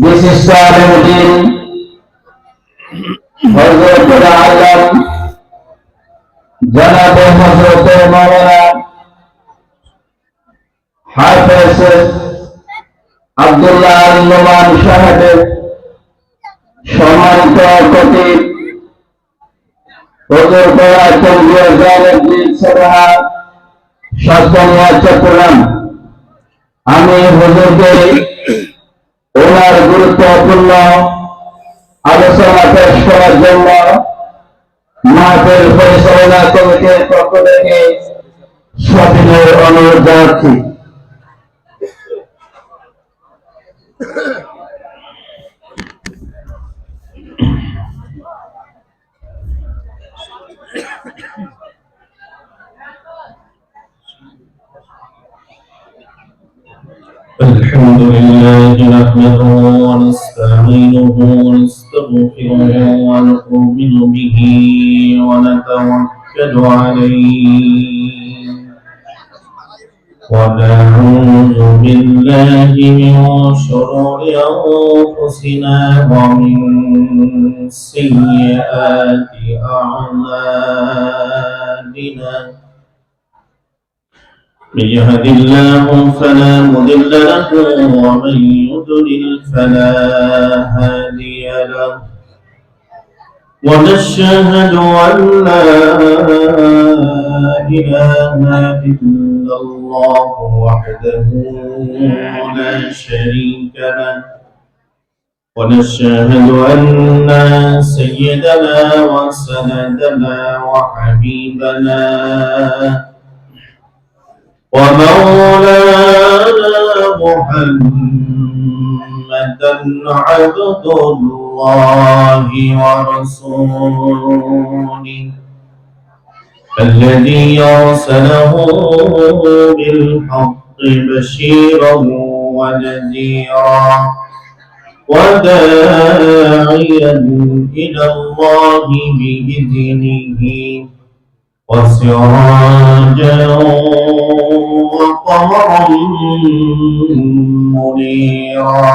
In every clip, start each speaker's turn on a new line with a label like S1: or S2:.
S1: বিশিষ্ট আলেমদ্দিন হযরত আলম জনাবে হযরত মাওলানা হাফেজ আব্দুল্লাহ নোমান সাহেবের সম্মানিত খতিব হুজুর পাড়া কেন্দ্রীয় জালালউদ্দিন সভা সাতকানিয়া চট্টগ্রাম। আমি হুজুরকে ওনার গুরুত্বপূর্ণ আলোচনা পেশ করার জন্য মাহফিল পরিচালনা কমিটির পক্ষ থেকে সবিনয় অনুরোধ জানাচ্ছি।
S2: الحمد لله نحمده ونستعينه ونستغفره ونؤمن به ونتوكل عليه ونعوذ بالله من شرور أنفسنا ومن سيئات أعمالنا. من يهد الله فلا مضل له ومن يضلل فلا هادي له. ونشهد أن لا إله إلا الله وحده لا شريك له. ونشهد أن سيدنا وسندنا وحبيبنا ومولانا محمدا عبد الله ورسوله الذي أرسله بالحق بشيرا ونذيرا وداعيا إلى الله بإذنه وسراجا وقمرا منيرا.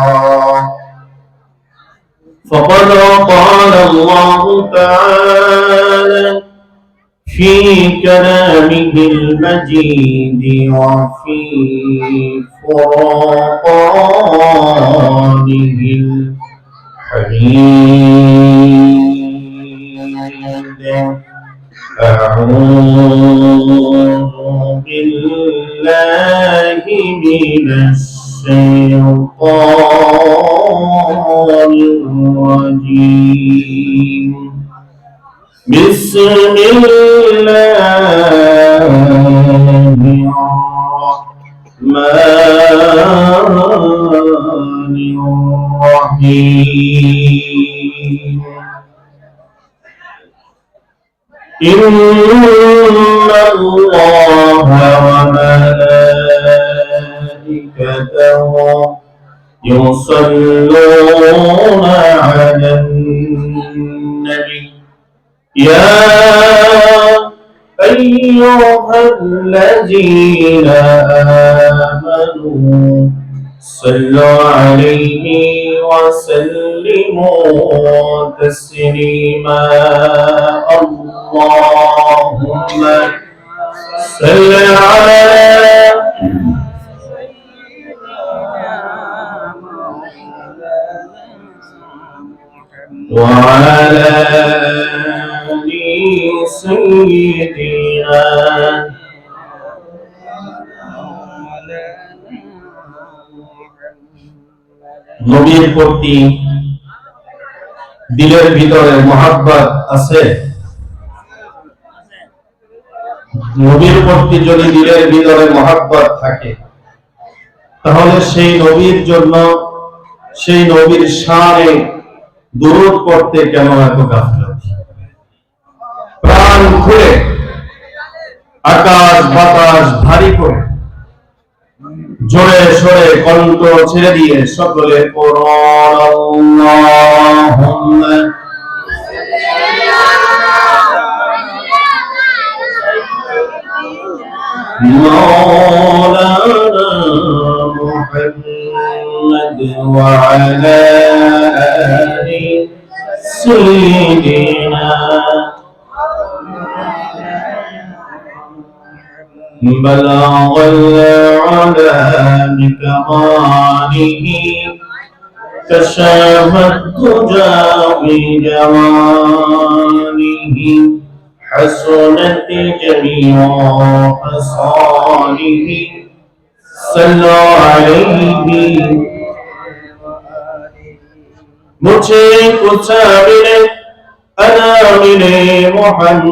S2: فقد قال الله تعالى في كلامه المجيد وفي فرقانه الحميد: أعوذ بالله من الشيطان الرجيم. بسم الله الرحمن الرحيم. إن الله وملائكته يصلون على النبي يا أيها الذين آمنوا صلوا عليه وسلموا تسليما. اللهم صل على وعلى آل سيدنا নবীর প্রতি দিলের ভিতরে মহব্বত আছে? নবীর প্রতি যদি দিলের ভিতরে মহব্বত থাকে তাহলে সেই নবীর জন্য, সেই নবীর শানে দুরূদ পড়তে কেন এত গাফিলতি? প্রাণ খুলে আকাশ বাতাস ভারী করে জোরে সরে কণ্ঠ ছেড়ে দিয়ে সকলে পড়ুন আল্লাহুম্মা মাওলানা মুহাম্মদ محمد وعلى آل سيدنا بلغ العلا بكماله كشف الدجى بجماله حسنت جميع خصاله صلوا عليه मुझे कुछ मिले अना मिले मोहम्मद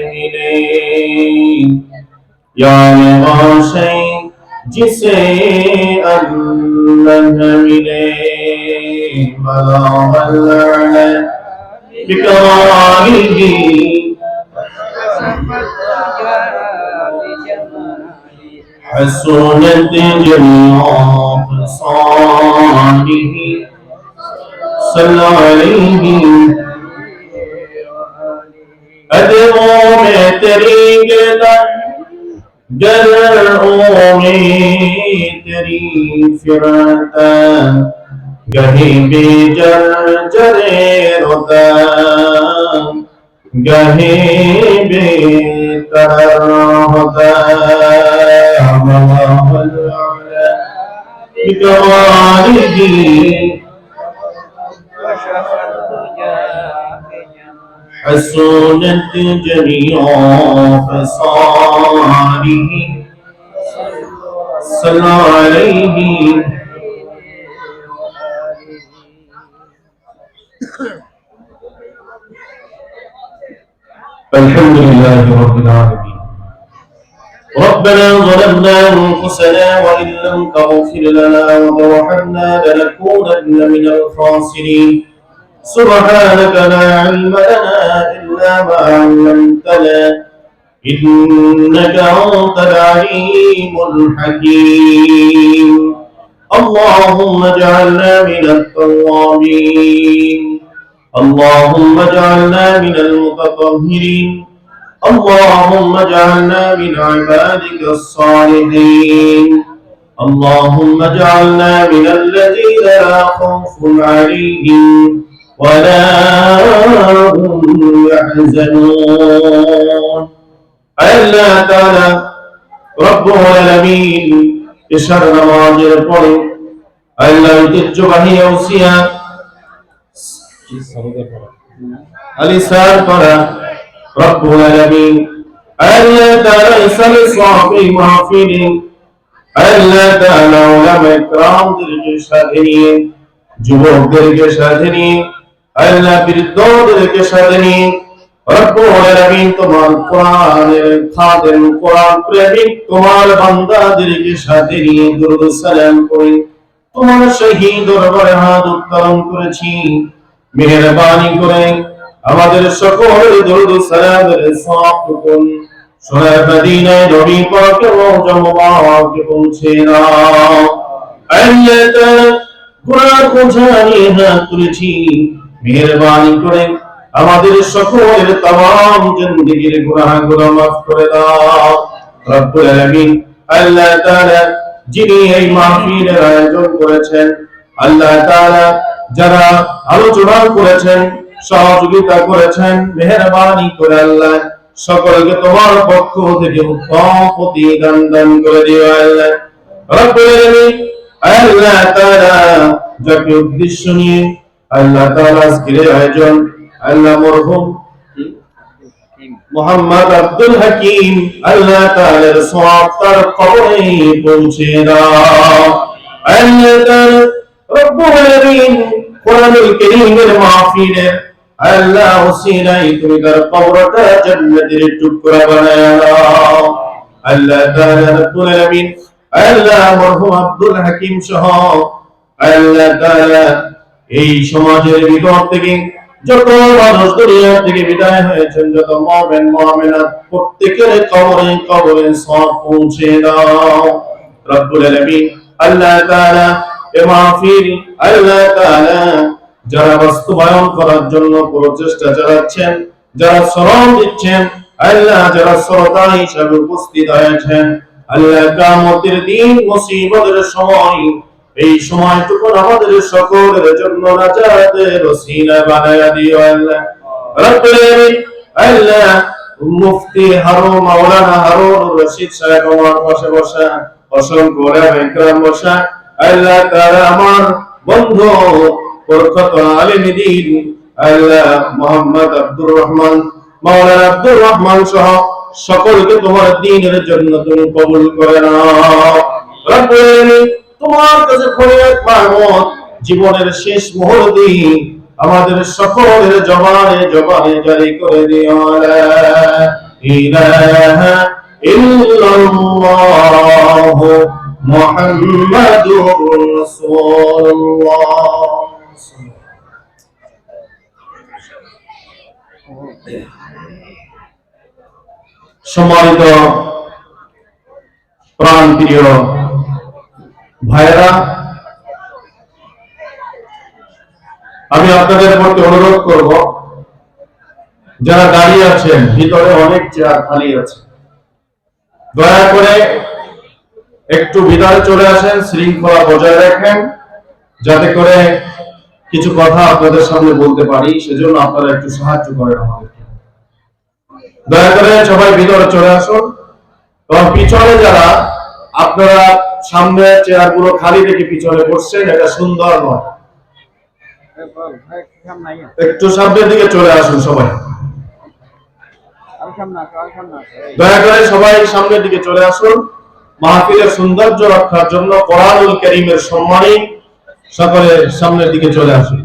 S2: मिले यार वाशे जिसे अल्लाह मिले बलावल बिकमालिही حسنت جميع خصاله صلى عليه أدعو میں تیری گروں میں تیری فرتا گہی بے جرے روتا گہی بے تر ہوتا بكماله حسنت جميع خصاله صلى عليه الحمد لله رب العالمين ربنا ظلمنا أنفسنا وإن لم تغفر لنا وترحمنا لنكونن من الخاسرين سبحانك لا علم لنا إلا ما علمتنا إنك أنت العليم الحكيم اللهم اجعلنا من التوابين اللهم اجعلنا من المتطهرين اللهم اجعلنا من عبادك الصالحين اللهم اجعلنا من الذين لا خوف عليهم ولا هم يحزنون الله تعالى رب العالمين إشار نماز পড়ে আল্লাহ ঐতিহ্যবাহী ওসিয়া আলী স্যার পড়া رب العالمين الله تعالى يسال صاحبي محفلين الله تعالى علماء کرام درجه সাথে নিয়ে যুবকদেরকে সাথে নিয়ে আল্লাহ বৃদ্ধদেরকে সাথে নিয়ে রব্বুল আলামিন তোমার কোরআনের খাদেম কোরআন প্রেমিক তোমার বান্দাদেরকে সাথে নিয়ে দরুদ সালাম করি তোমার শহীদ দরবারে হাত উত্তোলন করেছি মেহেরবানি করে আমাদের সকলের দরুদ সালামের সওয়াব করুন সোনার মদিনায় নবী পাকের রওজা মুবারকে পৌঁছে দাও আল্লাহ তাআলা গুনাহ বোঝানি হাত তুলেছি মেহেরবানি করে আমাদের সকলের तमाम জিন্দেগীর গুনাহগুলো maaf করে দাও রব্বুল আলামিন আল্লাহ তাআলা যিনি এই মাহফিলের আয়োজন করেছেন আল্লাহ তাআলা যারা আলোচনা করেছেন সহযোগিতা করেছেন মেহেরবানি করে আল্লাহ সকলকে তোমার পক্ষ থেকে উত্তম প্রতিদান দান করে দিও আল্লাহ রব্বুল আলামিন আল্লাহ তাআলা যাকে উদ্দেশ্য নিয়ে আল্লাহ তাআলা আজকের আয়োজন আল্লাহ মরহুম মোহাম্মদ আব্দুল হাকিম আল্লাহ তাআলার সওয়াব তার কবরে পৌঁছে দাও আল্লাহ তাআলা রব্বুল আলামিন কোরআনুল কারীমের মাহফিলে আল্লাহ ওসিলাই তুমি তার কবরটা জান্নাতের টুকরা বানায়া দাও আল্লাহ তাআলা রব্বুল আলামিন আল্লাহ মরহুম আব্দুল হাকিম সহ আল্লাহ তাআলা এই সমাজের ভিতর থেকে যত মানুষ দুনিয়া থেকে বিদায় হয়েছেন যত মুমিন মুমিনাত প্রত্যেকের কবরে কবরে সওয়াব পৌঁছে দাও রব্বুল আলামিন আল্লাহ তাআলা এই মাহফিল আল্লাহ তাআলা যারা বাস্তবায়ন করার জন্য প্রচেষ্টা চালাচ্ছেন যারা শ্রম দিচ্ছেন আল্লাহ যারা শ্রোতা হিসেবে উপস্থিত হয়েছেন আল্লাহ কিয়ামতের দিন মুসিবতের সময় এই সময়টুকু আমাদের সকলের জন্য নাজাতের ওসিলা বানায়া দিও আল্লাহ রব্বুল আলামিন। আল্লাহ মুফতি হারুন মাওলানা হারুন রশিদ সাহেব আমার পাশে বসা, অসংখ্য ওলামা ইকরাম বসা, আল্লাহ তাআলা আমার বন্ধু বরকত আলিম দ্বীন আল্লাহ মোহাম্মদ আব্দুর রহমান মাওলানা আব্দুর রহমান সহ সকলকে তোমার দ্বীনের জন্য তুমি কবুল করে নাও রব্বুল আলামিন। তোমার কাছে ফরিয়াদ মাহমুদ জীবনের শেষ মুহূর্তে আমাদের সকলের জবানে জবানে জারি করে দিও লা ইলাহা ইল্লাল্লাহু মুহাম্মাদুর রাসূলুল্লাহ। সম্মানিত প্রাণপ্রিয় ভাইরা, আমি আপনাদের প্রতি অনুরোধ করব, যারা দাঁড়িয়ে আছেন ভিতরে অনেক চেয়ার খালি আছে, দয়া করে একটু ভিতরে চলে আসেন, শৃঙ্খলা বজায় রাখেন, যাতে করে কিছু কথা আপনাদের সামনে বলতে পারি। সেজন্য আপনারা একটু সাহায্য করেন আমাদেরকে। দয়া করে সবাই ভিতরে চলে আসুন। এবং পিছনে যারা আপনারা সামনে চেয়ারগুলো খালি রেখে পিছনে বসছেন, এটা সুন্দর নয়। একটু সামনের দিকে চলে আসুন সবাই, দয়া করে সবাই সামনের দিকে চলে আসুন। মাহফিলের সৌন্দর্য রক্ষার জন্য কোরআনুল কারীমের সম্মানী সকলে সামনের দিকে চলে আসুন।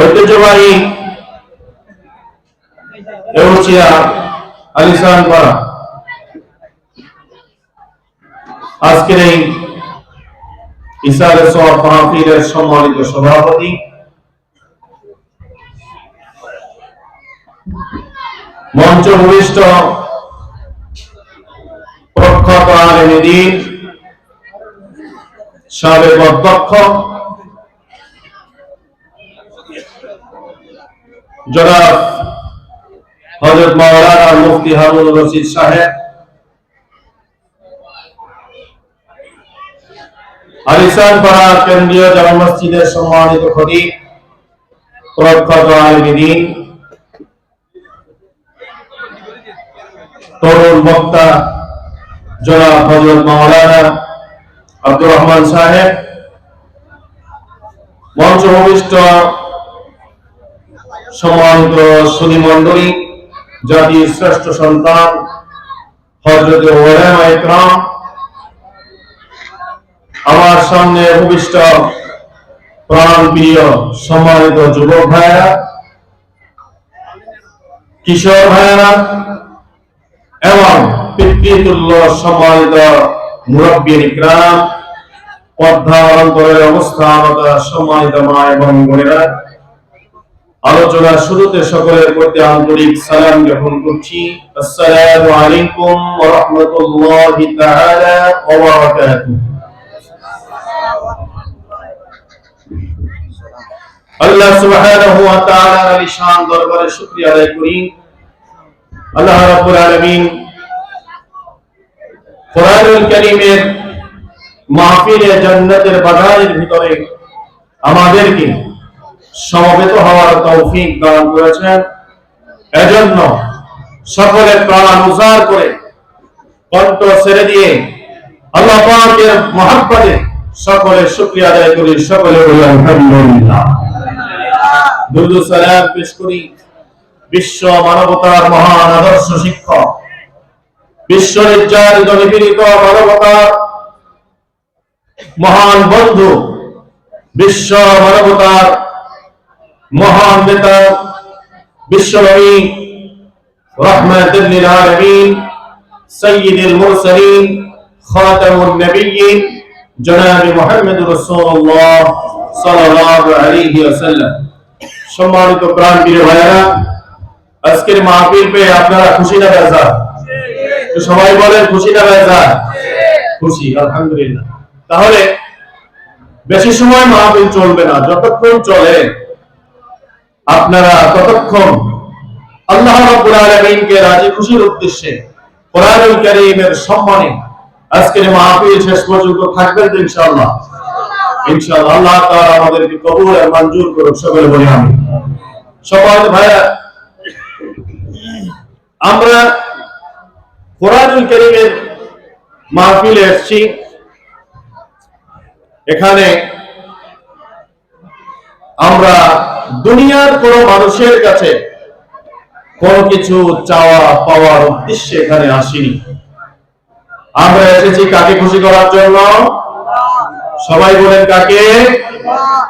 S2: ঐতিহ্যবাহী এউচিয়া আলিসান পাড়া আজকের এই ইসারে সওয়াব মাহফিলের সম্মানিত সভাপতি, মঞ্চ ভূমিষ্ঠ প্রখ্যাত আলেম দ্বীন সাবেক অধ্যক্ষ জনাব হযরত মাওলানা মুফতি হারুন রশিদ সাহেব, আলিসান পাড়া কেন্দ্রীয় জামে মসজিদের সম্মানিত খতিব, প্রখ্যাত আলেম দ্বীন, তরুণ বক্তা জনাব হযরত মাওলানা আব্দুর রহমান সাহেব, মঞ্চ ভূমিষ্ঠ সম্মানিত সুধী মণ্ডলী, জাতির শ্রেষ্ঠ সন্তান হযরত ওলামা ইকরাম, আমার সামনে ভূমিষ্ঠ প্রাণপ্রিয় সম্মানিত যুবক ভাইয়েরা, কিশোর ভাইয়েরা এবং পিতৃতুল্য সম্মানিত মুরব্বিন ইকরাম, পর্দা অন্তরের অবস্থানত সম্মানিত মা এবং বোনেরা, আলোচনার শুরুতে সকলের প্রতি আন্তরিক সালাম জ্ঞাপন করছি। আসসালামু আলাইকুম ওয়া রাহমাতুল্লাহি তাআলা ওয়া বারাকাতুহু। আল্লাহ সুবহানাহু ওয়া তাআলার আলিশান দরবারে শুকরিয়া আদায় করি। আল্লাহ রাব্বুল আলামিন কোরআনুল কারীমের মাহফিলে জান্নাতের বাগানের ভিতরে আমাদেরকে সমবেত হওয়ার তৌফিক দান করেছেন। এজন্য সকলে প্রাণ উজাড় করে কণ্ঠ ছেড়ে দিয়ে আল্লাহ পাকের মহব্বতে সকলে শুকরিয়া আদায় করি। সকলে বলি আলহামদুলিল্লাহ। দুরূদ ও সালাম পেশ করি বিশ্ব মানবতার মহান আদর্শ শিক্ষক, বিশ্ব নির্যাতিত নিপীড়িত মানবতার মহান বন্ধু, বিশ্ব মানবতার মহান নেতা, বিশ্বনবী রাহমাতুল লিল আলামিন, সাইয়্যিদুল মুরসালিন, খাতামুন নবিয়্যিন, জনাব মুহাম্মদুর রাসূলুল্লাহ সাল্লাল্লাহু আলাইহি ওয়াসাল্লাম। সম্মানিত প্রাণপ্রিয় ভাইয়েরা, আজকের মাহফিল পেয়ে আপনারা খুশি না বেজার? তো সবাই বলেন খুশি না বেজার? খুশি, আলহামদুলিল্লাহ। তাহলে বেশি সময় মাহফিল চলবে না, যতক্ষণ চলে আপনারা ততক্ষণ আল্লাহ রাব্বুল আলামিনকে রাজি খুশির উদ্দেশ্যে কোরআনুল কারীমের সম্মানে আজকের মাহফিল শেষ পর্যন্ত থাকবেন তো ইনশাআল্লাহ? ইনশাআল্লাহ। আল্লাহ তাআলা আমাদেরকে কবুল আর মঞ্জুর করুন, সকলে বলি আমিন। সবাই ভাইরা, আমরা কোরআনুল কারীমের মাহফিলে এসেছি। এখানে আমরা দুনিয়ার কোন মানুষের কাছে কোনো কিছু চাওয়া পাওয়ার উদ্দেশ্যে এখানে আসিনি। আমরা এসেছি কাকে খুশি করার জন্য? সবাই বলেন কাকে?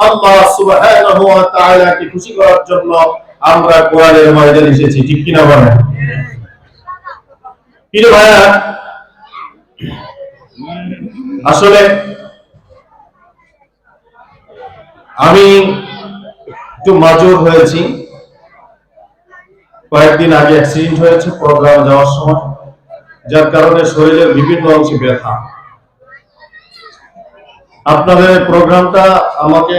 S2: আল্লাহ সুবহানাহু ওয়া তাআলাকে খুশি করার জন্য আমরা কোরআনের ময়দানে এসেছি, ঠিক কিনা বলেন? প্রিয় ভাইরা, আসলে আমি একটু মাজুর হয়েছি। কয়েকদিন আগে অ্যাক্সিডেন্ট হয়েছে প্রোগ্রামে যাওয়ার সময়, যার কারণে শরীরের বিভিন্ন অংশে ব্যথা। আপনাদের প্রোগ্রামটা আমাকে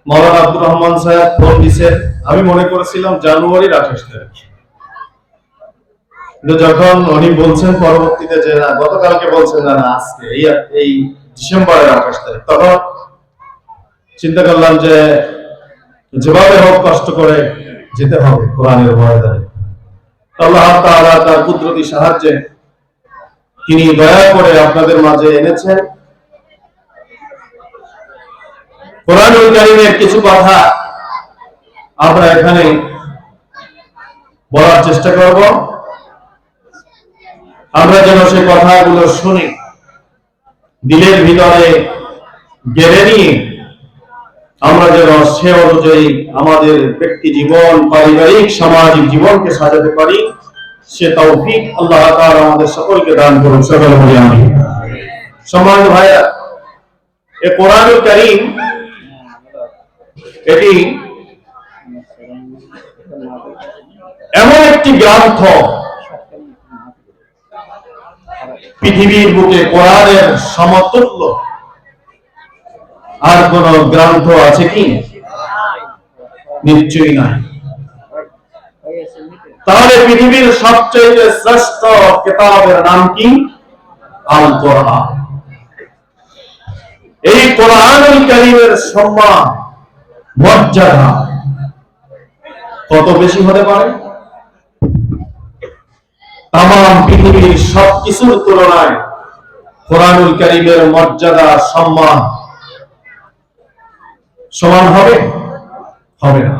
S2: মাওলানা আব্দুর রহমান সাহেব ফোন দিয়েছেন, আমি মনে করেছিলাম জানুয়ারির 28 তারিখ, কিন্তু যখন উনি বলছেন পরবর্তীতে যে না, গতকালকে বলছেন না আজকে এই ডিসেম্বরের 28 তারিখ, তখন চিন্তা করলাম যে যেভাবে হোক কষ্ট করে যেতে হবে কোরআনের ময়দানে। আল্লাহ তাআলা তার কুদরতি সাহায্যে তিনি দয়া করে আপনাদের মাঝে এনেছেন। কোরআনুল কারীমের কিছু কথা আমরা এখানে বলার চেষ্টা করব। আমরা যেন সেই কথাগুলো শুনি, দিলের ভিতরে গেড়ে নিয়ে আমরা যেন সে অনুযায়ী আমাদের ব্যক্তি জীবন, পারিবারিক, সামাজিক জীবনকে সাজাতে পারি, সে তৌফিক আল্লাহ তাআলা আমাদের সকলকে দান করুন, সকলে বলি আমিন। সম্মানিত ভাইরা, এই কোরআনুল কারীম এটি এমন একটি গ্রন্থ, পৃথিবীর বুকে কোরআনের সমতুল্য আর কোন গ্রন্থ আছে কি? নিশ্চয়ই নাই। তাহলে পৃথিবীর সবচেয়ে শ্রেষ্ঠ কিতাবের নাম কি? আল কোরআন। এই কোরআনুল কারীমের সম্মান, মর্যাদা কত বেশি হতে পারে? তামাম পৃথিবীর সবকিছুর তুলনায় কোরআনুল কারীমের মর্যাদা, সম্মান সমান হবে? হবে না।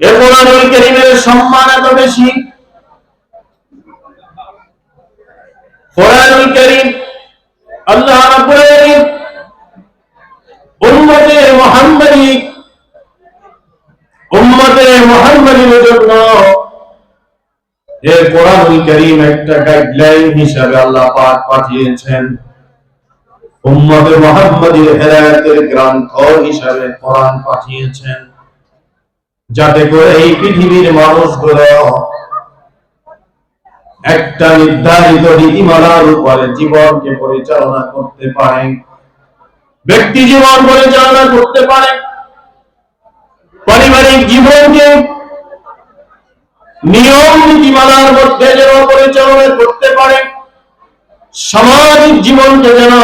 S2: এই কোরআনুল কারীমের সম্মান এত বেশি। কোরআনুল কারীম আল্লাহ রাব্বুল আলামিন উম্মতে মুহাম্মাদীর জন্য এই কোরআনুল কারীম একটা গাইডলাইন হিসেবে আল্লাহ পাক পাঠিয়েছেন। উম্মতে মুহাম্মাদীর হেদায়েতের গ্রন্থ হিসেবে কোরআন পাঠিয়েছেন, যাতে করে এই পৃথিবীর মানুষগুলো একটা নির্ধারিত নীতিমালার উপরে জীবনকে পরিচালনা করতে পারে, ব্যক্তি জীবন পরিচালনা করতে পারে, পারিবারিক জীবনকে নিয়ম নীতিমালার মধ্যে যেন পরিচালনা করতে পারে, সামাজিক জীবনকে যেন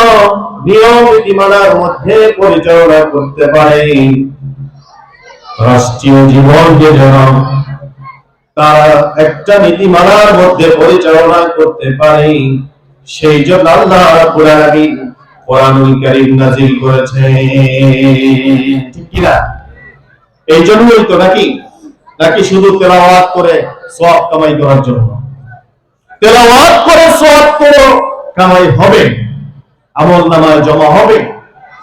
S2: নিয়ম নীতিমালার মধ্যে পরিচালনা করতে পারে, রাষ্ট্রীয় জীবনকে যেন তারা একটা নীতিমালার মধ্যে পরিচালনা করতে পারে। সেই জন্য আল্লাহ রাব্বুল আলামিন কোরআনুল কারীম নাযিল করেছেন, ঠিক কি না? এই জন্যই তো নাকি শুধু তেলাওয়াত করে সওয়াব কামাই করার জন্য? তেলাওয়াত করে সওয়াব করে কামাই হবে, আমলনামায় জমা হবে,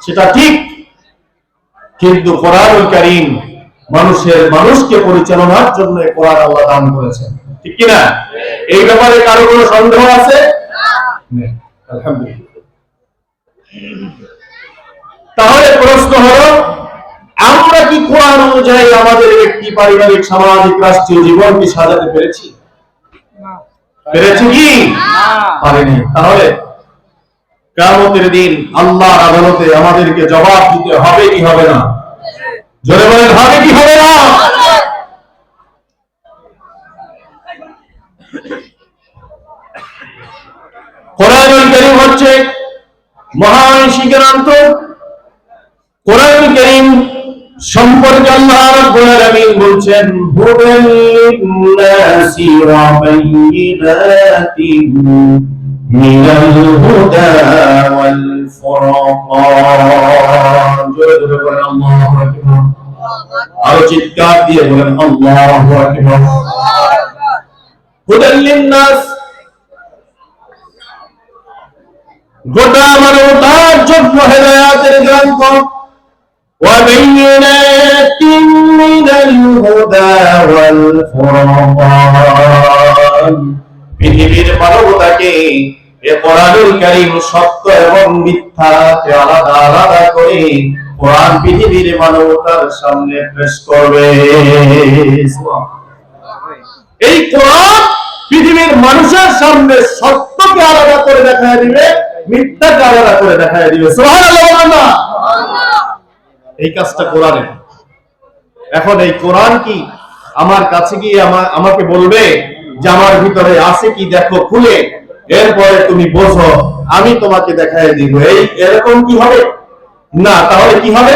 S2: সেটা ঠিক, কিন্তু কোরআনুল কারীম মানুষকে পরিচালনার জন্য কোরআন আল্লাহ দান করেছেন, ঠিক কি না? এই ব্যাপারে কারো কোনো সন্দেহ আছে? নেই। আলহামদুলিল্লাহ। তাহলে প্রশ্ন হলো, আমরা কি কোরআন অনুযায়ী আমাদের ব্যক্তি, পারিবারিক, সামাজিক, রাষ্ট্রীয় জীবনকে সাজাতে পেরেছি? পেরেছি কি? পারিনি। তাহলে কিয়ামতের দিন আল্লাহর আদালতে আমাদেরকে জবাব দিতে হবে কি হবে না? জোরে বলেন, হবে কি হবে না? কোরআনুল কারীম হচ্ছে মহান শিক্ষাগ্রন্থ। কোরআনুল কারীম সম্পর্কে আল্লাহ রাব্বুল আলামিন বলছেন, হুদাল লিন-নাসি ওয়া বায়িনাতিন মিনাল হুদা ওয়াল ফুরকান। জোরে জোরে বলেন আল্লাহু আকবার। আরো চিৎকার দিয়ে বলেন আল্লাহু আকবার। হুদাল লিন-নাস, গোটা মানবতার জন্য হেদায়েতের গ্রন্থ। وبينات من الهدى والفرقان, পৃথিবীর মানবতাকে এ কোরআনুল কারীম সত্য এবং মিথ্যাকে আলাদা আলাদা করে কোরআন পৃথিবীর মানবতার সামনে পেশ করবে। এই কোরআন পৃথিবীর মানুষের সামনে সত্যকে আলাদা করে দেখায় দিবে, মিথ্যাকে আলাদা করে দেখায় দিবে। সুবহানাল্লাহ। এই কাজটা কোরআনের। এখন এই কোরআন কি আমার কাছে গিয়ে আমাকে বলবে যে আমার ভিতরে আছে কি দেখো খুলে, এরপরে তুমি বোঝো, আমি তোমাকে দেখায় দিব, এই এরকম কি হবে না? তাহলে কি হবে?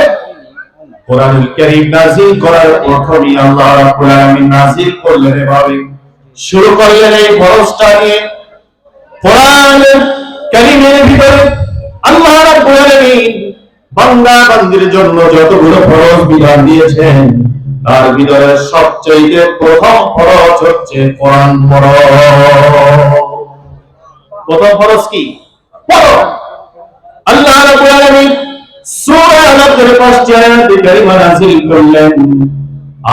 S2: কোরআনুল কারীম নাযিল করার প্রথমেই আল্লাহ রাব্বুল আলামিন নাযিল করলেন এভাবে, শুরু করলেন এই ফরজটা নিয়ে। কোরআনুল কারীমের ভিতরে আল্লাহ রাব্বুল আলামিন বান্দা বান্দির জন্য যতগুলো ফরজ বিধান দিয়েছেন, তার ভিতরে সবচেয়ে প্রথম ফরজ হচ্ছে কোরআন পড়ো। প্রথম ফরজ কি? পড়ো। আল্লাহ রাব্বুল আলামিন সূরা আল-বাকারার 5টি আয়াতে কারিমা নাযিল করলেন,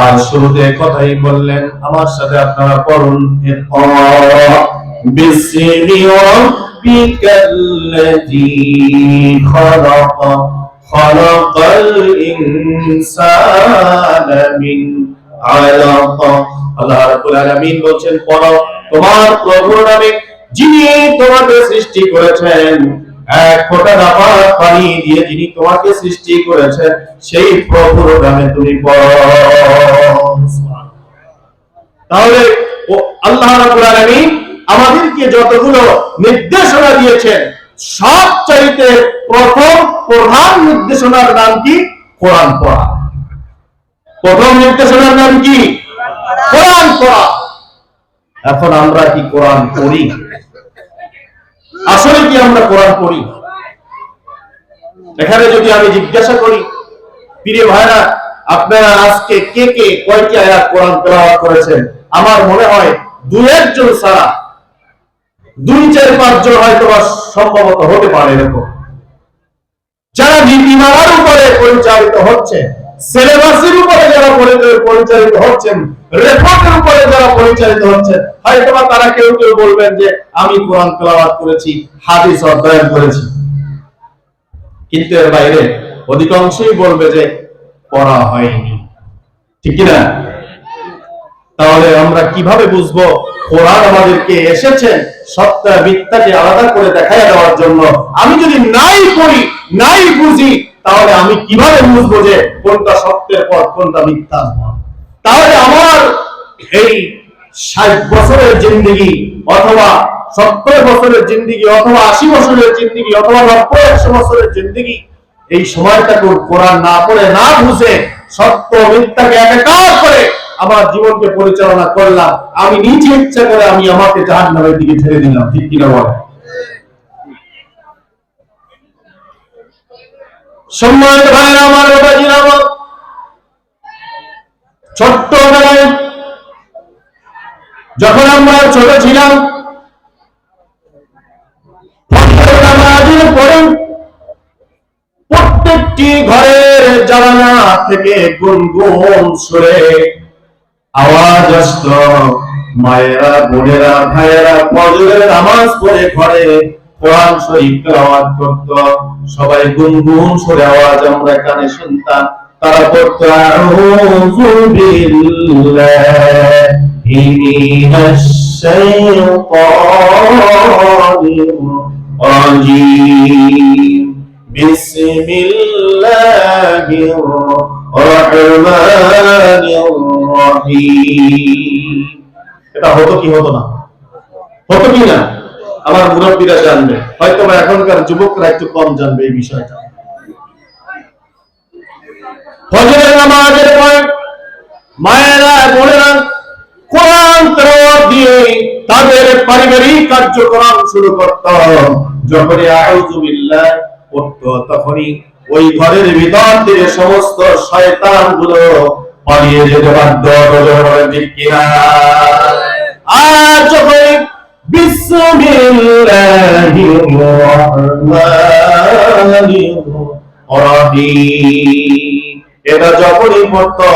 S2: আর শুরুতে কথাই বললেন, আমার সাথে আপনারা পড়ুন, ইকরা বিসমি রাব্বিকাল্লাযী খালাক খালাকাল ইনসানা মিন আলাক। আল্লাহ রাব্বুল আলামিন বলেন, পড়ো তোমার প্রভুর নামে, যিনি তোমাকে সৃষ্টি করেছেন, এক ফোঁটা নাপাক পানি দিয়ে যিনি তোমাকে সৃষ্টি করেছেন, সেই প্রভুর নামে তুমি পড়ো। তাহলে আল্লাহ রাব্বুল আলামিন আমাদেরকে যতগুলো নির্দেশনা দিয়েছেন, সবচাইতে প্রথম প্রধান নির্দেশনার নাম কি? কোরআন পড়া। প্রথম নির্দেশনার নাম কি? কোরআন পড়া। এখন আমরা কি কোরআন পড়ি? আসলে কি আমরা কোরআন পড়ি? এখানে যদি আমি জিজ্ঞাসা করি, প্রিয় ভাইরা, আপনারা আজকে কে কে কয়টি আয়াত কোরআন তেলাওয়াত করেছেন? আমার মনে হয় 2-1 জন ছাড়া 2-4-5 জন হয়তো সম্ভবত হতে পারে এরকম, যারা নীতিমালার উপরে পরিচালিত হচ্ছে, সিলেবাসের উপরে যারা পরিচালিত হচ্ছেন, রেফারের উপরে যারা পরিচালিত হচ্ছেন, হয়তো তারা কেউ কেউ বলবেন যে আমি কোরআন তেলাওয়াত করেছি, হাদিস অধ্যয়ন করেছি, কিন্তু এর বাইরে অধিকাংশই বলবে যে পড়া হয়নি। ঠিক কি না? তাহলে আমরা কিভাবে বুঝবো কোরআন আমাদেরকে এসেছেন সত্য মিথ্যাকে আলাদা করে দেখায় দেওয়ার জন্য? আমি যদি নাই পড়ি, নাই বুঝি, তাহলে আমি কিভাবে বুঝবো যে কোনটা সত্যের পথ, কোনটা মিথ্যার পথ? তাহলে আমার এই 60 বছরের জিন্দেগি, অথবা 70 বছরের জিন্দেগি, অথবা 80 বছরের জিন্দেগি, অথবা 90-100 বছরের জিন্দেগি, এই সময়টাকে কোরআন না পড়ে, না বুঝে, সত্য মিথ্যাকে একাকার করে আমার জীবনকে পরিচালনা করলাম, আমি নিজে ইচ্ছা করে আমি আমাকে জাহান্নামের দিকে ঠেলে দিলাম। ঠিক কিনা বলে? সম্মানিত ভাইরা আমার, বাবাজিরা আমার, ছোট্টবেলায় যখন আমরা ছোট ছিলাম, নামাজের পরে প্রত্যেকটি ঘরের জানালা থেকে গুনগুন সুরে আওয়াজ আসতো। মায়েরা, বোনেরা, ভাইয়েরা ফজরের নামাজ পড়ে ঘরে কোরআন শরীফ তেলাওয়াত করত। সবাই গুনগুন সুরে আওয়াজ আমরা কানে শুনতাম। তারা পড়তো আউযু বিল্লাহি মিনাশ শাইতানির রাজিম বিসমিল্লাহির রহমানির রহিম। এটা হতো কি হতো না? হতো কি না? আমার মুরব্বীরা জানবে, হয়তো বা এখনকার যুবকরা একটু কম জানবে এই বিষয়টা। ফজরের নামাজের পরে মায়েরা বোনেরা কোরআন তেলাওয়াত দিয়ে তাদের পারিবারিক কার্যক্রম শুরু করত। যখনই আউযু বিল্লাহ পড়তো তখনই ওই ঘরের ভিতর থেকে সমস্ত শয়তানগুলো পালিয়ে যেতে বাধ্য হতো। ঠিক কিনা? আর যখনই বিসমিল্লাহির রহমানির রহিম এটা যখনই পড়তো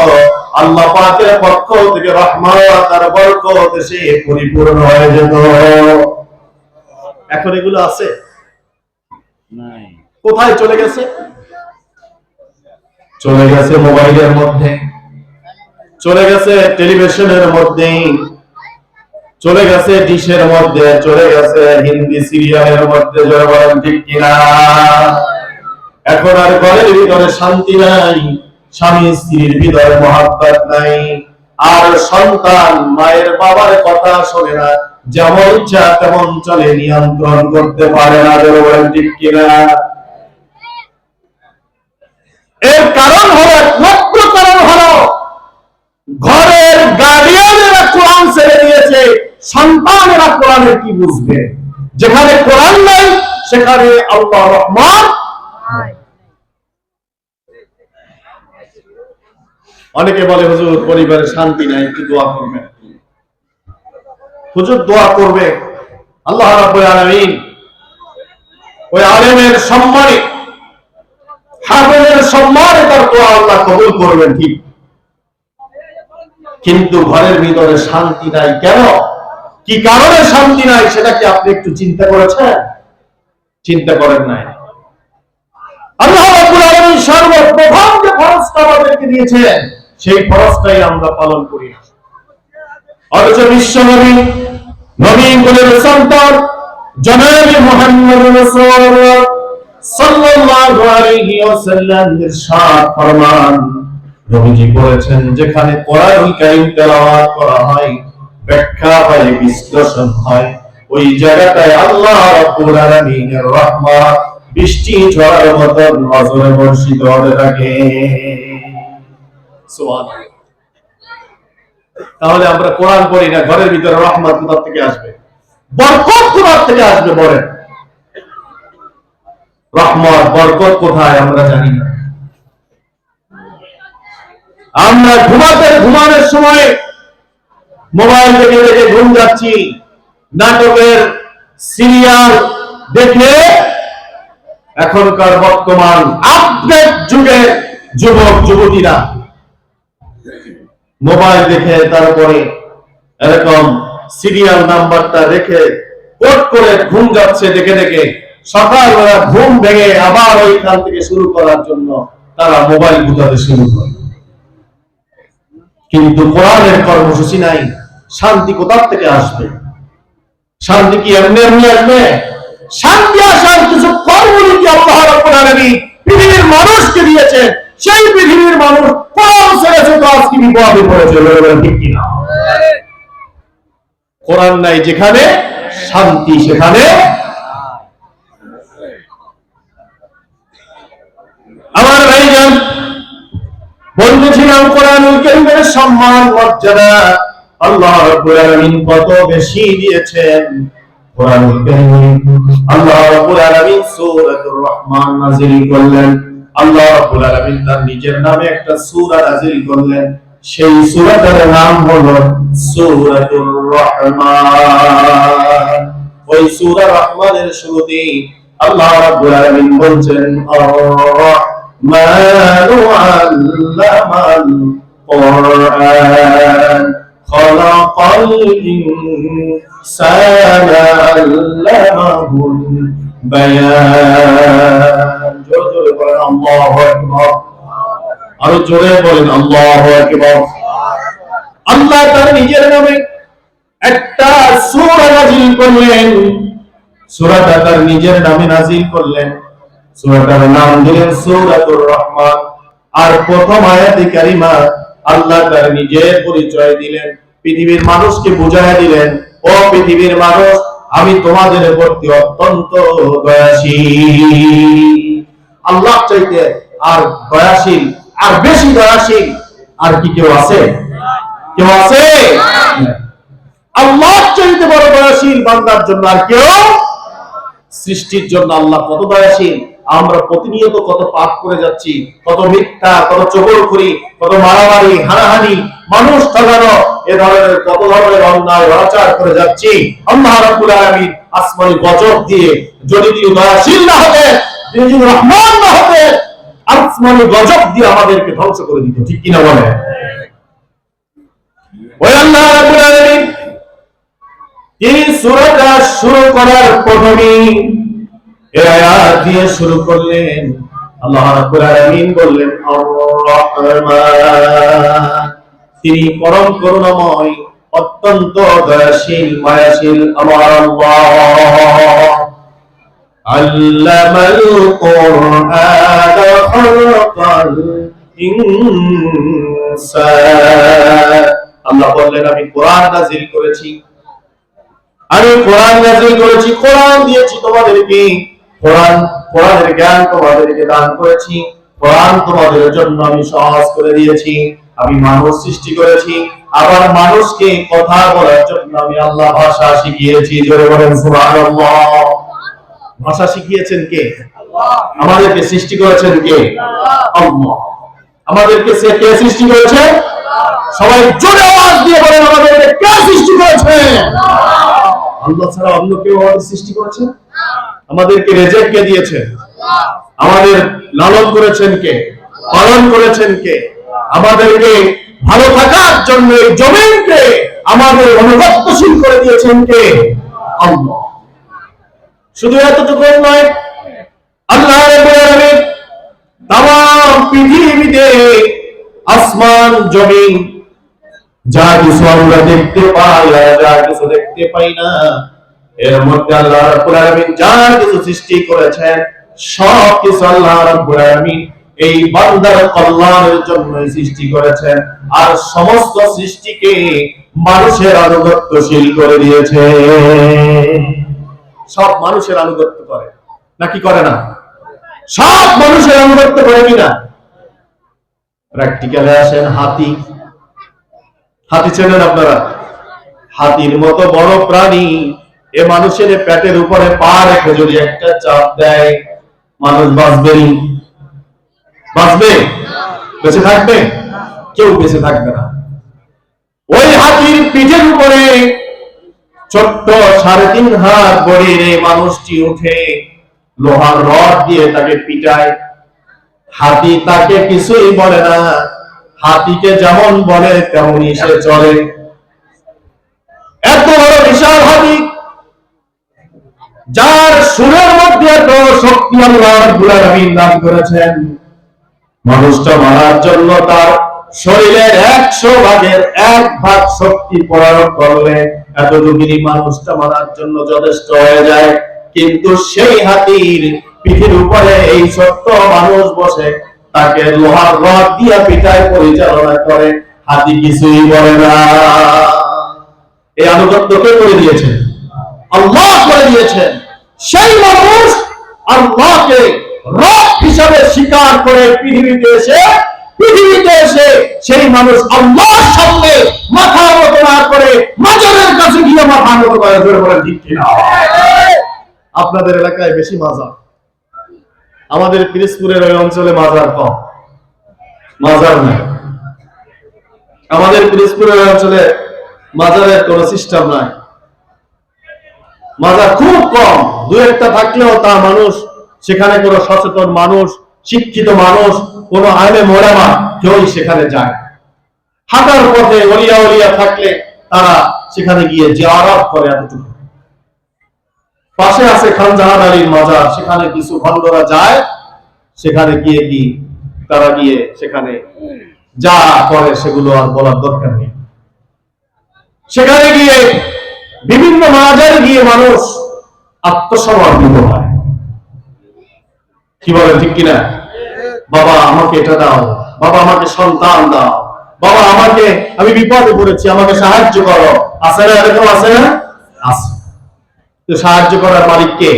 S2: আল্লাহ পাকের পক্ষ থেকে রহমত আর বরকত এসে পরিপূর্ণ হয়ে যেত। এখন এগুলো আছে? নাই। কোথায় চলে গেছে? চলে গেছে মোবাইলের মধ্যে, চলে গেছে টেলিভিশনের মধ্যে, চলে গেছে ডিশের মধ্যে, চলে গেছে হিন্দি সিরিয়ালের মধ্যে। যারা বলেন ঠিক কিনা? এখন আর ঘরের ভিতরে শান্তি নাই, স্বামী স্ত্রীর ভিতরে মহাব্বত নাই, আর সন্তান মায়ের বাবার কথা শোনে না, যেমন ইচ্ছা তেমন চলে, নিয়ন্ত্রণ করতে পারে না। যারা বলেন ঠিক কিনা? এর কারণ হলো, একমাত্র কারণ হলো ঘরের গার্ডিয়ানেরা কোরআন ছেড়ে দিয়েছে, সন্তানেরা কোরআনের কি বুঝবে? যেখানে কোরআন নাই সেখানে আল্লাহ রহমান। অনেকে বলে হুজুর পরিবারে শান্তি নাই, একটু দোয়া করবেন। হুজুর দোয়া করবে, আল্লাহ রাব্বুল আলামিন ওই আলেমের সম্মানে, হাফেজের সম্মানে তার দোয়া আল্লাহ কবুল করবেন, ঠিক। কিন্তু ঘরের ভিতরে শান্তি নাই কেন? কি কারণে শান্তি নাই সেটা কি আপনি একটু চিন্তা করেছেন? চিন্তা করেন নাই। আল্লাহ রাব্বুল আলামিন সর্বপ্রথম যে ফরজটা আমাদেরকে দিয়েছেন সেই ফরজটাই আমরা পালন করি না। অথচ বিশ্ব নবী, নবী কুলের সন্তান জনাবে মুহাম্মদ রাসূলুল্লাহ সাল্লাল্লাহু আলাইহি ওয়াসাল্লাম ইরশাদ ফরমান, নবীজি বলেছেন যেখানে কোরআনুল কারীম তেলাওয়াত করা হয়, ব্যাখ্যা হয়, বিশ্লেষণ হয়, ওই জায়গাটায় আল্লাহ রাব্বুল আলামিনের রহমত বৃষ্টি ঝড়ের মতো নজরে বর্ষিত হতে থাকে। সুবহানাল্লাহ। তাহলে আমরা কোরআন পড়ি না, ঘরের ভিতরে রহমত কোথা থেকে আসবে? বরকত কোথা থেকে আসবে? বলেন, রহমত বরকত কোথায় আমরা জানি না। আমরা ঘুমানোর সময় মোবাইল দেখে দেখে ঘুম যাচ্ছি, নাটকের সিরিয়াল দেখে। এখনকার বর্তমান আপডেট যুগের যুবক যুবতীরা মোবাইল দেখে তারপরে এরকম সিরিয়াল নাম্বারটা রেখে কোড করে ঘুম যাচ্ছে দেখে দেখে। সকালবেলা ঘুম ভেঙে আবার ওইখান থেকে শুরু করার জন্য তারা মোবাইল গুতাতে শুরু করে। কিন্তু কোরআনের কর্মসূচি নাই, শান্তি কোথা থেকে আসবে? শান্তি কি এমনি এমনি আসবে? শান্তি আসার কিছু কর্মনীতি আল্লাহ রাব্বুল আলামিন পৃথিবীর মানুষকে দিয়েছে। সেই পৃথিবীর মানুষ কোরআন ছেড়েছে তো আজকে বিপদে পড়েছে। ঠিক কিনা? কোরআন নাই যেখানে, শান্তি সেখানে। আমার ভাইজান, বলতেছিলাম কোরআনুল কারীমের সম্মান মর্যাদা আল্লাহ রাব্বুল আলামিন কত বেশি দিয়েছেন। কোরআনুল কারীম আল্লাহ রাব্বুল আলামিন সূরাতুর রহমান নাযিল করলেন। আল্লাহ রাব্বুল আলামিন তার নিজের নামে একটা সূরা নাযিল করলেন, সেই সূরাটার নাম হলো সূরাতুর রহমান। ওই সূরা রহমানের শুরুতেই আল্লাহ রাব্বুল আলামিন বলছেন, الرحمن علم القرآن خلق الإنسان علمه البيان। জোরে জোরে বলেন আল্লাহু আকবার। আরো জোরে বলেন আল্লাহু আকবার। আল্লাহ তার নিজের নামে একটা সূরা নাযিল করলেন। সূরাটা তার নিজের নামে নাযিল করলেন, সূরাটার নাম দিলেন সূরাতুর রহমান। আর প্রথম আয়াতে কারিমা আল্লাহ তার নিজের পরিচয় দিলেন, পৃথিবীর মানুষকে বুঝায় দিলেন, ও পৃথিবীর মানুষ, আমি তোমাদের প্রতি অত্যন্ত দয়াশীল। আল্লাহ চাইতে আর দয়াশীল, আর বেশি দয়াশীল আর কি কেউ আছে? কেউ আছে? আল্লাহ চাইতে বড় দয়াশীল বান্দার জন্য আর কেউ? সৃষ্টির জন্য আল্লাহ কত দয়াশীল। আমরা প্রতিনিয়ত কত পাপ করে যাচ্ছি, কত মিথ্যা, কত চগলখড়ি, কত মারামারি, হানাহানি, মানুষ ঠকানো, এ ধরনের কত ধরনের অন্যায় অনাচার করে যাচ্ছি। আল্লাহ রাব্বুল আলামিন আসমানি গজব দিয়ে, যদি তিনি দয়াশীল না হতেন, তিনি যদি রহমান না হতেন, আসমানি গজব দিয়ে আমাদেরকে ধ্বংস করে দিত। ঠিক কিনা বলে? ওই আল্লাহ রাব্বুল আলামিন তিনি সূরাটা শুরু করার প্রথমেই এই আয়াত দিয়ে শুরু করলেন। আল্লাহ রাব্বুল আলামিন বললেন আর রহমান, তিনি পরম করুণাময়, অত্যন্ত দয়াশীল, মায়াশীল আমার আল্লাহ। আল্লামাল কুরআন খালাকাল ইনসান, আল্লাহ বললেন আমি কোরআন নাযিল করেছি, আমি কোরআন নাযিল করেছি, কোরআন দিয়েছি তোমাদেরকে, কোরআনের জ্ঞান তোমাদেরকে দান করেছি, কোরআন তোমাদের জন্য আমি সহজ করে দিয়েছি। আমি মানুষ সৃষ্টি করেছি, আবার মানুষকে কথা বলার জন্য আমি আল্লাহ ভাষা শিখিয়েছি। জোরে বলেন সুবহানাল্লাহ। ভাষা শিখিয়েছেন কে? আমাদেরকে সৃষ্টি করেছেন কে? আল্লাহ। আমাদেরকে কে সৃষ্টি করেছে? সবাই জোরে আওয়াজ দিয়ে বলেন আমাদেরকে কে সৃষ্টি করেছে? আল্লাহ ছাড়া অন্য কেউ আমাদের সৃষ্টি করেছে? আমাদেরকে রিজিক কে দিয়েছেন? আমাদের লালন করেছেন কে? পালন করেছেন কে? আমাদেরকে ভালো থাকার জন্য এই জমিনকে আমাদের অনুগত্যশীল করে দিয়েছেন কে? আল্লাহ। শুধু এতটুকু নয়, আল্লাহ রাব্বুল আলামিন তামাম পৃথিবীতে আসমান জমিন যা কিছু আমরা দেখতে পাই আর যা কিছু দেখতে পাই না, এর মধ্যে আল্লাহ রাব্বুল আলামিন যা কিছু সৃষ্টি করেছেন সব কিছু আল্লাহ রাব্বুল আলামিন এই বান্দার কল্যাণের জন্য সৃষ্টি করেছেন। আর সমস্ত সৃষ্টিকে মানুষের আনুগত্যশীল করে দিয়েছে। সব মানুষের আনুগত্য করে নাকি করে না? সব মানুষের আনুগত্য করে কিনা? প্র্যাকটিক্যালে আসেন, হাতি, হাতি চেনেন আপনারা? হাতির মতো বড় প্রাণী, এ মানুষের পেটের উপরে পা রেখে যদি একটা চাপ দেয়, মানুষ বাঁচবে? বাঁচবে? বেঁচে থাকবে? কেউ বেঁচে থাকবে না। ওই হাতির পিঠের উপরে ছোট্ট 3.5 হাত বড়ির এই মানুষটি উঠে লোহার রড দিয়ে তাকে পিটায়। হাতি তাকে কিছুই বলে না, হাতিকে যেমন বলে তেমনই সে চলে। এত বড় বিশাল হাতি, যার সুরের মধ্যে এত শক্তি আল্লাহ রাব্বুল আলামিন দান করেছেন, মানুষটা মারার জন্য তার শরীরের 100 ভাগের 1 ভাগ শক্তি প্রয়োগ করলে এতটুকুনি মানুষটা মারার জন্য যথেষ্ট হয়ে যায়। কিন্তু সেই হাতির পিঠের উপরে এই ছোট্ট মানুষ বসে তাকে লোহার রড দিয়ে পিটায়, পরিচালনা করে, হাতি কিছুই বলে না। এই আনুগত্য কে করে দিয়েছেন? আল্লাহ করে দিয়েছেন। সেই মানুষ আল্লাহকে রব হিসাবে স্বীকার করে পৃথিবীতে এসে সেই মানুষ আল্লাহর সামনে মাথা নত না করে মাজারের কাছে গিয়ে মাথা নত করে। জোরে বলেন ঠিক কিনা? আপনাদের এলাকায় বেশি মাজার, আমাদের পিরোজপুরের ওই অঞ্চলে মাজার কম, মাজার নাই। আমাদের পিরোজপুরের অঞ্চলে মাজারের কোন সিস্টেম নাই, মাজার খুব কম। 2-1টা থাকলেও তা মানুষ, সেখানে কোনো সচেতন মানুষ, শিক্ষিত মানুষ, কোন আলেম ওলামা কেউই সেখানে যায়। হাঁটার পথে ওলিয়া থাকলে তারা সেখানে গিয়ে জিয়ারত করে, এতটুকু। পাশে আছে খান জাহান আলীর মাজার, সেখানে কিছু ভণ্ডরা যায়, সেখানে গিয়ে তারা গিয়ে সেখানে যা করে সেগুলো আর বলার দরকার নেই। সেখানে গিয়ে বিভিন্ন মাজারে গিয়ে মানুষ আত্মসমর্পিত হয়। কি বলে ঠিক কিনা? বাবা আমাকে এটা দাও, বাবা আমাকে সন্তান দাও, বাবা আমাকে, আমি বিপদে পড়েছি, আমাকে সাহায্য করো। আছে না এরকম? আছে না? আছে। তো সাহায্য করার মালিক কে?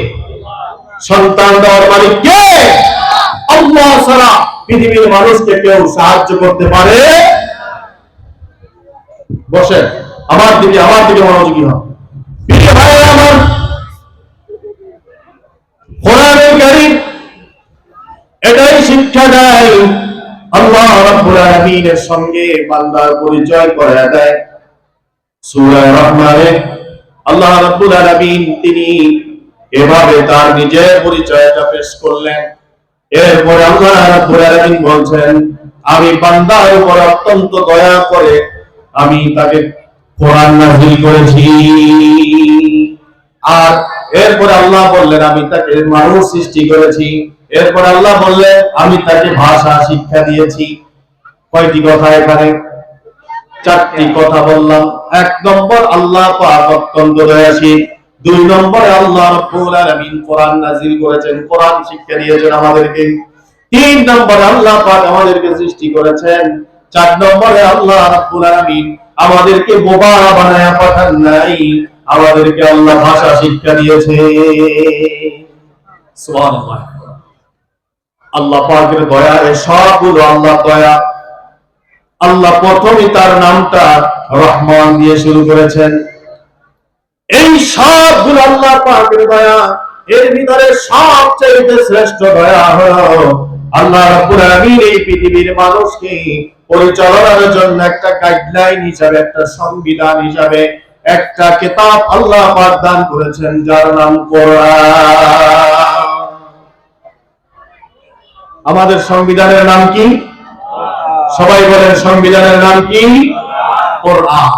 S2: সন্তান দেওয়ার মালিক কে? আল্লাহ ছাড়া পৃথিবীর মানুষকে কেউ সাহায্য করতে পারে? বসে আমার দিকে মনোযোগী হন। প্রিয় ভাইরা আমার, কোরআনুল কারীম এটাই শিক্ষা দেয়, আল্লাহ রাব্বুল আলামিনের সঙ্গে বান্দার পরিচয় করায় দেয়। সূরা রহমানে আল্লাহ রাব্বুল আলামিন তিনি এভাবে তার নিজের পরিচয়টা পেশ করলেন। এরপরে আল্লাহ রাব্বুল আলামিন বলছেন, আমি বান্দার উপর অত্যন্ত দয়া করে আমি তাকে কোরআন নাযিল করেছি। আর এরপরে আল্লাহ বললেন, আমি তাকে মানুষ সৃষ্টি করেছি। এরপর আল্লাহ বললেন, আমি তাকে ভাষা শিক্ষা দিয়েছি। কয়টি কথা এখানে? চারটি কথা বললাম। এক নম্বর, আল্লাহ পাক অত্যন্ত দয়াশীল। দুই নম্বরে আল্লাহ রাব্বুল আলামিন কোরআন নাযিল করেছেন, কোরআন শিক্ষা দিয়েছেন আমাদেরকে। তিন নম্বরে আল্লাহ পাক আমাদেরকে সৃষ্টি করেছেন। চার নম্বরে আল্লাহ রাব্বুল আলামিন আমাদেরকে বোবা বানায়া পাঠান নাই, আমাদেরকে আল্লাহ ভাষা শিক্ষা দিয়েছে। সুবহানাল্লাহ। আল্লাহ পাকের দয়া, এই সবগুলো আল্লাহ দয়া। আল্লাহ প্রথমে তার নামটা রহমান দিয়ে শুরু করেছেন। এই সবগুলো আল্লাহ পাকের দয়া। এর ভিতরে সবচেয়ে শ্রেষ্ঠ দয়া হলো আল্লাহ রাব্বুল আলামিন এই পৃথিবীর মানুষকে পরিচালনার জন্য একটা গাইডলাইন হিসাবে, একটা সংবিধান হিসাবে একটা কিতাব আল্লাহ পাক দান করেছেন, যার নাম কোরআন। আমাদের সংবিধানের নাম কি? সবাই বলেন, সংবিধানের নাম কি? কোরআন।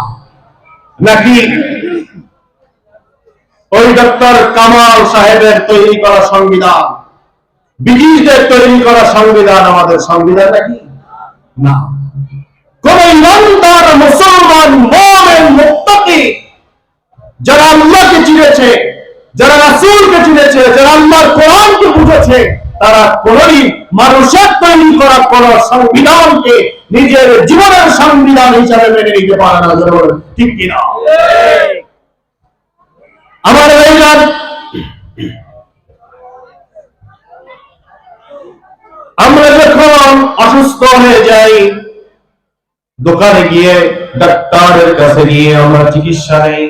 S2: নাকি ওই ডক্টর কামাল সাহেবের তৈরি করা সংবিধান, ব্রিটিশদের তৈরি করা সংবিধান আমাদের সংবিধান নাকি? না। কোন ইমানদার মুসলমান মুমিন মুত্তাকি যারা আল্লাহকে চিনেছে, যারা রাসূলকে চিনেছে, যারা আল্লাহর কোরআনকে বুঝেছে, তারা কোনদিন মানুষের তৈরি করা কোন সংবিধানকে নিজের জীবনের সংবিধান হিসাবে মেনে নিতে পারে না। ঠিক কিনা? আমার ভাইরা, আমরা যখন অসুস্থ হয়ে যাই, দোকানে গিয়ে ডাক্তারের কাছে গিয়ে আমরা চিকিৎসা নেই,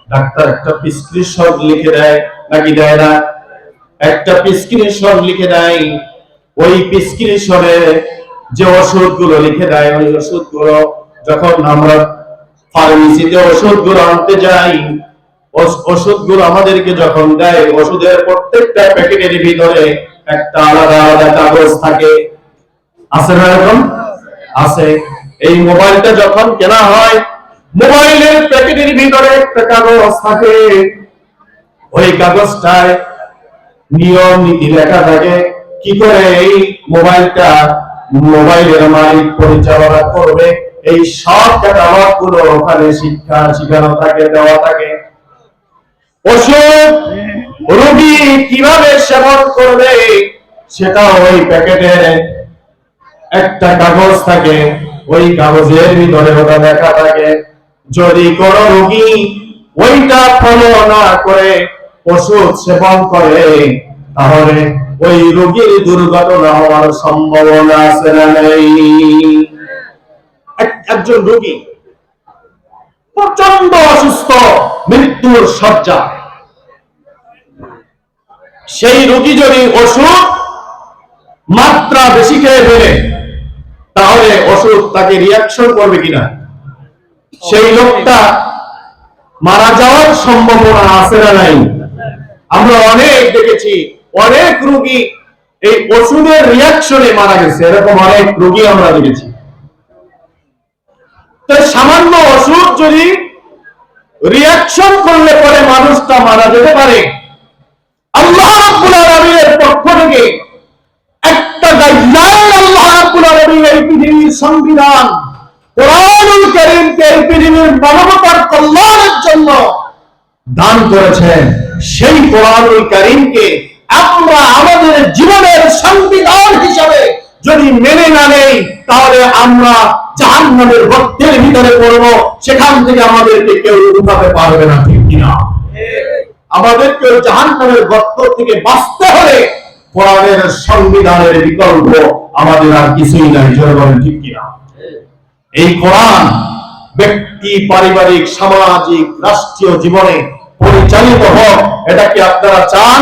S2: ডাক্তার একটা প্রেসক্রিপশন লিখে দেয়, নাকি দেয় না? একটা প্রেসক্রিপশন লিখে দেয়। ওই প্রেসক্রিপশনে যে ওষুধগুলো লিখে দেয়, ওই ওষুধগুলো যখন আমরা ফার্মেসিতে ওষুধগুলো আনতে যাই, ওষুধগুলো আমাদেরকে যখন দেয়, ওষুধের প্রত্যেকটা প্যাকেটের ভিতরে একটা আলাদা আলাদা কাগজ থাকে। আছে না এরকম? আছে। এই মোবাইলটা যখন কেনা হয়, মোবাইলের প্যাকেটের ভিতরে একটা কাগজ থাকে। ওই কাগজটায় নিয়ম নীতি লেখা থাকে, কি করে এই মোবাইলটা মোবাইলের মালিক পরিচালনা করবে, এই সব ক্যাটালগ গুলো ওখানে শিক্ষা শিখানো থাকে, দেওয়া থাকে। ওষুধ রোগী কিভাবে সেবন করবে সেটা ওই প্যাকেটের একটা কাগজ থাকে, ওই কাগজের ভিতরে ওটা লেখা থাকে। যদি কোনো রোগী ওইটা ফলো না করে ওষুধ সেবন করে, তাহলে ওই রোগীর দুর্ঘটনা হওয়ার সম্ভাবনা আছে না নেই? একজন রোগী প্রচন্ড অসুস্থ, মৃত্যুর শয্যা, সেই রোগী যদি ওষুধ মাত্রা বেশি খেয়ে ফেলে, তাহলে ওষুধ তাকে রিয়াকশন করবে কিনা? সেই লোকটা মারা যাওয়ার সম্ভাবনা আছে না নাই? আমরা অনেক দেখেছি, অনেক রোগী এই ওষুধের রিয়াকশনে মারা গেছে, এরকম অনেক রোগী আমরা দেখেছি। তো সামান্য ওষুধ যদি রিয়াকশন করলে পরে মানুষটা মারা যেতে পারে। আল্লাহ রাব্বুল আলামিনের পক্ষ থেকে একটা গাইডলাইন আল্লাহ রাব্বুল আলামিন এই পৃথিবীর সংবিধান কোরআনুল কারীমকে এই পৃথিবীর মানবতার কল্যাণের জন্য দান করেছেন। সেই কোরআনুল কারীমকে আমরা আমাদের জীবনের সংবিধান হিসাবে যদি মেনে না নেই, তাহলে আমরা জাহান্নামের গর্তের ভিতরে পড়ব, সেখান থেকে আমাদেরকে কেউ উঠাতে পারবে না, ঠিক কিনা? আমাদেরকে জাহান্নামের গর্ত থেকে বাঁচতে হলে কোরআনের সংবিধানের বিকল্প আমাদের আর কিছুই নাই, জোরে বলেন ঠিক কিনা? এই কোরআন ব্যক্তি, পারিবারিক, সামাজিক, রাষ্ট্রীয় জীবনে পরিচালিত হোক, এটা কি আপনারা চান?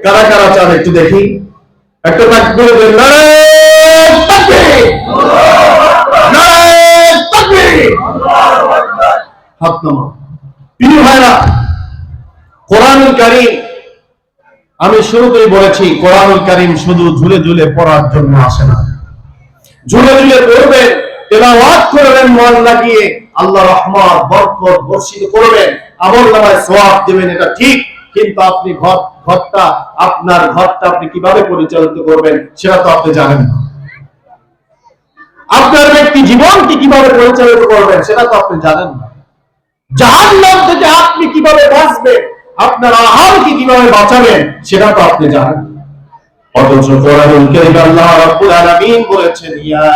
S2: কারা কারা চান একটু দেখি, একটা তাকবীর দেন, নারায়ে তাকবীর, নারায়ে তাকবীর, হাত নামান। প্রিয় ভাইরা, কোরআনুল কারীম, আমি শুরুতেই বলেছি কোরআনুল কারীম শুধু ঝুলে ঝুলে পড়ার জন্য আসে না। ঝুলে ঝুলে পড়বেন, তেলাওয়াত করবেন, মন লাগিয়ে আল্লাহ রহমত বরকত বর্ষিত করবেন, আমলনামায় সওয়াব দিবেন, এটা ঠিক। কিন্তু আপনি আপনার ঘরটা আপনি কিভাবে পরিচালিত করবেন সেটা তো আপনি জানেন না। আপনার ব্যক্তি জীবনকে কিভাবে পরিচালিত করবেন সেটা তো আপনি জানেন না। জাহান্নাম থেকে আপনি কিভাবে বাঁচবেন, আপনার আহারকে কিভাবে বাঁচাবেন সেটা তো আপনি জানেন না। অথচ কোরআনুল কারীম আল্লাহ রাব্বুল আলামিন বলেছেন, ইয়া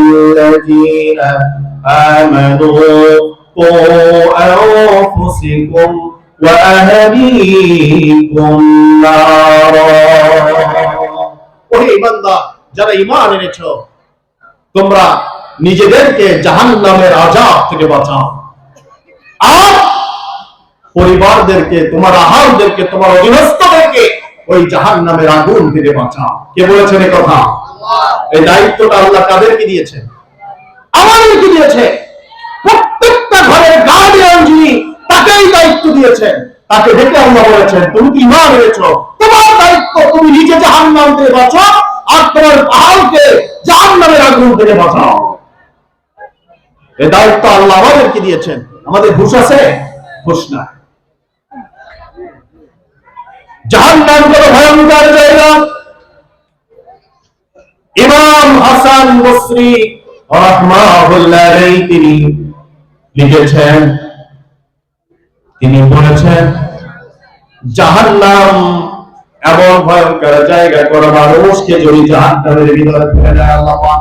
S2: আইয়ুহাল্লাযীনা আমানু কু আনফুসাকুম ওয়া আহলিকুম নারা। ওহে ঈমানদার, যারা ঈমান এনেছো, তোমরা নিজেদেরকে জাহান্নামের আযাব থেকে বাঁচাও, আর পরিবারদেরকে, তোমার আহারদেরকে, তোমার অধীনস্থদেরকে ওই জাহান্নামের আগুন থেকে বাঁচাও। কে বলেছেন এই কথা? এই দায়িত্বটা আল্লাহ কাদেরকে দিয়েছেন? আমাদেরকে দিয়েছে। প্রত্যেকটা ঘরের গার্ডিয়ান যিনি, তাকেই দায়িত্ব দিয়েছেন। তাকে ডেকে আল্লাহ বলেছেন, তুমি কি ঈমান এনেছো, তোমার দায়িত্ব তুমি নিজে জাহান্নাম থেকে বাঁচাও, আর তোমার আহারকে জাহান্নামের আগুন থেকে বাঁচাও। এই দায়িত্ব আল্লাহ আমাদেরকে দিয়েছেন। আমাদের হুঁশ আছে? হুঁশ না। জাহান্নাম কত ভয়ঙ্কর জায়গা। ইমাম হাসান বসরি রাহমাহুল্লাহ আলাইহি তিনি লিখেছেন, তিনি বলেছেন, জাহান্নাম এমন ভয়ঙ্কর জায়গা, কোন মানুষকে যদি জাহান্নামের ভিতরে ফেলে দেয় আল্লাহ পাক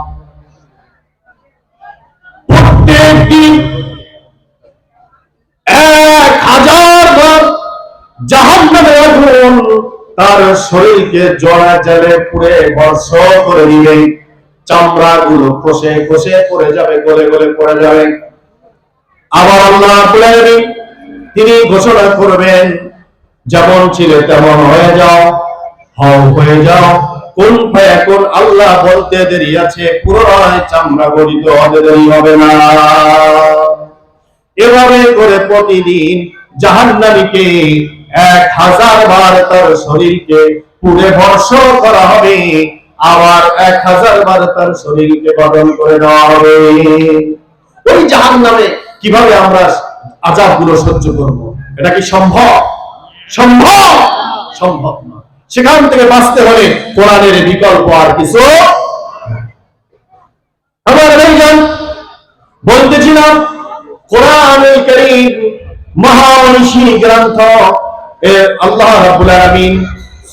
S2: প্রত্যেক দিন 1000 বার জাহান্নামের আগুন তার শরীরকে জড়া জলে পুড়ে ভস্ম করে দিবে। চামড়াগুলো খসে খসে পড়ে যাবে, গলে গলে পড়ে যাবে। আবার আল্লাহ রাব্বুল আলামিন তিনি ঘোষণা করবেন, যেমন ছিলে তেমন হয়ে যাও, হও হয়ে যাও, কোন ফায়াকুন। আল্লাহ বলতে দেরি আছে, পুনরায় চামড়া গলিত হতে দেরি হবে না। এভাবে করে প্রতিদিন জাহান্নামীকে 1000 বার তার শরীরকে পুড়ে ভস্ম করা হবে, আবার 1000 বার তার শরীরকে বদল করে দেওয়া হবে। ওই জাহান্নামে কিভাবে আমরা আযাবগুলো সহ্য করব? এটা কি সম্ভব? সম্ভব? সম্ভব না। সেখান থেকে বাঁচতে হলে কোরআনের বিকল্প আর কিছু। আমার ভাইজান, বলতেছিলাম কোরআনুল কারীম মহামনীষী গ্রন্থ। আল্লাহ রাব্বুল আলামিন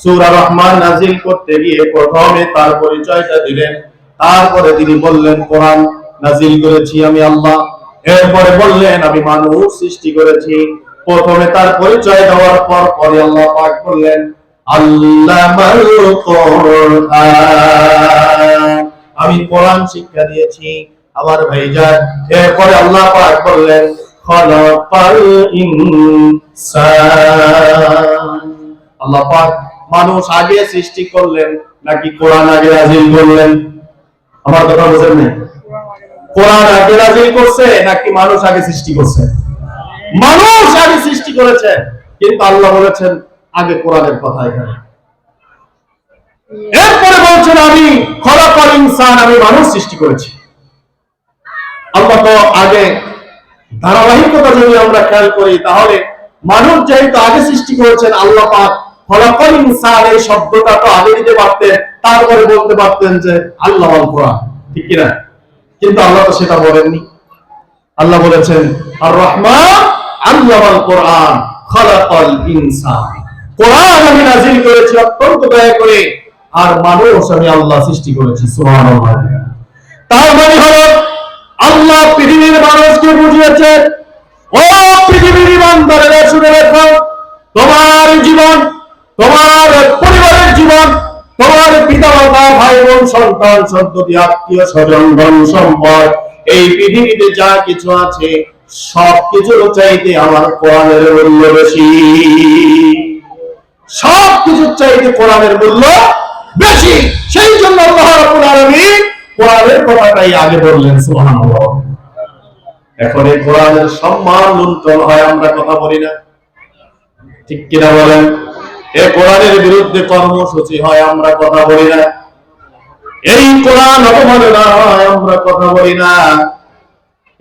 S2: সূরা রহমান নাযিল করতে গিয়ে প্রথমে তার পরিচয়টা দিলেন, তারপরে তিনি বললেন কোরআন নাযিল করেছি আমি আল্লাহ। এরপরে বললেন আমি মানুষ সৃষ্টি করেছি। প্রথমে তার পরিচয় দেওয়ার পর পরে আল্লাহ পাক বললেন আল্লামাল কোরআন, আমি কোরআন শিক্ষা দিয়েছি। আমার ভাইজান, এরপরে আল্লাহ পাক বললেন খালাকাল ইনসান। আল্লাহ পাক মানুষ আগে সৃষ্টি করলেন নাকি কোরআন আগে নাযিল করলেন? আমার কথা বুঝেন না? কোরআন আগে নাযিল করছে নাকি মানুষ আগে সৃষ্টি করছে? মানুষ আগে সৃষ্টি করেছে, কিন্তু আল্লাহ বলেছেন আগে কোরআনের কথা এখানে। এরপরে বলছেন আমি খালাকাল ইনসান, আমি মানুষ সৃষ্টি করেছি। আল্লাহ তো আগে, ধারাবাহিকতা যদি আমরা খেয়াল করি তাহলে মানুষ যেহেতু আগে সৃষ্টি করেছেন, আল্লাহ পাক খালাকাল ইনসান এই শব্দটা তো আগে দিতে পারতেন, তারপরে বলতে পারতেন যে আল্লামাল কোরআন, ঠিক কিনা? কিন্তু আল্লাহ তো সেটা বলেননি। আল্লাহ বলেছেন আর রহমান আল্লামাল কোরআন খালাকাল ইনসান। কোরআন আমি নাযিল করেছি অত্যন্ত দয়া করে, আর মানুষ আমি আল্লাহ সৃষ্টি করেছি। সুবহানাল্লাহ। তার মানে হলো আল্লাহ পৃথিবীর মানুষকে বুঝিয়েছেন, ও পৃথিবীর ইমানদারেরা শুনে রাখো, তোমার জীবন, তোমার পরিবারের জীবন, তোমার পিতা মাতা, ভাই বোন, সন্তান সন্ততি, আত্মীয় স্বজন, ধন সম্পদ, এই পৃথিবীতে যা কিছু আছে সব কিছুর চাইতে আমার কোরআনের মূল্য বেশি। সব কিছুর চাইতে কোরআনের মূল্য বেশি। সেই জন্য আল্লাহ রাব্বুল আলামিন কোরআনের কথাটাই আগে বললেন। সুবহানাল্লাহ। এখন এই কোরআনের সম্মান লুণ্ঠন হয়, আমরা কথা বলি না, ঠিক কিনা বলেন? এই কোরআনের বিরুদ্ধে কর্মসূচি হয়, আমরা কথা বলি না। এই কোরআন অবমাননা হয়, আমরা কথা বলি না।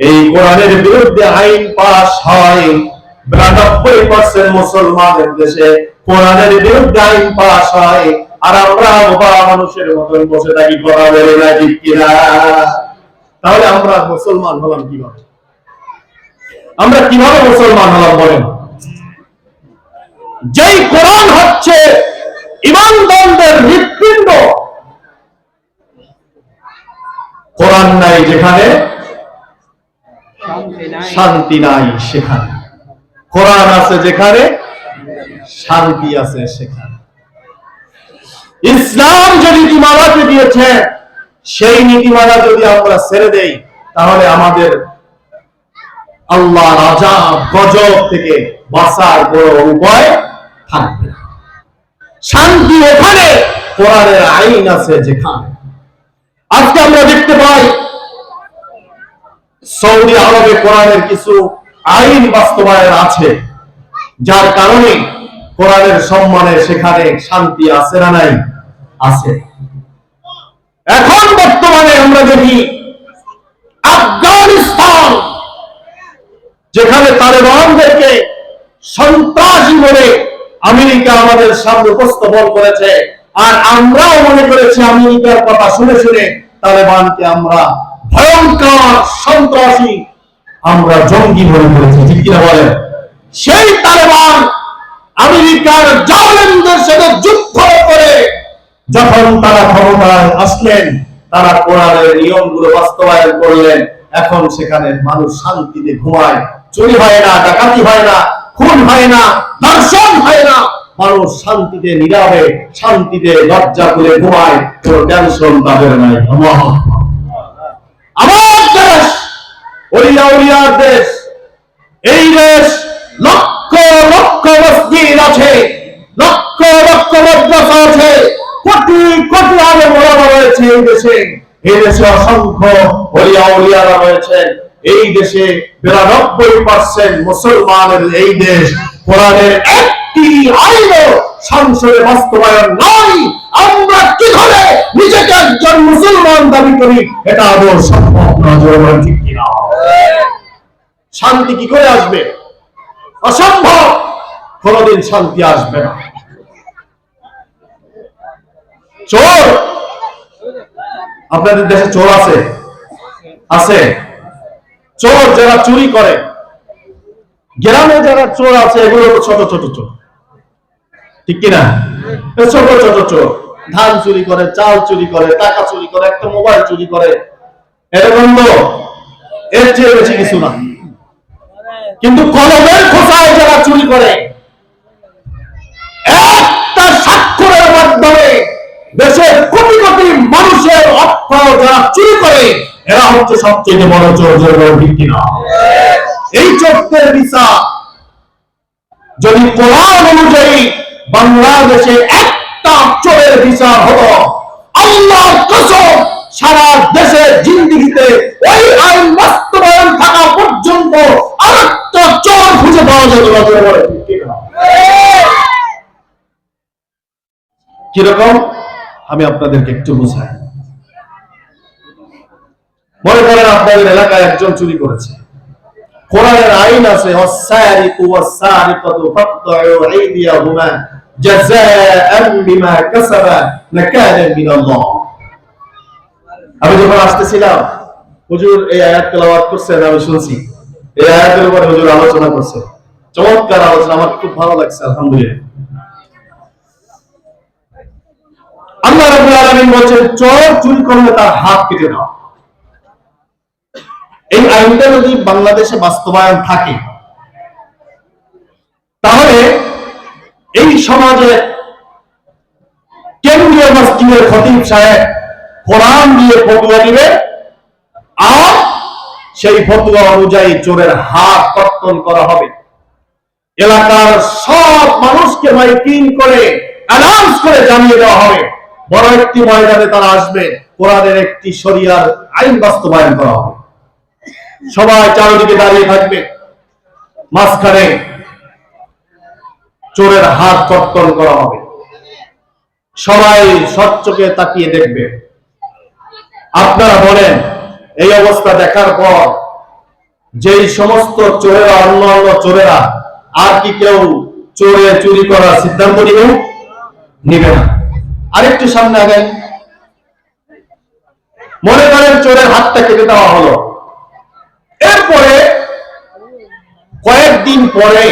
S2: এই কোরআনের বিরুদ্ধে আইন পাস হয়, 92% মুসলমানের দেশে কোরআনের বিরুদ্ধে আইন পাস হয়, আর আমরা বোবা মানুষের মতন বসে থাকি, কথা বলি না, ঠিক কিনা? তাহলে আমরা মুসলমান হলাম কিভাবে? আমরা কিভাবে মুসলমান হলাম বলেন? যেই কোরআন হচ্ছে ঈমানদারদের হৃৎপিণ্ড, কোরআন নাই যেখানে শান্তি নাই সেখানে, কোরআন আছে যেখানে শান্তি আছে সেখানে। ইসলাম যে নীতিমালাকে দিয়েছে, সেই নীতিমালা যদি আমরা ছেড়ে দেই, তাহলে আমাদের আল্লাহ রাজা গজব থেকে বাঁচার কোনো উপায় থাকবে না। শান্তি ওখানে, কোরআনের আইন আছে যেখানে। আজকে আমরা দেখতে পাই সৌদি আরবে কোরআনের কিছু আইন বাস্তবায়ন আছে, যার কারণে কোরআনের সম্মানে সেখানে শান্তি আছে না নাই? আছে। এখন বর্তমানে আমরা দেখি আফগানিস্তান, যেখানে তালেবানদেরকে সন্ত্রাসী বলে আমেরিকা আমাদের সামনে উপস্থাপন করেছে, আর আমরাও মনে করেছি আমেরিকার কথা শুনে শুনে তালেবানকে আমরা ভয়ঙ্কর সন্ত্রাসী, আমরা জঙ্গি মনে করেছি, ঠিক কিনা বলেন? সেই তালেবান আমেরিকার জালেমদের সাথে যুদ্ধ করে যখন তারা ক্ষমতায় আসলেন, তারা কোরআনের নিয়মগুলো বাস্তবায়ন করলেন। এখন সেখানে মানুষ শান্তিতে ঘুমায়, চুরি হয় না, ডাকাতি হয় না, খুন হয় না, ধর্ষণ হয় না, মানুষ শান্তিতে নীরবে শান্তিতে লজ্জা করে ঘুমায়, কোনো টেনশন তাদের নাই। আমার দেশ ওলিয়া উলিয়ার দেশ, এই দেশ লক্ষ লক্ষ মসজিদ আছে, লক্ষ লক্ষ মাদ্রাসা আছে, কোটি কোটি আলেম ওলামা রয়েছে এই দেশে। এই দেশে অসংখ্য ওলিয়া উলিয়ারা রয়েছেন। এই দেশে 92% মুসলমানের এই দেশ, কোরআনের একটি আইনও সংসদে বাস্তবায়ন নাই। আমরা কি করে নিজেকে একজন মুসলমান দাবি করি? এটা আদৌ সম্ভব না, জোরে ঠিক কিনা? শান্তি কি করে আসবে? অসম্ভব, কোনদিন শান্তি আসবে না। চোর, আপনাদের দেশে চোর আছে? আছে। চোর যারা চুরি করে, গ্রামে যারা চোর আছে, এগুলো ছোট ছোট চোর, ঠিক কিনা? ছোট ছোট চোর, ধান চুরি করে, চাল চুরি করে, টাকা চুরি করে, একটা মোবাইল চুরি করে, এরকম তো এর চেয়ে বেশি কিছু না। কিন্তু কলমের খোসায় যারা চুরি করে, একটা স্বাক্ষরের মাধ্যমে দেশের কোটি কোটি মানুষের অর্থ যারা চুরি করে, এরা হচ্ছে সবচেয়ে বড় চোর, ঠিক কিনা? এই চোরদের বিচার যদি কোরআন অনুযায়ী বাংলাদেশে একটা চোরের বিচার হতো, আল্লাহর কসম সারা দেশের জিন্দেগিতে ওই আইন বাস্তবায়ন থাকা পর্যন্ত আরেকটা চোর খুঁজে পাওয়া যাবে না। কিরকম আমি আপনাদেরকে একটু বুঝাই। মনে করেন আপনাদের এলাকায় একজন চুরি করেছে, কোরআনের আইন আছে ওয়াসারিকু ওয়াসারিকাতু ফাকতাউ আইদিয়াহুমা জাযাআন বিমা কাসাবা নাকালান মিনাল্লাহ। আমি যখন আসতেছিলাম, হুজুর এই আয়াত তেলাওয়াত করছেন, আমি শুনছি, এই আয়াতের উপর হুজুর আলোচনা করছেন। চমৎকার আলোচনা, আমার খুব ভালো লাগছে, আলহামদুলিল্লাহ। আল্লাহ রাব্বুল আলামিন বলেন চোর চুরি করলে তার হাত কেটে দাও। এই আইনটা যদি বাংলাদেশে বাস্তবায়ন থাকে, তাহলে এই সমাজে কেন্দ্রীয় মসজিদের খতিব সাহেব কোরআন দিয়ে ফতোয়া দিবে, আর সেই ফতোয়া অনুযায়ী চোরের হাত কর্তন করা হবে। এলাকার সব মানুষকে মাইকিং করে অ্যানাউন্স করে জানিয়ে দেওয়া হবে, বড় একটি ময়দানে তারা আসবে, কোরআনের একটি শরিয়ার আইন বাস্তবায়ন করা হবে। সবাই চারিদিকে দাঁড়িয়ে থাকবে, মাঝখানে চোরের হাত কর্তন করা হবে, সবাই সচ্চোখে তাকিয়ে দেখবে। আপনারা বলেন, এই অবস্থা দেখার পর যেই সমস্ত চোরেরা, অন্য চোরেরা আর কি কেউ চুরি করার সিদ্ধান্ত নিবে না? আরেকটু সামনে আগাই, মনে করেন চোরের হাতটা কেটে দেওয়া হলো, এরপরে কয়েকদিন পরে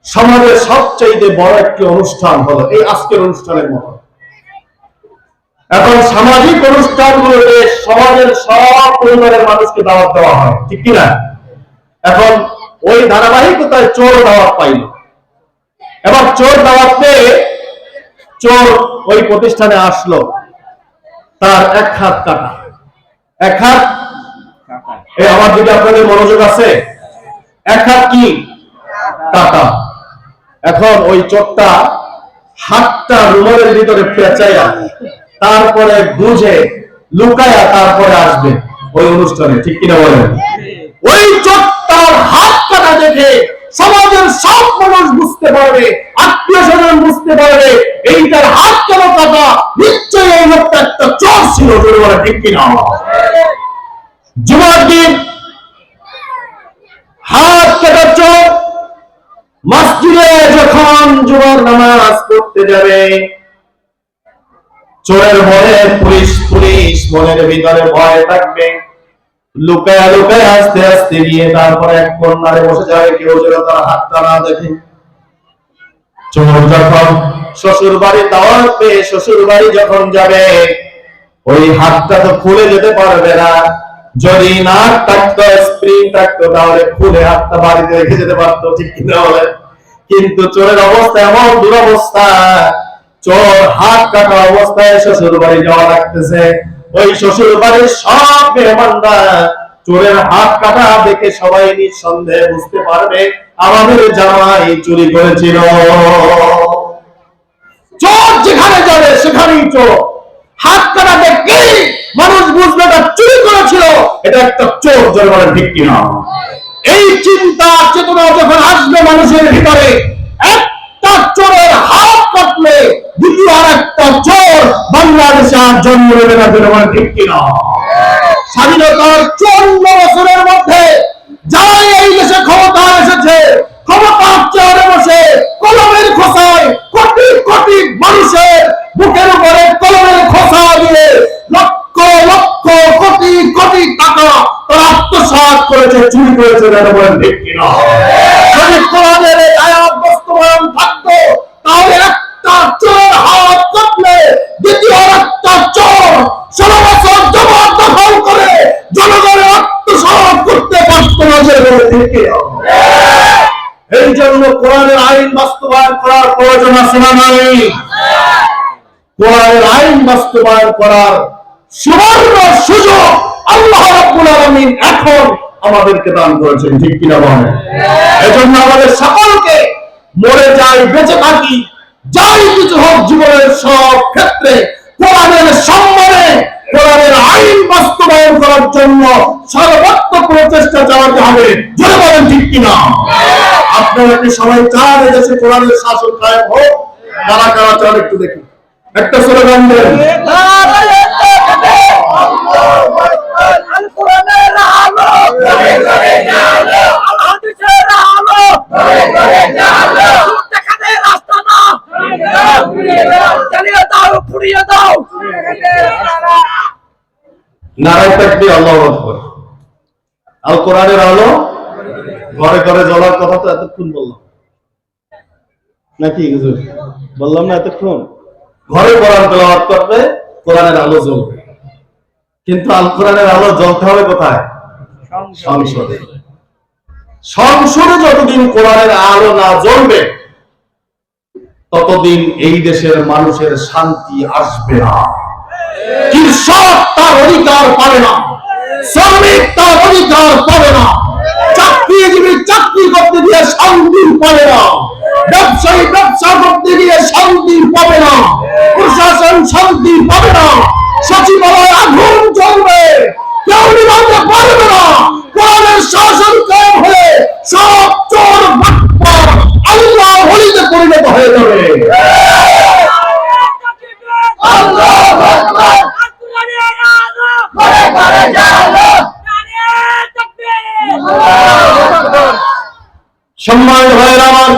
S2: সমাজের সবচেয়ে বড় একটি অনুষ্ঠান হলো এই আজকের অনুষ্ঠানের মতো। এখন সামাজিক অনুষ্ঠানগুলোতে সমাজের সব পরিবারের মানুষকে দাওয়াত দেওয়া হয়, ঠিক কিনা? এখন ওই ধারাবাহিকতায় চোর দাওয়াত পাইল। এবার চোর দাওয়াত পেয়ে চোর ওই প্রতিষ্ঠানে আসলো, তার এক হাত কাটা, এক হাত, এই আমার দিকে আপনাদের মনোযোগ আছে, এক হাত কি কাটা। এখন ওই চোরটা হাতটা রুমালের ভিতরে পেঁচাইয়া, তারপরে বুঝে লুকায়া তারপরে আসবে ওই অনুষ্ঠানে, ঠিক কিনা বলেন? ওই চোরটার হাত কাটা দেখে সমাজের সব মানুষ বুঝতে পারবে, আত্মীয় স্বজন বুঝতে পারবে এইটার হাত কেন কাটা, নিশ্চয়ই এই লোকটা একটা চোর ছিল, ঠিক কিনা? জুমার দিন হাত কাটা চোর মসজিদে যখন জুমার নামাজ পড়তে যাবে, চোরের ভয়ে পুলিশ মনের ভিতরে ভয় থাকবে, লুকায় লুকায় আস্তে আস্তে গিয়ে তারপরে এক কর্নারে বসে যাবে, কেউ যেন তার হাতটা না দেখে। চোর যখন শ্বশুর বাড়ি দাওয়াত পেয়ে শ্বশুর বাড়ি যখন যাবে, ওই হাতটা তো খুলে যেতে পারবে না, যদি না থাকতো, স্প্রিং থাকতো, তাহলে খুলে হাতটা বাড়িতে রেখে যেতে পারতো, ঠিক কিনা বলে? কিন্তু চোরের অবস্থা এমন দুরবস্থা, চোর হাত কাটা অবস্থায় শ্বশুর বাড়ি যাওয়া লাগতেছে। ওই শ্বশুর বাড়ির সব মেহমানরা চোরের হাত কাটা দেখে সবাই নিঃসন্দেহে বুঝতে পারবে আমাদের জামাই চুরি করেছিল। চোর যেখানে যাবে সেখানেই চোর, হাত কাটা দেখে মানুষ বুঝবে এটা চুরি করেছিল, এটা একটা চোর, জোরে বলেন ঠিক কিনা? এই চিন্তা চেতনা যখন আসবে মানুষের ভিতরে, একটা চোরের হাত কাটলে দ্বিতীয় আর একটা চোর বাংলাদেশে আর জন্ম নেবে না, জোরে বলেন ঠিক কিনা? স্বাধীনতার 54 বছরের মধ্যে যারা এই দেশে ক্ষমতা এসেছে, ক্ষমতার চেয়ারে বসে কলমের খোসায় কোটি কোটি মানুষের বুকের উপরে কলমের খোসা দিয়ে লক্ষ লক্ষ কোটি কোটি টাকা তারা আত্মসাৎ করেছে, চুরি করেছে, বলেন ঠিক কিনা? যদি কোরআনের এই আয়াত বাস্তবায়ন থাকতো, তাহলে একটা চোর হাত কাটলে দ্বিতীয় একটা চোর 16 বছর জবরদখল করে জনগণের আত্মসাৎ করতে পারত না, যে বলে ঠিক কিনা? এই জন্য কোরআনের আইন বাস্তবায়ন করার প্রয়োজন আছে না নাই? কোরআনের আইন বাস্তবায়ন করার সুবর্ণ সুযোগ আল্লাহ রাব্বুল আলামিন এখন আমাদেরকে দান করেছেন, ঠিক কিনা বলেন? এজন্য আমাদের সকলকে মরে যাই বেঁচে থাকি যাই কিছু হোক জীবনের সব ক্ষেত্রে কোরআনের সম্মানে কোরআনের আইন বাস্তবায়ন করার জন্য সর্বাত্মক প্রচেষ্টা চালাতে হবে, জোরে বলেন ঠিক কিনা? আপনারা কি সবাই চান এদেশে কোরআনের শাসন কায়েম হোক? কারা কারা চান একটু দেখি, একটা স্লোগান দেন। নারায়ে তাকবীর, আল্লাহু আকবার। আল কোরআনের আলো ঘরে ঘরে জ্বলার কথা তো এতক্ষণ বললাম নাকি হুজুর? বললাম না এতক্ষণ? ঘরে কোরআন তেলাওয়াত করবে, কোরআনের আলো জ্বলবে। কিন্তু আল কোরআনের আলো জ্বলতে হবে কোথায়? সংসদে। সংসদে যতদিন কোরআনের আলো না জ্বলবে ততদিন এই দেশের মানুষের শান্তি আসবে না। কৃষক তার অধিকার পাবে না, শ্রমিক তার অধিকার পাবে না, চাকরিজীবী চাকরি করতে গিয়ে শান্তি পাবে না, ব্যবসায়ী ব্যবসা করতে গিয়ে শান্তি পাবে না, প্রশাসন শান্তি পাবে না, সচিবালয় আগুন জ্বলবে, কেউ নিভাতে পারবে না। কোরআনের শাসন কায়েম হলে সব চোর বাটপার আল্লাহ ওলিতে পরিণত হয়ে যাবে।
S3: আল্লাহু আকবার। ঘরে ঘরে জালো।
S2: সম্মানিত ভাইরা আমার,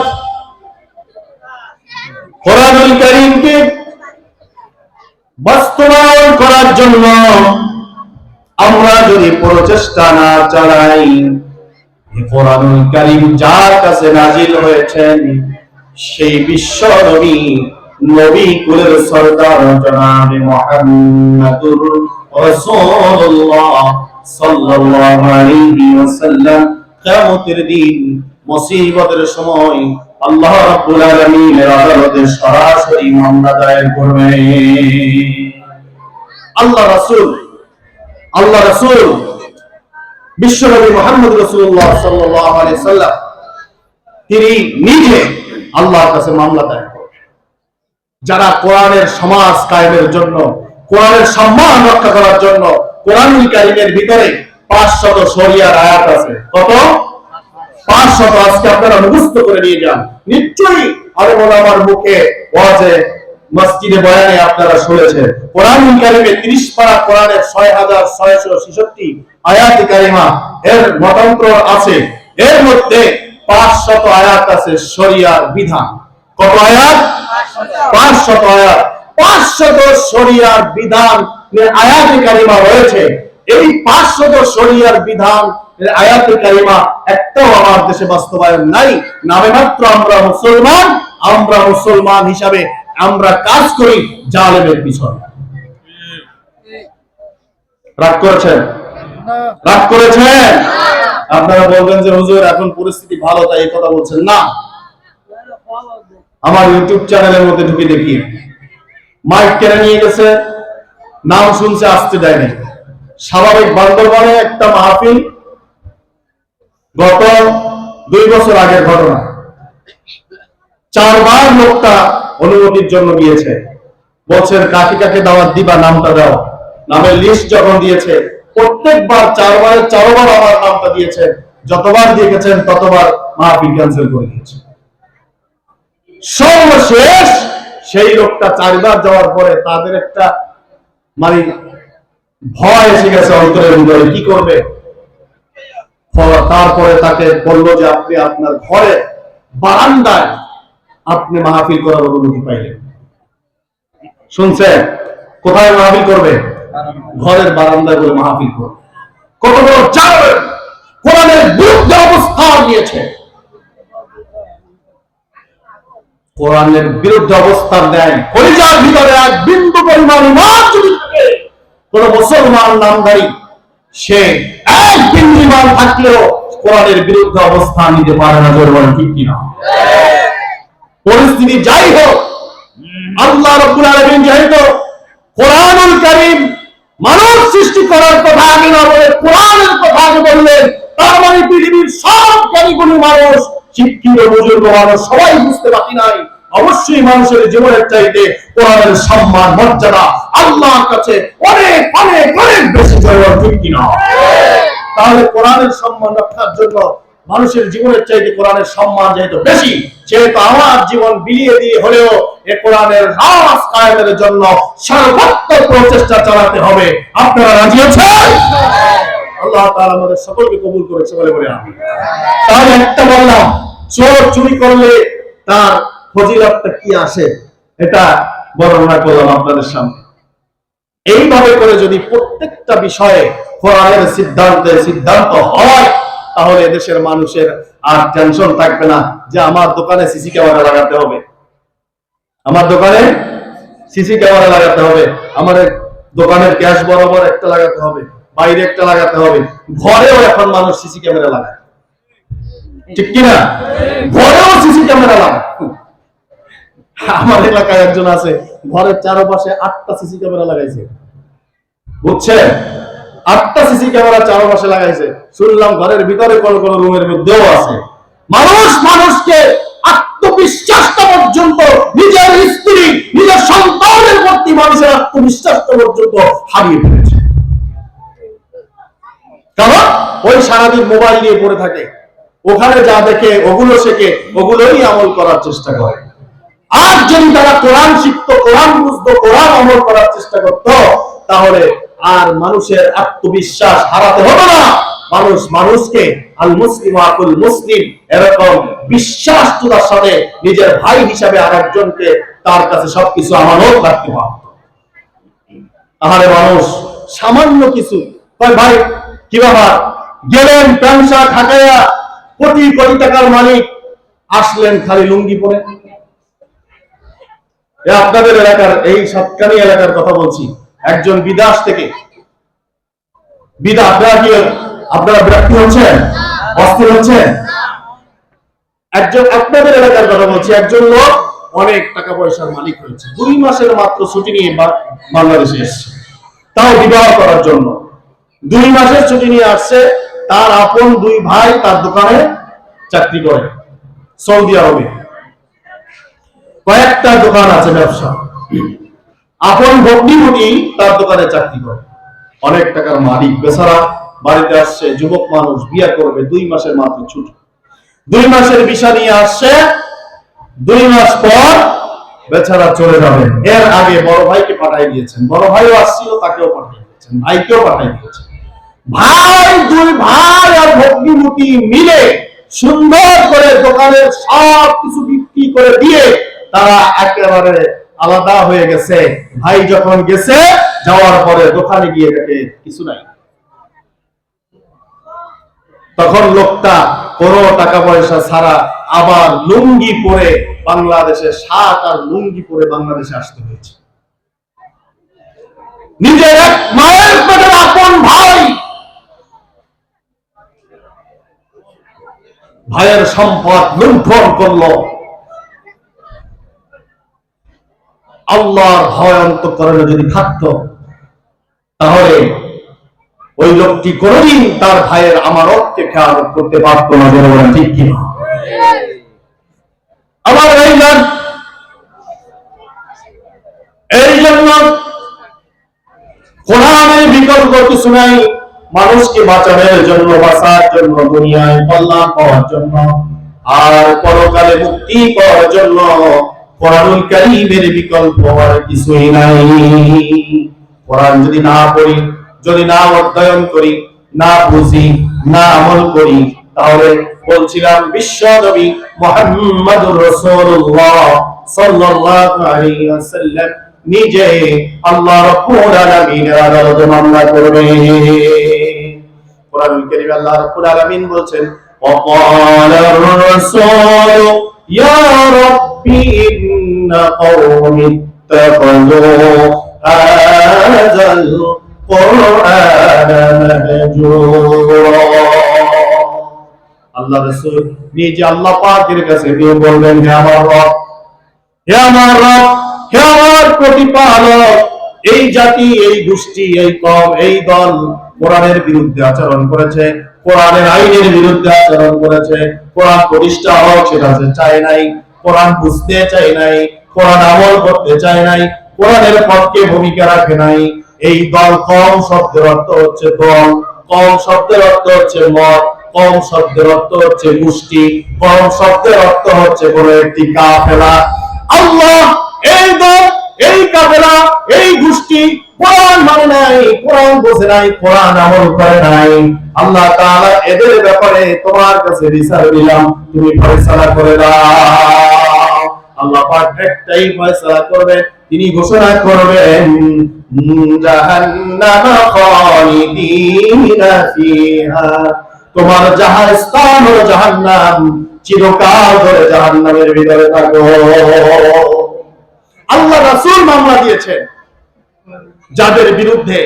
S2: কোরআনুল কারীমকে বাস্তবায়ন করার জন্য আমরা যদি প্রচেষ্টা না চালাই, কোরআনুল কারীম যার কাছে নাজিল হয়েছেন সেই বিশ্ব নবী, নবী কুলের সরদার জনাবে মুহাম্মদুর রাসূলুল্লাহ সাল্লাল্লাহু আলাইহি ওয়াসাল্লাম কিয়ামতের দিন মুসিবতের সময় আল্লাহ রাব্বুল আলামিনের আদালতে সরাসরি মামলা দায়ের করবেন। আল্লাহ রাসূল বিশ্বনবী মুহাম্মদ রাসূলুল্লাহ সাল্লাল্লাহু আলাইহি ওয়াসাল্লাম তিনি নিজে আল্লাহর কাছে মামলা দায়ের করবেন। যারা কোরআনের সমাজ কায়েমের জন্য, কোরআনের সম্মান রক্ষা করার জন্য, কোরআনুল কারীমের ভিতরে 500 শরিয়ার আয়াত আছে। কত? 500। আজকে আপনারা মুখস্থ করে নিয়ে যান। নিশ্চয়ই আরে ওলামার মুখে ওয়াজে মসজিদে বয়ানে আপনারা শুনেছেন কোরআনুল কারীমে 30 পারা কোরআনের 6666 আয়াত কারিমা এর মতান্তর আছে। এর মধ্যে 500 আয়াত আছে শরিয়ার বিধান। কত আয়াত? 500 আয়াত। 500 শরিয়ার বিধান আয়াত কারিমা রয়েছে। এই 500 শরিয়ার বিধান আয়াত কারিমা একটাও আমার দেশে বাস্তবায়ন নাই। নামে মাত্র আমরা মুসলমান হিসাবে আমরা কাজ করি জালেমের পিছনে। রাগ করেছেন? রাগ করেছেন? আপনারা বলবেন যে হুজুর এখন পরিস্থিতি ভালো তাই এই কথা বলছেন। না, আমার ইউটিউব চ্যানেলের মধ্যে ঢুকে দেখি মাইক কেড়ে নিয়ে গেছে, নাম শুনছে, আসতে দেয়নি। স্বাভাবিক বান্দরবানে একটা মাহফিল, গত 2 বছর আগের ঘটনা। 4 বার লোকটা অনুমতির জন্য গিয়েছে, বলছেন কাকে কাকে দাওয়াত দিবা, নামটা দাও। নামের লিস্ট যখন দিয়েছে প্রত্যেকবার 4 বারের 4 বার আমার নামটা দিয়েছে। যতবার দিয়েছেন ততবার মাহফিল ক্যান্সেল করে দিয়েছে। সর্বশেষ সেই লোকটা 4 বার যাওয়ার পরে তাদের একটা মানে ভয় এসে গেছে অন্তরের ভিতরে, কি করবে। তারপরে তাকে বললো যে আপনি আপনার ঘরে বারান্দায় আপনি মাহফিল করার অনুমতি পাইলেন। শুনছেন? কোথায় মাহফিল করবে? ঘরের বারান্দায় বলে মাহফিল করবে। কত বড় জালেম, কোরআনের বিরুদ্ধে অবস্থান নিয়েছে। কোরআনের বিরুদ্ধে অবস্থান নেয়। কলিজার ভিতরে এক বিন্দু পরিমাণ ইমান যদি থাকে, কোন মুসলমান নামধারী সে এক বিন্দু ইমান থাকলেও কোরআনের বিরুদ্ধে অবস্থান নিতে পারে না। জোর ঠিক কিনা? পরিস্থিতি যাই হোক, আল্লাহ রাব্বুল আলামিন যেহেতু কোরআনুল কারীম মানব সৃষ্টি করার কথা আগে না বলে কোরআনের কথা আগে বললেন, তার মানে পৃথিবীর সব জ্ঞানীগুণী মানুষ, শিক্ষিত বুজুর্গ মানুষ সবাই বুঝতে বাকি নাই। অবশ্যই মানুষের জীবনের চাইতে কোরআনের সম্মান মর্যাদা আল্লাহর কাছে অনেক অনেক অনেক বেশি জরুরি, ঠিক কিনা? তাহলে কোরআনের সম্মান রক্ষার জন্য মানুষের জীবনের চাইতে কোরআনের সম্মান যেহেতু বেশি, সেহেতু আমার জীবন বিলিয়ে দিয়ে হলেও এ কোরআনের রাজ কায়েমের জন্য সর্বাত্মক প্রচেষ্টা চালাতে হবে। আপনারা রাজি আছেন? আল্লাহ তাআলা আমাদের সকলকে কবুল করেছে বলে বলে আমিন। তাহলে একটা বললাম, চোর চুরি করলে তার ফজিলতটা কি আসে, এটা বর্ণনা করলাম আপনাদের সামনে। এইভাবে করে যদি প্রত্যেকটা বিষয়ে কোরআনের সিদ্ধান্ত হয় তাহলে এদেশের মানুষের আর টেনশন থাকবে না যে আমার দোকানে সিসি ক্যামেরা লাগাতে হবে, আমার দোকানে সিসি ক্যামেরা লাগাতে হবে, আমার দোকানের গ্যাস বরাবর একটা লাগাতে হবে, বাইরে একটা লাগাতে হবে। ঘরেও এখন মানুষ সিসি ক্যামেরা লাগায়, ঠিক কিনা? ঘরেও সিসি ক্যামেরা লাগায়। আমার এলাকায় একজন আছে, ঘরের চারপাশে 8টা সিসি ক্যামেরা লাগাইছে, বুঝছেন? 8টা সিসি ক্যামেরা চারপাশে লাগাইছে। শুনলাম ঘরের ভিতরে কোন কোন রুমের মধ্যেও আছে। মানুষ মানুষকে আত্মবিশ্বাসটা পর্যন্ত, নিজের স্ত্রী নিজের সন্তানের প্রতি মানুষের আত্মবিশ্বাসটা পর্যন্ত হারিয়ে ফেলেছে। কারণ ওই সারাদিন মোবাইল নিয়ে পড়ে থাকে, ওখানে যা দেখে ওগুলো শেখে, ওগুলোই আমল করার চেষ্টা করে। আর যদি তারা কোরআন শিখতো, কোরআন বুঝতো, কোরআন আমল করার চেষ্টা করত, তাহলে আর মানুষের আত্মবিশ্বাস হারাতে হতো না। মানুষ মানুষকে আল মুসলিম আকুল মুসলিম এরকম বিশ্বাসটার সাথে নিজের ভাই হিসাবে আরেকজনকে তার কাছে সবকিছু আমানত রাখতে পারত। আহারে মানুষ সামান্য কিছু ভাই কি ব্যাপার, গেলেন প্যান্ট শার্ট ঢাকাইয়া, কোটি কোটি টাকার মালিক, আসলেন খালি লুঙ্গি পরে। আপনাদের এলাকার এই সাতকানি এলাকার কথা বলছি, একজন বিদেশ থেকে, আপনারা বিরক্তি হচ্ছেন, অস্থির হচ্ছেন? একজন আপনাদের এলাকার কথা বলছি, একজন লোক অনেক টাকা পয়সার মালিক হয়েছে, 2 মাসের মাত্র ছুটি নিয়ে বাংলাদেশে এসেছে, তাও বিবাহ করার জন্য। 2 মাসের ছুটি নিয়ে আসছে। তার আপন 2 ভাই তার দোকানে চাকরি করে, সৌদি আরবে কয়েকটা দোকান আছে, ব্যবসা। আপন ভগ্নিপতি তার দোকানে চাকরি করে, অনেক টাকার মালিক, বেচারা বাড়িতে আসছে, যুবক মানুষ, বিয়ে করবে, 2 মাসের মাত্র ছুটি, 2 মাসের ভিসা নিয়ে আসছে। 2 মাস পর বেচারা চলে যাবে। এর আগে বড় ভাইকে পাঠিয়ে দিয়েছেন, বড় ভাইও আসছিল, তাকেও পাঠিয়ে দিয়েছেন, ভাইকেও পাঠিয়ে দিয়েছেন। ভাই 2 ভাই আর ভগ্নিপতি মিলে সুন্দর করে দোকানের সব কিছু বিক্রি করে দিয়ে তারা একেবারে আলাদা হয়ে গেছে। ভাই যখন গেছে, যাওয়ার পরে দোকানে গিয়ে দেখে কিছু নাই। তখন লোকটা কোনো টাকা পয়সা ছাড়া আবার লুঙ্গি পরে বাংলাদেশে, শার্ট আর লুঙ্গি পরে বাংলাদেশে আসতে হয়েছে। নিজের এক মায়ের পেটের আপন ভাই, ভাইয়ের সম্পদ লুণ্ঠন করলো। আল্লাহর ভয় অন্তঃকরণে যদি থাকতো, তাহলে ওই লোকটি কোনদিন তার ভাইয়ের আমানতকে খেয়াল করতে পারতো না। ঠিক কিনা? আমার ভাইজান, এই জন্য কোরআনের বিকল্প কিছু নাই। মানুষকে বাঁচানোর জন্য, বাঁচার জন্য, দুনিয়ায় কল্যাণ পাওয়ার জন্য আর পরকালে মুক্তি পাওয়ার জন্য কোরআনুল কারীমের বিকল্প আর কিছুই নাই। কোরআন যদি না পড়ি, যদি না অধ্যয়ন করি, না বুঝি, না আমল করি, তাহলে বলছিলাম বিশ্ব নবী মুহাম্মদুর রাসূলুল্লাহ সাল্লাল্লাহু আলাইহি ওয়াসাল্লাম নিজে আল্লাহ রাব্বুল আলামিনের আদালতে মামলা করবে। কোরআনুল কারীমে আল্লাহ রাব্বুল আলামিন বলছেন, ওয়াকালার রাসূল ইয়া রাব্বি ইন্না কওমি ইত্তাখাযু হাযাল কুরআনা মাহজুরা। আল্লাহ রাসূল নিজে আল্লাহ পাকের কাছে গিয়ে বলবেন, হে আমার রব, হে আমার রব, হে আমার প্রতিপালক, এই জাতি, এই গোষ্ঠী, এই কওম, এই দল কোরআনের বিরুদ্ধে আচরণ করেছে, কোরআনের আইনের বিরুদ্ধে আচরণ করেছে, কোরআন প্রতিষ্ঠা হোক সেটা চায় নাই, কোরআন বুঝতে চায় নাই, কোরআন আমল করতে চায় নাই, কোরআনের পক্ষে ভূমিকা রাখে নাই। এই দল, কওম শব্দের অর্থ হচ্ছে দল, কওম শব্দের অর্থ হচ্ছে মত, কওম শব্দের অর্থ হচ্ছে গোষ্ঠী, কওম শব্দের অর্থ হচ্ছে কোন একটি কাফেলা। আল্লাহ এই দল, এই কাফেলা, এই গোষ্ঠী কোরআন মানে নাই, কোরআন বোঝে নাই, কোরআন আমল করে নাই। আল্লাহ তাআলা এদের ব্যাপারে তোমার কাছে বিচার দিলাম, তুমি ফয়সালা করে দাও। আল্লাহ পাক একটাই ফয়সালা করবে, তিনি ঘোষণা করবেন, জাহান্নাম খালিদিনা ফিহা, তোমার স্থান হলো জাহান্নাম, চিরকাল ধরে জাহান্নামের ভিতরে থাকো। আল্লাহ রাসূল মামলা দিয়েছেন যাদের বিরুদ্ধে,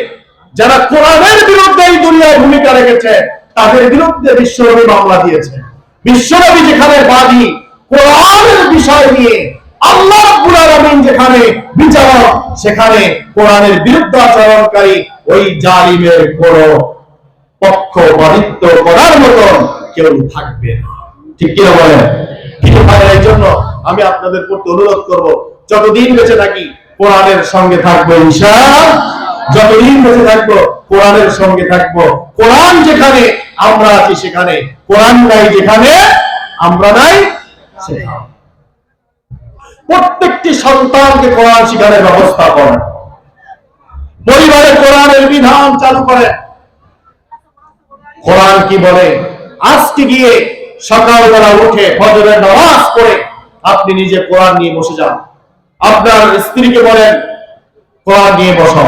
S2: যারা কোরআনের বিরুদ্ধে এই দুনিয়ায় ভূমিকা রেখেছে, তাদের বিরুদ্ধে বিশ্বনবী মামলা দিয়েছে। বিশ্বনবী যেখানে বাদী কোরআনের বিষয় নিয়ে, আল্লাহ রাব্বুল আলামিন যেখানে বিচারক, সেখানে কোরআনের বিরুদ্ধে আচরণকারী ওই জালিমের কোনো পক্ষপাতিত্ব করার মতন কেউ থাকবে না। ঠিক কিনা বলেন? এই জন্য আমি আপনাদের প্রতি অনুরোধ করব, যতদিন বেঁচে থাকি কোরআনের সঙ্গে থাকবো ইনশাআল্লাহ। যতদিন বেঁচে থাকবো কোরআনের সঙ্গে থাকবো। কোরআন যেখানে আমরা আছি সেখানে, কোরআন নাই যেখানে আমরা নাই সেখানে। প্রত্যেকটি সন্তানকে কোরআন শিখানোর ব্যবস্থা করেন, পরিবারে কোরআনের বিধান চালু করেন। কোরআন কি বলে আজকে গিয়ে সকালবেলা উঠে ফজরের নামাজ পড়ে আপনি নিজে কোরআন নিয়ে বসে যান। আপনার স্ত্রীকে বলেন কোরআন নিয়ে বসো,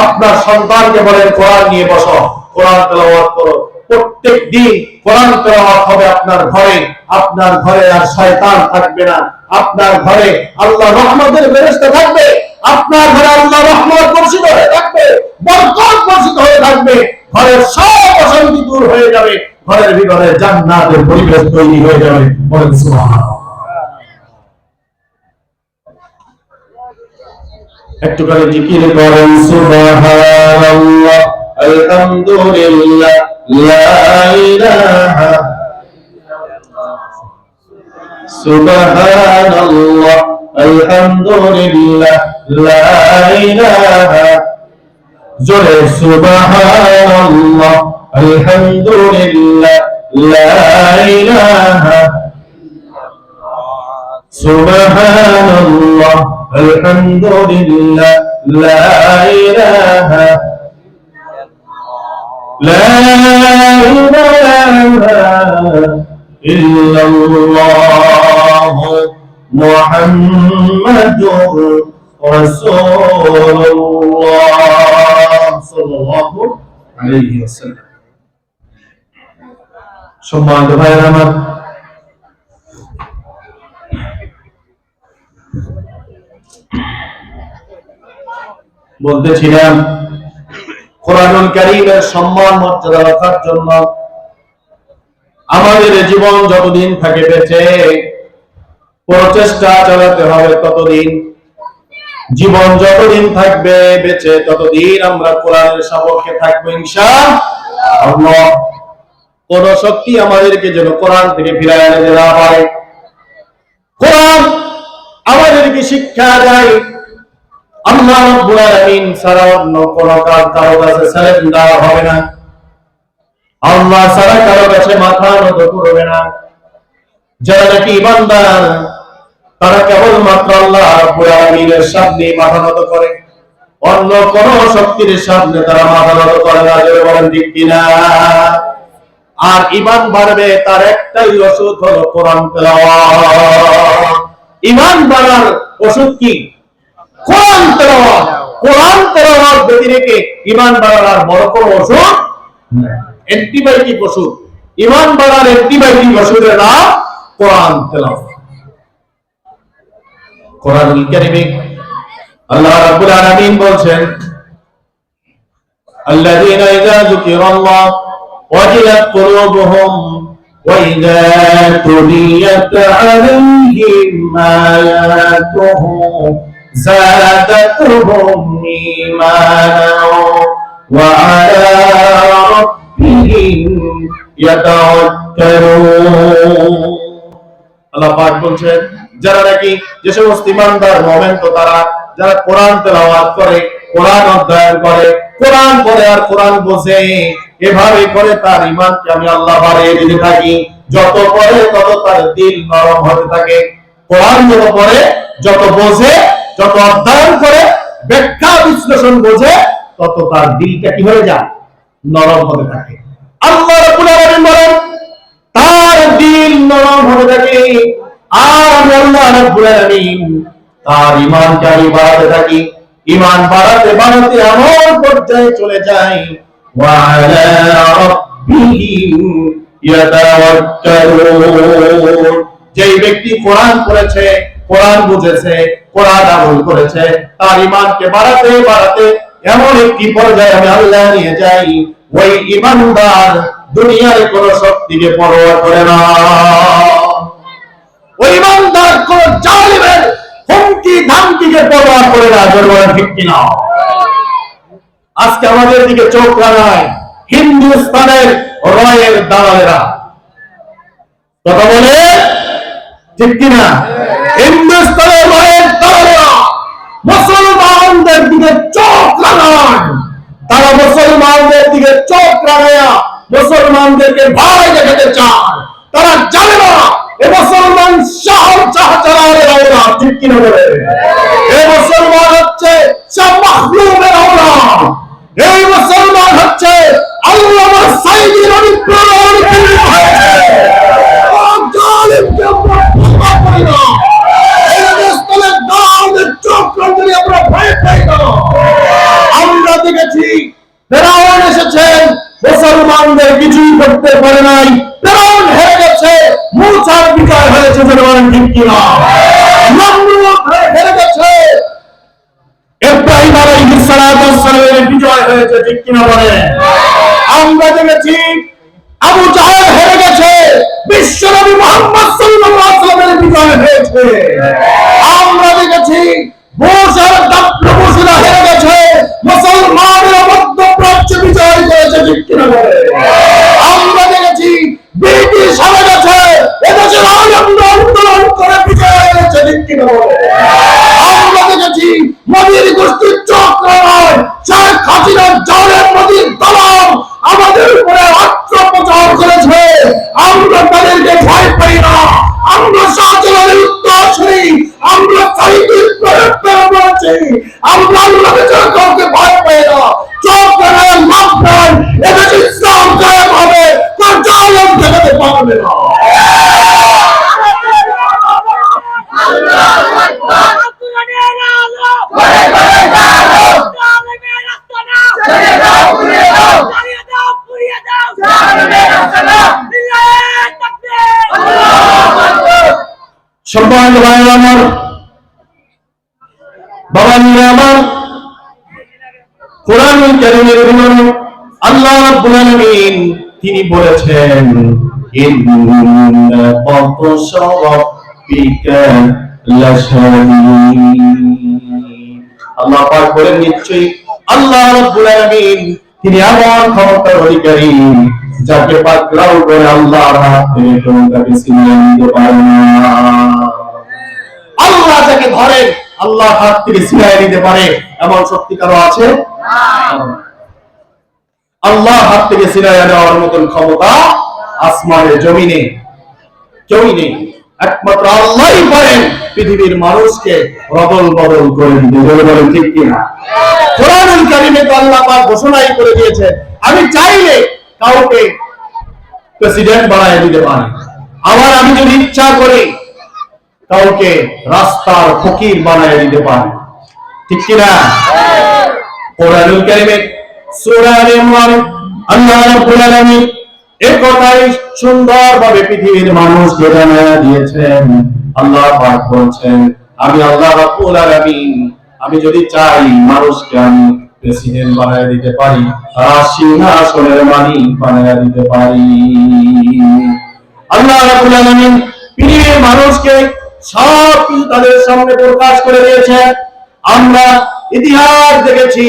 S2: আপনার সন্তানকে বলেন কোরআন নিয়ে বসো, কোরআন তেলাওয়াত করো। প্রত্যেক দিন কোরআন তেলাওয়াত হবে আপনার ঘরে। আপনার ঘরে আর শয়তান থাকবে না, আপনার ঘরে আল্লাহ রহমতের ফেরেশতা থাকবে, আপনার ঘরে আল্লাহ রহমত বর্ষিত হয়ে থাকবে, বরকত বর্ষিত হয়ে থাকবে, ঘরের সব অশান্তি দূর হয়ে যাবে, ঘরের ভিতরে জান্নাতের পরিবেশ তৈরি হয়ে যাবে। বলেন সুবহানাল্লাহ। একটু করে জিকির করেন সুবহানাল্লাহ, আলহামদুলিল্লাহ, লা ইলাহা সুবহানাল্লাহ, আলহামদুলিল্লাহ, লা ইলাহা, জোরে সুবহানাল্লাহ, আলহামদুলিল্লাহ, লা ইলাহা, সুবহানাল্লাহ, আলহামদুলিল্লাহ, লা ইলাহা, লা ইলাহা ইল্লাল্লাহ মুহাম্মাদুর রাসূলুল্লাহ সাল্লাল্লাহু আলাইহি ওয়াসাল্লাম। সম্মানিত ভাইরা আমার, বলতেছিলাম কোরআনুল কারীমের সম্মান মর্যাদা রাখার জন্য আমাদের জীবন যতদিন থাকে বেঁচে প্রচেষ্টা চালাতে হবে ততদিন। জীবন যতদিন থাকবে বেঁচে ততদিন আমরা কোরআনের সপক্ষে থাকবো ইনশাআল্লাহ। কোন শক্তি আমাদেরকে যেন কোরআন থেকে ফিরায় আনতে না পারে। কোরআন আমাদেরকে শিক্ষা দেয় আল্লাহ রাব্বুল আলামিন ছাড়া অন্য কোন কাজ কারো কাছে সালাম দেওয়া হবে না, আল্লাহ ছাড়া কারো কাছে মাথা নত করবে না। যারা নাকি ঈমানদার তারা কেবলমাত্র আল্লাহ রাব্বুল আলামিনের সামনে মাথা নত করে, অন্য কোন শক্তির সামনে তারা মাথা নত করে না। জোরে বলেন ঠিক কিনা? আর ঈমান বাড়বে তার একটাই ওষুধ হলো কোরআন তেলাওয়াত। ঈমান বাড়ার ওষুধ কি? কোরআন তেলাওয়াত। কোরআন তেলাওয়াত ব্যতিরেকে ঈমান বাড়ার আর বড় কোনো ওষুধ নাই। অ্যান্টিবায়োটিক ওষুধ, ঈমান বাড়ার অ্যান্টিবায়োটিক ওষুধের নাম কোরআন তেলাওয়াত। কোরআনুল কারীমে আল্লাহ রাব্বুল আলামিন বলছেন, আল্লাযীনা ইযা যুকিরাল্লাহ ওয়াজিলাত কুলুবুহুম ওয়া ইযা তুলিয়াত আলাইহিম আয়াতুহু যাদাতুহুম ঈমানান ওয়া আলা রাব্বিহিম ইয়াতাওয়াক্কালুন। আল্লাহ পাক বলছেন, যারা নাকি যে সমস্ত ঈমানদার মুমিন তো তারা যারা কোরআন তেলাওয়াত করে, কোরআন অধ্যয়ন করে, কোরআন পড়ে আর কোরআন বোঝে, এভাবে করে তার ঈমানকে আমি আল্লাহ বাড়িয়ে দিতে থাকি। যত পড়ে তত তার দিল নরম হতে থাকে। কোরআন যত পড়ে, যত বোঝে, যত অধ্যয়ন করে, ব্যাখ্যা বিশ্লেষণ বোঝে, তত তার দিলটা কি হয়ে যায়? নরম হতে থাকে। আল্লাহ রাব্বুল আলামিন বলেন তার দিল নরম হতে থাকে। আর আমি আল্লাহ রাব্বুল আলামিন তার ঈমানকে আমি বাড়াতে থাকি। ঈমান বাড়াতে বাড়াতে এমন পর্যায়ে চলে যায় ওয়া আলা রাব্বিহিম ইয়াতাওয়াক্কালুন। যেই ব্যক্তি কোরআন পড়েছে, কোরআন বুঝেছে, কোরআন আমল করেছে, তার ঈমানকে বাড়াতে বাড়াতে এমন একটি পর্যায়ে আমি আল্লাহ নিয়ে যাই, ওই ঈমানদার দুনিয়ার কোন শক্তিকে পরোয়া করে না। ওই ঈমানদার কোন জালিমের হুমকি ধামকিকে পরোয়া করে না। জনগণ ঠিক কিনা? আজকে আমাদের দিকে চোখ লাগায় হিন্দুস্তানের রয়ের দালালেরা। কথা বলে ঠিক কিনা? হিন্দুস্তানের রয়ের দালালেরা মুসলমানদের দিকে চোখ লাগান। তারা মুসলমানদের দিকে চোখ লাগায়া মুসলমানদেরকে ভয় দেখাতে চান। তারা জানে না এ মুসলমান শাহজালালের আওলাদ। ঠিক কিনা বলে? এ মুসলমান হচ্ছে শাহ মাহমুদের আওলাদ। এই মুসলমান হচ্ছে আল্লামা সাইদির অনুপ্রেরণিত হয়েছে। জালিমকে আমরা ক্ষমা করি না। এই দেশে দাউদের চক্রান্তরে আমরা ভয় পাই না। আমরা দেখেছি ফেরাউন এসেছেন, মুসলমানদের কিছুই করতে পারে নাই। ফেরাউন হেরে গেছে, মূসার বিজয় হয়েছে। জনগণ ঠিক কিনা? নমরুদ হেরে গেছে, ইব্রাহিম আলাইহিস সালামের বিজয় হয়েছে। ঠিক কিনা বলে? আমরা দেখেছি আবু জাহেল হেরে গেছে, বিশ্বনবী মুহাম্মদ সাল্লাল্লাহু আলাইহি ওয়াসাল্লামের বিজয় হয়েছে। আমরা দেখেছি বুশার দাপ্রভুসুরা হেরে গেছে, মুসলমানরা মধ্যপ্রাচ্যে বিজয় করেছে। ঠিক কিনা বলে? আমরা দেখেছি ব্রিটিশ হেরে গেছে, এদেশের আন্দোলন করে বিজয় হয়েছে। ঠিক কিনা বলে? আমরা দেখেছি মোদীর গোষ্ঠীর চক্র নয়, শেখ হাসিনার জালেম মোদীর দলাল আমাদের উপরে অস্ত্রোপচার করেছে। আমরা তাদেরকে ভয় পাই না। আমরা শাহজালালের উত্তরসূরি, আমরা সাইদির প্রেরণা বলছি। আমরা আল্লাহকে ছাড়া কাউকে ভয় পাই না। চোখ লাগায় লাভ নাই। এদেশে ইসলাম কায়েম হবে, কোন জালেম ঠেকাতে পারবে না। সম্মানিত ভাইরা আমার, বাবাজিরা আমার, কোরআনুল কারীমের বিবরণ আল্লাহ রাব্বুল আলামিন তিনি বলেছেন, ইন্না বাতশা রাব্বিকা লাশাদীদ। আল্লাহ পাক বলেন, নিশ্চয়ই আল্লাহ রাব্বুল আলামিন তিনি এমন ক্ষমতার অধিকারী যাকে পাকড়াও করে আল্লাহর হাত থেকে কেউ তাকে ছিনিয়ে নিতে পারে না। আল্লাহ যাকে ধরেন আল্লাহর হাত থেকে ছিনিয়ে নিতে পারে এমন শক্তি কারো আছে? আল্লাহর হাত থেকে ছিনিয়ে নেওয়ার মতন ক্ষমতা আসমানে জমিনে কেউই নেই। একমাত্র আল্লাহই পারেন পৃথিবীর মানুষকে রদল বদল করে দিতে। বলেন ঠিক কিনা? কোরআনুল কারীমে তো আল্লাহ পাক ঘোষণাই করে দিয়েছেন, আমি চাইলে কাউকে প্রেসিডেন্ট বানায় দিতে পারি, আবার আমি যদি ইচ্ছা করি কাউকে রাস্তার ফকির বানায় দিতে পারি। ঠিক কিনা? কোরআনুল কারীমে সূরা আলে ইমরান আল্লাহ রাব্বুল আলামিন এই কথাই সুন্দরভাবে পৃথিবীর মানুষকে জানিয়ে দিয়েছেন। আল্লাহ পাক বলছেন, আমি আল্লাহ রাব্বুল আলামিন আমি যদি চাই মানুষকে আমি প্রেসিডেন্ট বানায় দিতে পারি, সিংহাসনের মালিক বানায় দিতে পারি। আল্লাহ রাব্বুল আলামিন পৃথিবীর মানুষকে সব তাদের সামনে প্রকাশ করে দিয়েছেন। আমরা ইতিহাস দেখেছি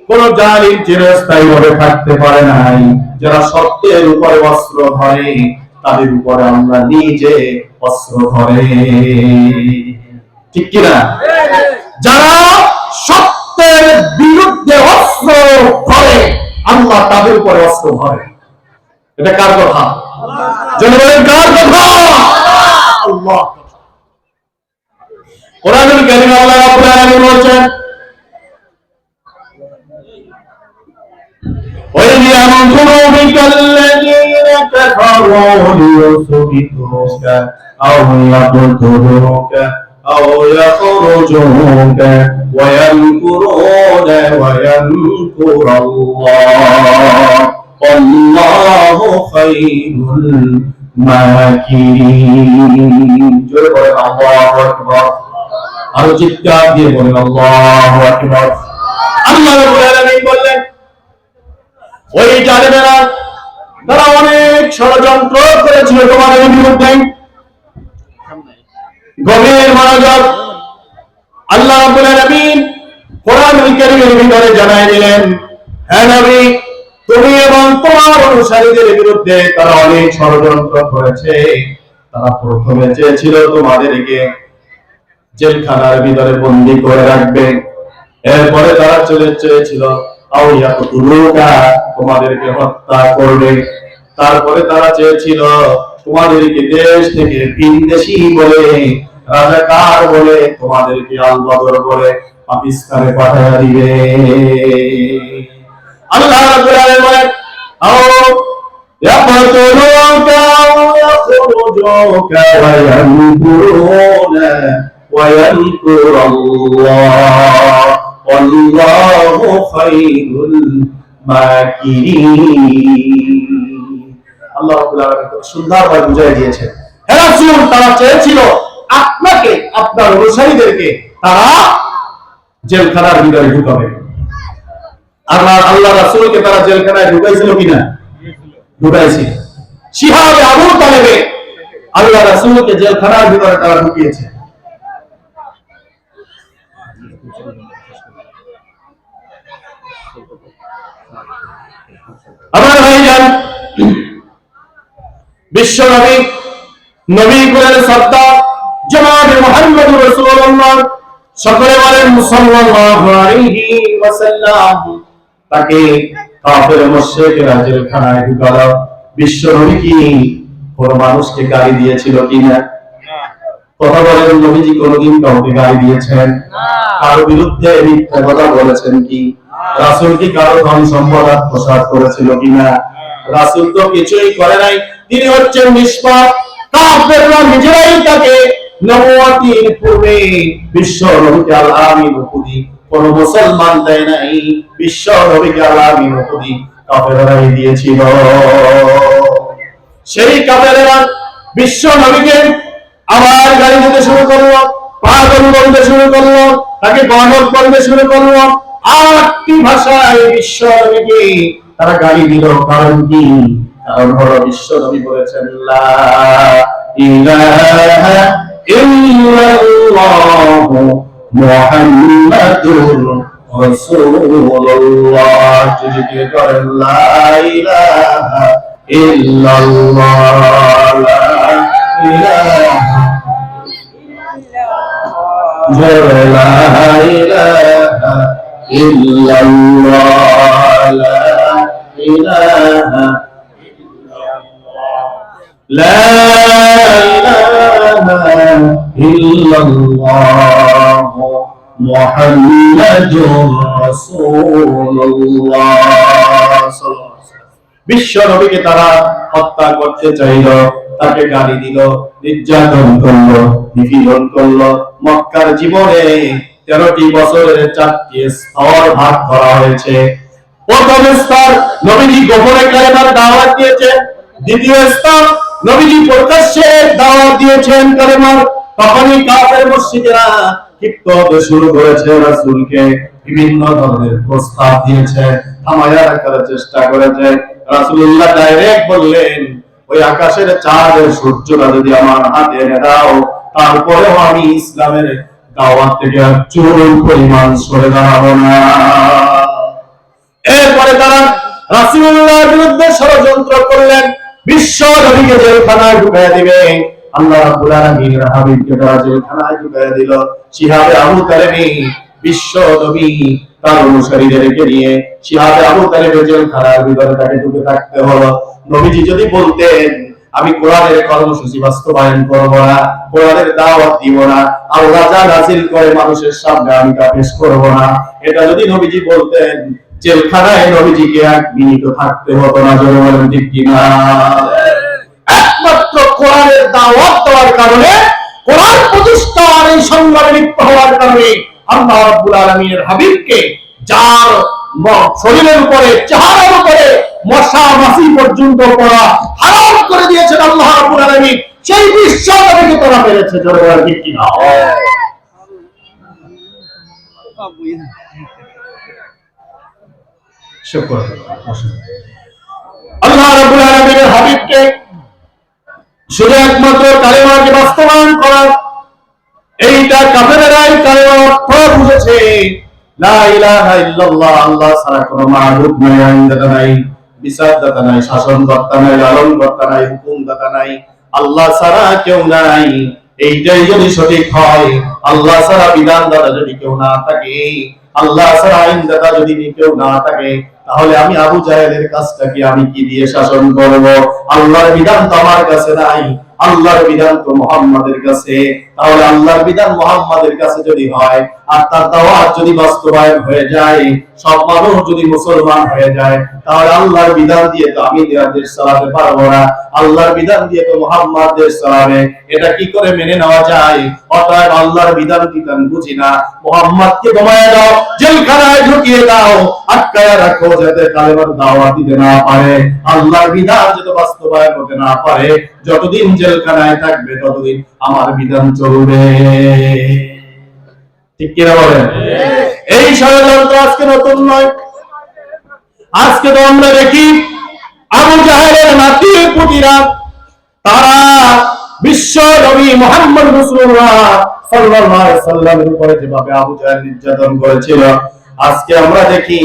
S2: কোন জালিম চিরস্থায়ী ভাবে থাকতে পারে নাই। যারা সত্যের উপরে অস্ত্র ধরে তাদের উপরে আমরা নিজে অস্ত্র ধরে। ঠিক কিনা? যারা সত্যের বিরুদ্ধে অস্ত্র ধরে আল্লাহ তাদের উপরে অস্ত্র ধরে। এটা কার কথা? জনগণের কার কথা? আল্লাহ। কোরআনুল কারীমে আল্লাহ রাব্বুল আলামিন বলেছেন, وَإِذْ يَمْكُرُ بِكَ الَّذِينَ كَفَرُوا لِيُثْبِتُوكَ أَوْ يَقْتُلُوكَ أَوْ يَخْرُجُوكَ وَيَمْكُرُونَ وَيَمْكُرُ اللَّهُ আল্লাহু খায়রুল মাকিরিন। জোরে বলেন আল্লাহু আকবার। আরো চিৎকার দিয়ে বলেন আল্লাহু আকবার। আল্লাহ রাব্বুল আলামিন বললেন, ওই জালেমেরা তারা অনেক ষড়যন্ত্র করেছিল তোমাদের বিরুদ্ধে। গভীর মনোযোগ। আল্লাহ রাব্বুল আলামিন কোরআনুল কারীমের ভিতরে জানায় দিলেন, হে নবী, তুমি এবং তোমার অনুসারীদের বিরুদ্ধে তারা অনেক ষড়যন্ত্র করেছে। তারা প্রথমে চেয়েছিল তোমাদেরকে জেলখানার ভিতরে বন্দী করে রাখবে। এরপরে তারা চেয়েছিল তোমাদেরকে হত্যা করবে। তারপরে তারা চেয়েছিল তোমাদেরকে দেশ থেকে ভিনদেশী বলে, রাজাকার বলে, তোমাদেরকে আলবদর বলে পাকিস্তানে পাঠিয়ে দিবে। আল্লাহ রাব্বুল আলামিন বলেন, আও ইয়াকতুলুকা আও ইয়াখরুজুকা ওয়া ইয়ামকুরুনা ওয়া ইয়ামকুরুল্লাহ ওয়াল্লাহু খায়রুল মাকিরিন। আল্লাহ রাব্বুল আলামিন খুব সুন্দরভাবে বুঝিয়ে দিয়েছেন। হে রাসূল, তারা চেয়েছিল আপনাকে, আপনার অনুসারীদেরকে তারা জেলখানার ভিতরে ঢুকাবে। আল্লাহ রাসূলকে তারা জেলখানায় ঢুকাইছিল কিনা? ঢুকাইছে। শিহাবে আবু তালেবে আল্লাহ রাসূলকে জেলখানার ভিতরে তারা ঢুকিয়েছে। আমার ভাইজান, বিশ্ব নবী, নবী কুলের সর্দার জনাব মুহাম্মদুর রাসূলুল্লাহ, সকলে বলেন সাল্লাল্লাহু আলাইহি ওয়াসাল্লাম, তাকে কাফের মুশরিকরা জেলখানায় ঢুকালো। বিশ্ব নবী কি কোন মানুষকে গালি দিয়েছিল কিনা? কথা বলেন, নবীজি কোনদিন কাউকে গালি দিয়েছেন? কারো বিরুদ্ধে মিথ্যা কথা বলেছেন কি? রাসূল কি কারো ধন সম্পদ আত্মসাৎ করেছিল কিনা? রাসূল তো কিছুই করে নাই। তিনি হচ্ছেন নিষ্পাপ। কাফেররা নিজেরাই তাকে নবুয়তির পূর্বে বিশ্ব নবীকে আল আমিন উপাধি কোন মুসলমান দেয় নাই। বিশ্ব নবীকে আল আমিন উপাধি কাফেররাই দিয়েছিল। সেই কাফেররা বিশ্ব নবীকে আবার গালি দিতে শুরু করলো, পাগল বলতে শুরু করলো, তাকে গণক বলতে শুরু করলো। আটটি ভাষায় বিশ্ব নবীকে তারা গালি দিল। কারণ কি? কারণ হলো বিশ্ব নবী বলেছেন লা ইলাহা ইল্লাল্লাহু মুহাম্মাদুর রাসূলুল্লাহ। যদি করেন লা ইলাহা ইল্লাল্লাহ, লা ইলাহা লা ইলাহা ইল্লাল্লাহ, লা ইলাহা লা ইলাহা ইল্লাল্লাহ মুহাম্মাদুর রাসূলুল্লাহ। বিশ্ব নবীকে তারা হত্যা করতে চাইল, তাকে গালি দিল, নির্যাতন করলো, নিপীড়ন করলো। মক্কার জীবনে 13টি বছরের 4টি স্তর ভাগ করা হয়েছে। প্রথম স্তর নবীজি গোপনে কালেমার দাওয়াত দিয়েছেন। দ্বিতীয় স্তর নবীজি প্রকাশ্যে দাওয়াত দিয়েছেন কালেমার। তখনই কাফের মুশরিকরা ক্ষিপ্ত হতে শুরু করেছে, রাসূলকে বিভিন্ন ধরনের প্রস্তাব দিয়েছে, থামায়া রাখার চেষ্টা করেছে। রাসূলুল্লাহ ডাইরেক্ট বললেন, ওই আকাশের চাঁদ সূর্যটা যদি আমার হাতে এনে দাও, তারপরেও আমি ইসলামের দাওয়াত থেকে চুল পরিমাণ সরে দাঁড়াবো না। এরপরে তারা রাসূলুল্লাহর বিরুদ্ধে ষড়যন্ত্র করলেন, বিশ্ব নবীকে জেলখানায় ঢুকাইয়া দিবে। আল্লাহ রাব্বুল আলামিনের হাবিবকে তারা জেলখানায় ঢুকাইয়া দিল। শিহাবে আবু তালেবী বিশ্ব নবী তার অনুসারীদেরকে নিয়ে শিহাবে আবু তালেবের জেলখানার ভিতরে তাকে ঢুকে থাকতে হলো। নবীজি যদি বলতেন, আমি কোরআনের কর্মসূচি বাস্তবায়ন করব না, কোরআনের দাওয়াত দিব না, আল্লাহ যা নাযিল করে মানুষের সামনে আমি তা পেশ করব না, এটা যদি নবীজি বলতেন, জেলখানায় নবীজিকে 1 মিনিট থাকতে হতো না। জোরে বলেন ঠিক কিনা? একমাত্র কোরআনের দাওয়াত দেওয়ার কারণে, কোরআন প্রতিষ্ঠার এই সংগ্রামে লিপ্ত হওয়ার কারণে আল্লাহ রাব্বুল আলামিনের হাবিবকে, যার শরীরের উপরে, চেহারার উপরে মশা মাছি পর্যন্ত পড়া হারাম করে দিয়েছেন আল্লাহ রাব্বুল আলামিন। সেই বিশ্ব নবীকে তারা মেরেছে, জোরে বলেন ঠিক কিনা? শুকর আল্লাহ রাব্বুল আলামিনের হাবিবকে শুধু একমাত্র কালেমাকে বাস্তবায়ন করা, এইটা কাফেররাই কালেমার অর্থ বুঝেছে। লা ইলাহা ইল্লাল্লাহ, আল্লাহ ছাড়া কোনো মাবুদ নাই, আইনদাতা নাই, বিচারদাতা নাই, শাসনকর্তা নাই, লালনকর্তা নাই, হুকুমদাতা নাই, আল্লাহ ছাড়া কেউ নাই। এইটাই যদি সঠিক হয়, আল্লাহ ছাড়া বিধানদাতা যদি কেউ না থাকে, আল্লাহ ছাড়া আইনদাতা যদি কেউ না থাকে, তাহলে আমি আবু জাহেলের কাজটাকে আমি কি দিয়ে শাসন করব? আল্লাহর বিধান তো আমার কাছে নাই, আল্লাহর বিধান তো মুহাম্মাদের কাছে। তাহলে আল্লাহর বিধান মুহাম্মাদের কাছে যদি হয়, আর তার দাওয়াত যদি বাস্তবায়ন হয়ে যায়, সব মানুষ যদি মুসলমান হয়ে যায়, তাহলে আল্লাহর বিধান দিয়ে তো আমি দেশ চালাতে পারবো না, আল্লাহর বিধান দিয়ে তো মুহাম্মাদ দেশ চালাবে। এটা কি করে মেনে নেওয়া যায়? অতএব আল্লাহর বিধান কি আমি বুঝি না, মুহাম্মাদকে দমায় দাও, জেলখানায় ঢুকিয়ে দাও, আটকায়া রাখো, যাতে কালেমার দাওয়াত দিতে না পারে, আল্লাহর বিধান যাতে বাস্তবায়ন হতে না পারে। যতদিন জেলখানায় থাকবে ততদিন আমার বিধান চলবে। ঠিক কিনা বলেন? এই ষড়যন্ত্র আজকে নতুন নয়। আজকে তো আমরা দেখি আবু জাহেলের নাতি পুতিরা, তারা বিশ্ব নবী মুহাম্মদ রাসূলুল্লাহ সাল্লাল্লাহু আলাইহি সাল্লামের উপরে যেভাবে আবু জাহেল নির্যাতন করেছিল, আজকে আমরা দেখি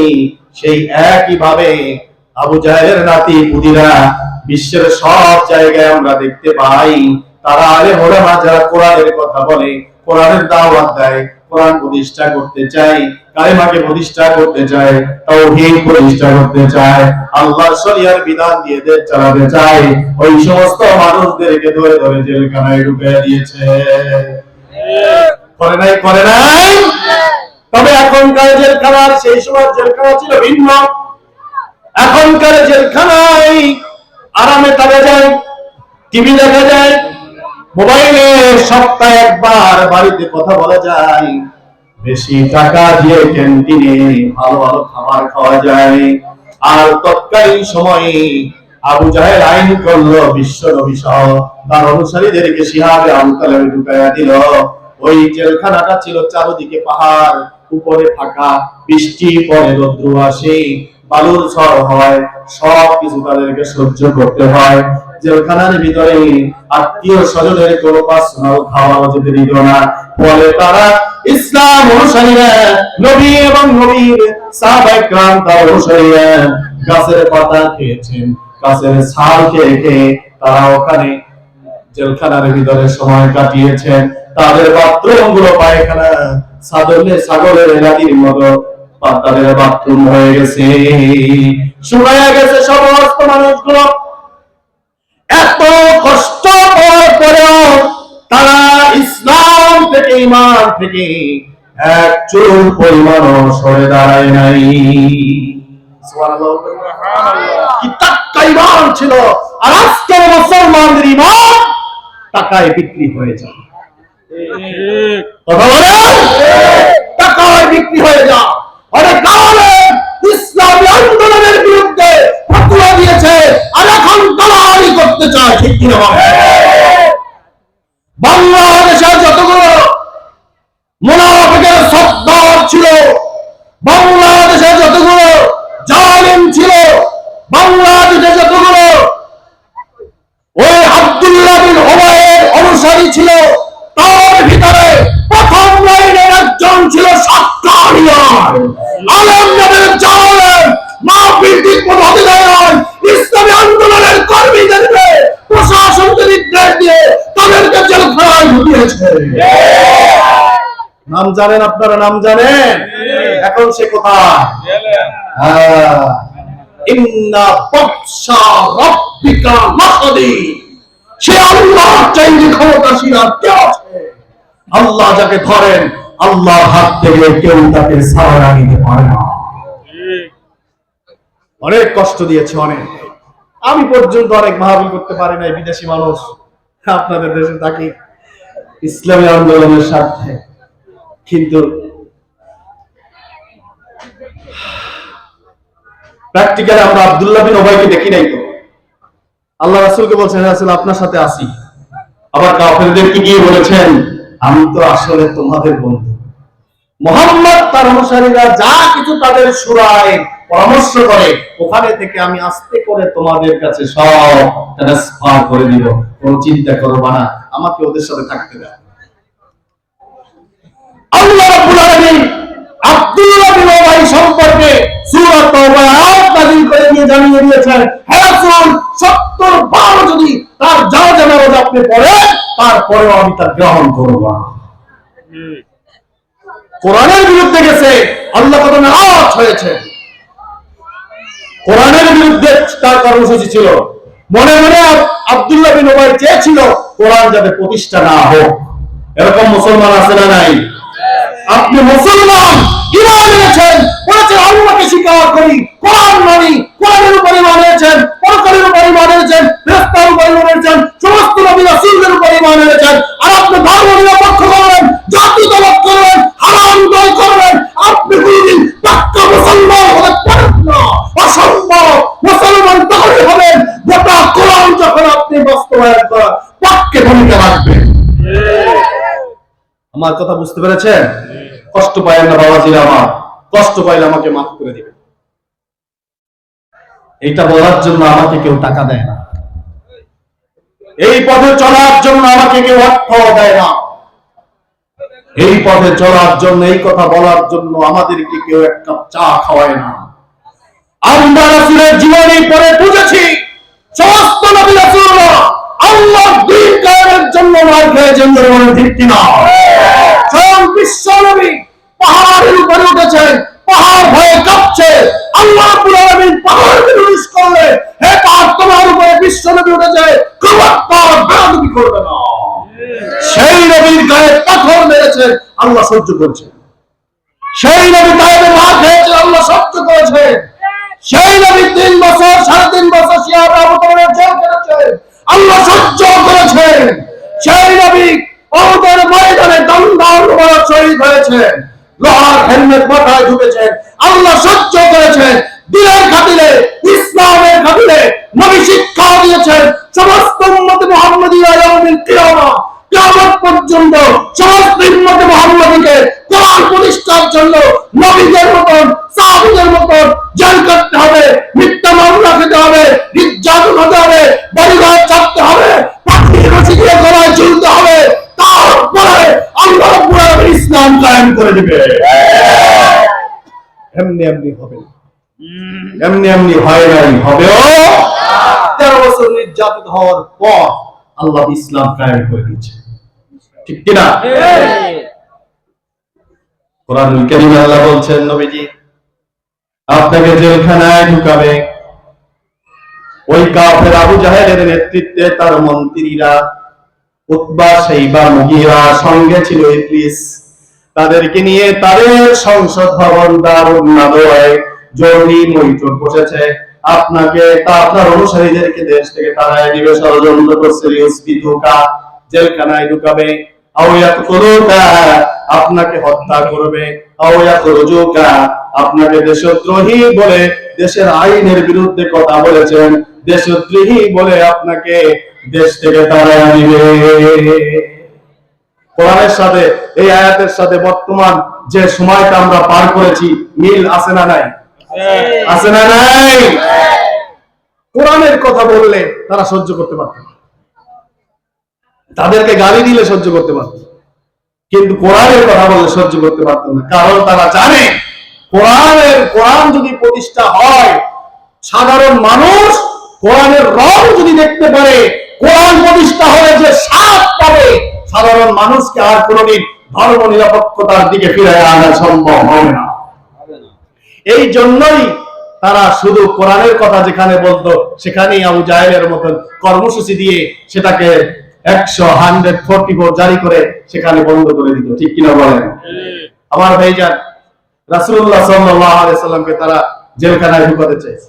S2: সেই একই ভাবে আবু জাহেলের নাতি পুতিরা বিশ্বের সব জায়গায় আমরা দেখতে পাই। তারা আলেম ওলামা যারা কোরআনের কথা বলে, কোরআনের দাওয়াত দেয়, কোরআন প্রতিষ্ঠা করতে চায়, কালেমাকে প্রতিষ্ঠা করতে চায়, তাওহীদ প্রতিষ্ঠা করতে চায়, আল্লাহর শরিয়ার বিধান দিয়ে দেশ চালাতে চায়, ওই সমস্ত মানুষদেরকে ধরে ধরে জেলখানায় ঢুকিয়ে দিয়েছে। করে নাই? করে নাই? তবে এখনকার জেলখানার সেই সময় জেলখানা ছিল ভিন্ন। এখনকার জেলখানায় আরামে থাকা যায়, টিভি দেখা যায়, মোবাইলে সপ্তাহে একবার বাড়িতে কথা বলা যায়, বেশি টাকা দিয়ে ক্যান্টিনে ভালো ভালো খাবার খাওয়া যায়। আর তৎকালীন সময়ে আবু জাহেল আইন করলো, বিশ্ব নবী সহ তার অনুসারীদেরকে শিহাবে আমতালে ঢুকাইয়া দিল। ওই জেলখানাটা ছিল চারদিকে পাহাড়, উপরে ফাঁকা, বৃষ্টি পরে, রৌদ্র আসে, বালুর ঝড় হয়, সব কিছু তাদেরকে সহ্য করতে হয়। জেলখানার ভিতরে আত্মীয় স্বজনের কোনো পার্সোনাল খাওয়াও যেতে দিত না। ফলে তারা ইসলাম অনুসারীরা, নবী এবং নবীর সাহাবায়ে কেরাম তার অনুসারীরা গাছের পাতা খেয়েছেন, গাছের ছাল খেয়ে খেয়ে তারা ওখানে জেলখানার ভিতরে সময় কাটিয়েছেন। তাদের বাথরুম গুলো পায়খানা ছাগলের এলাকির মতো তাদের বাথরুম হয়ে গেছে, শুকায়া গেছে সমস্ত মানুষগুলো। এত কষ্ট পাওয়ার পরেও তারা ইসলাম থেকে, ঈমান থেকে এক চুল পরিমাণও সরে দাঁড়ায় নাই। সুবহানাল্লাহ। কি টাটকা ঈমান ছিল! আর আজকের মুসলমানদের ঈমান টাকায় বিক্রি হয়ে যায়। কথা বলেন? টাকায় বিক্রি হয়ে যায়। অনেক আলেম ইসলামী আন্দোলনের বিরুদ্ধে ফতোয়া দিয়েছে, আর এখন দালালি করতে চায়। ঠিক কিনা বলেন? বাংলাদেশের যতগুলো মুনাফিকের সর্দার ছিল, বাংলাদেশের যতগুলো জালেম ছিল, বাংলাদেশের যতগুলো ওই আব্দুল্লাহ বিন উবাইয়ের অনুসারী ছিল, তার ভিতরে প্রথম লাইনের একজন ছিল সাতকারিয়ার আলেম নামের জালেম, মাহফিল ঠিক মতো হতে দেয় নাই, ইসলামী আন্দোলনের কর্মীদেরকে প্রশাসনকে নির্দেশ দিয়ে তাদেরকে জেলখানায় ঢুকিয়েছে। নাম জানেন আপনারা? নাম জানেন? এখন সে কোথায়? ইন্না বাতশা রাব্বিকা লাশাদীদ। সে আল্লাহর চাইতে ক্ষমতাশীল আর কে আছে? আল্লাহ যাকে ধরেন, আল্লাহর হাত থেকে কেউ তাকে ছাড়া নিতে পারে না। অনেক কষ্ট দিয়েছে, অনেক। আমি পর্যন্ত অনেক মাহফিল করতে পারি নাই, বিদেশি মানুষ আপনাদের দেশে থাকি ইসলামী আন্দোলনের স্বার্থে। কিন্তু প্র্যাকটিক্যালি আমরা আব্দুল্লাহ বিন উবাইকে দেখি নাই তো। আল্লাহ রাসূলকে বলছেন, রাসূল আপনার সাথে আসি। আবার কাফেরদেরকে গিয়ে বলেছেন, আমি তো আসলে তোমাদের বন্ধু। মুহাম্মদ তার অনুসারীরা যা কিছু তাদের সুরায় পরামর্শ করে, ওখানে থেকে আমি আস্তে করে তোমাদের কাছে সব ট্রান্সফার করে দিব, কোনো চিন্তা করবা না, আমাকে ওদের সাথে থাকতে দাও। আল্লাহ রাব্বুল আলামিন আব্দুল্লাহ বিন উবাই সম্পর্কে সূরা তাওবা আয়াত নাযিল করে দিয়ে জানিয়ে দিয়েছেন, হে রাসূল 70 বার যদি তার জানাজা নামাজ আপনি পড়েন, তারপরেও আমি তা গ্রহণ করব না। কোরআনের বিরুদ্ধে গেছে, আল্লাহ কত নারাজ হয়েছে। কোরআনের বিরুদ্ধে তার কর্মসূচি ছিল। মনে মনে আব্দুল্লাহ বিন উবাই চেয়েছিল কোরআন যাতে প্রতিষ্ঠা না হোক। এরকম মুসলমান আছে না নাই? আপনি মুসলমান, ঈমান এনেছেন, বলেছেন আল্লাহকে স্বীকার করি, কোরআন মানি, কোরআনের উপর ঈমান এনেছেন, পরকালের উপর ঈমান এনেছেন, ফেরেশতার উপর ঈমান এনেছেন, সমস্ত নবী রাসূলদের উপর ঈমান এনেছেন, আর আপনি ধর্ম নিরপেক্ষ করবেন, জাতীয়তাবাদ করবেন, হারাম জয় করবেন। আপনি কোনদিন পাক্কা মুসলমান হতে পারেন না, অসম্ভব। মুসলমান তাহলে হবেন গোটা কোরআন যখন আপনি বাস্তবায়ন করার পক্ষে ভূমিকা রাখবেন। আমার কথা বুঝতে পেরেছেন? কষ্ট পাইলেন না বাবাজিরা, আমার কষ্ট পাইলে আমাকে মাফ করে দিবেন। এইটা বলার জন্য আমাকে কেউ টাকা দেয় না, এই পথে চলার জন্য আমাকে কেউ অর্থ দেয় না, এই পথে চলার জন্য, এই কথা বলার জন্য আমাদেরকে কেউ এক কাপ চা খাওয়ায় না। আমরা রাসূলের জীবনী পড়ে বুঝেছি, সমস্ত নবী রাসূলরা আল্লাহর দ্বীন কায়েমের জন্য মার খেয়েছেন, ঠিক কিনা? স্বয়ং বিশ্ব নবী পাহাড়ের উপরে উঠেছেন, পাহাড় ভয়ে কাঁপছে। আল্লাহ রাব্বুল আলামিন পাহাড়কে নির্দেশ করলে, হে পাহাড় তোমার উপরে বিশ্ব নবী উঠেছে, খবরদার বেয়াদবি করবে না। সেই নবীর গায়ে পাথর মেরেছেন, আল্লাহ সহ্য করেছেন। সেই নবী গায়ে মার খেয়েছেন, আল্লাহ সহ্য করেছেন। সেই নবী 3 বছর 3.5 বছর সিয়ারা অবতরণের জেল কেটেছেন, আল্লাহ সহ্য করেছেন। সেই নবী ওদের ময়দানে দমদার মুবারক শহীদ হয়েছেন, লোহার হেলমেট মাথায় ঢুকেছেন, আল্লাহ সহ্য করেছেন। দিনের খাতিরে, ইসলামের খাতিরে নবী শিক্ষা দিয়েছেন, সমস্ত উম্মতে মুহাম্মাদিয়া ইয়াউমিল কিয়ামা, কিয়ামত পর্যন্ত সমস্ত উম্মতে মুহাম্মাদিকে কোরআন প্রতিষ্ঠার জন্য নবীদের মতন, সাহাবীদের মতন জেল কাটতে হবে, মিথ্যা মামলা খেতে হবে, নির্যাতন হতে হবে, বডিগার্ড চাপতে হবে, পাখির রশি দিয়ে গলায় ঝুলতে হবে। তারপরে আল্লাহ রাব্বুল আলামিন ইসলাম কায়েম করে দিবে। এমনি এমনি হবে না, এমনি এমনি হয় নাই, হবেও। 13 বছর নির্যাতিত হওয়ার পর আল্লাহ ইসলাম কায়েম করে দিয়েছে, ঠিক কিনা? কোরআনুল কারীমে আল্লাহ বলছেন, নবীজি আপনাকে জেলখানায় ঢুকাবে ওই কাফের আবু জাহেলের নেতৃত্বে তার মন্ত্রীরা, উতবা, শাইবা, মুগীরা, সঙ্গে ছিল ইবলিস। তাদেরকে নিয়ে তাদের সংসদ ভবন দারুন নাদওয়ায় জরুরি বৈঠক বসেছে। আপনাকে তা আপনার অনুসারীদেরকে দেশ থেকে তাড়ায় দিবে, ষড়যন্ত্র করছে, ইউসবিতুকা, জেলখানায় ঢুকাবে, আও ইয়াকতুলুকা, আপনাকে হত্যা করবে, আও ইয়াখরুজুকা, আপনাকে দেশদ্রোহী বলে, দেশের আইনের বিরুদ্ধে কথা বলেছেন, দেশদ্রোহী বলে আপনাকে দেশ থেকে তাড়ায় দিবে। কোরআনের সাথে, এই আয়াতের সাথে বর্তমান যে সময়টা আমরা পার করেছি মিল আছে না নাই? আছে না নাই? কোরআনের কথা বললে তারা সহ্য করতে পারত না, তাদেরকে গালি দিলে সহ্য করতে পারত, কিন্তু কোরআনের কথা বললে সহ্য করতে পারত না। কারণ তারা জানে কোরআন যদি প্রতিষ্ঠা হয়, সাধারণ মানুষ কোরআনের রং যদি দেখতে পারে, কোরআন প্রতিষ্ঠা হয়ে যে স্বাদ পাবে, সাধারণ মানুষকে আর কোনদিন ধর্ম নিরপেক্ষতার দিকে ফিরে আনা সম্ভব হবে না। এই জন্যই তারা শুধু কোরআনের কথা যেখানে বলতো সেখানেই আবু জাহেলের মতন কর্মসূচি দিয়ে সেটাকে 144 জারি করে সেখানে বন্ধ করে দিত, ঠিক কিনা বলেন? আমার ভাইজান, রাসূলুল্লাহ সাল্লাল্লাহু আলাইহি সাল্লামকে তারা জেলখানায় ঢুকাতে চাইছে।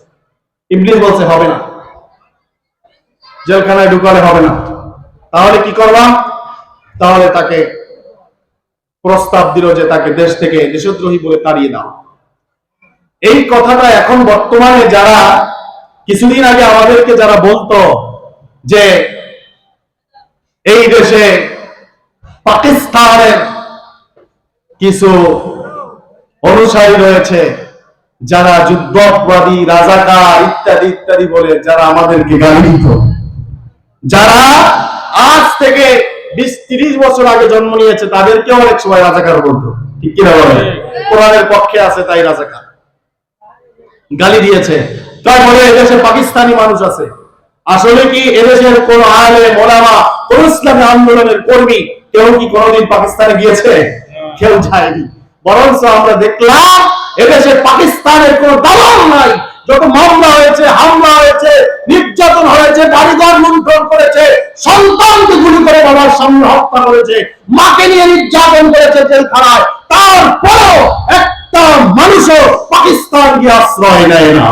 S2: ইবলিস বলছে হবে না, জেলখানায় ঢুকালে হবে না। তাহলে কি করবা? তাহলে তাকে প্রস্তাব দিল যে তাকে দেশ থেকে দেশদ্রোহী বলে তাড়িয়ে দাও। এই কথাটা এখন বর্তমানে যারা কিছুদিন আগে আমাদেরকে যারা বলতো যে এই দেশে পাকিস্তানের কিছু অনুসারী রয়েছে যারা যুদ্ধাপরাধী, রাজাকার ইত্যাদি ইত্যাদি বলে যারা আমাদেরকে গালি দিত, যারা আজ থেকে 20-30 বছর আগে জন্ম নিয়েছে তাদেরকে অনেক সময় রাজাকার বলতো, ঠিক কিনা বলে? কোরআনের পক্ষে আছে তাই রাজাকার গালি দিয়েছে। তাই বলে এদেশে পাকিস্তানি মানুষ আছে। আসলে কি এদেশের কোন আলেম ওলামা, কোন ইসলামী আন্দোলনের কর্মী কেউ কি কোনোদিন পাকিস্তানে গিয়েছে? কেউ যায়নি। বরঞ্চ আমরা দেখলাম এদেশে পাকিস্তানের কোন দালাল নাই। যত মামলা হয়েছে, হামলা হয়েছে, নির্যাতন হয়েছে, বাড়িঘর লুণ্ঠন করেছে, সন্তানকে গুলি করে বাবার সামনে হত্যা করেছে, মাকে নিয়ে নির্যাতন করেছে জেলখানায়, তারপরও একটা মানুষও পাকিস্তান গিয়ে আশ্রয় নেয় না।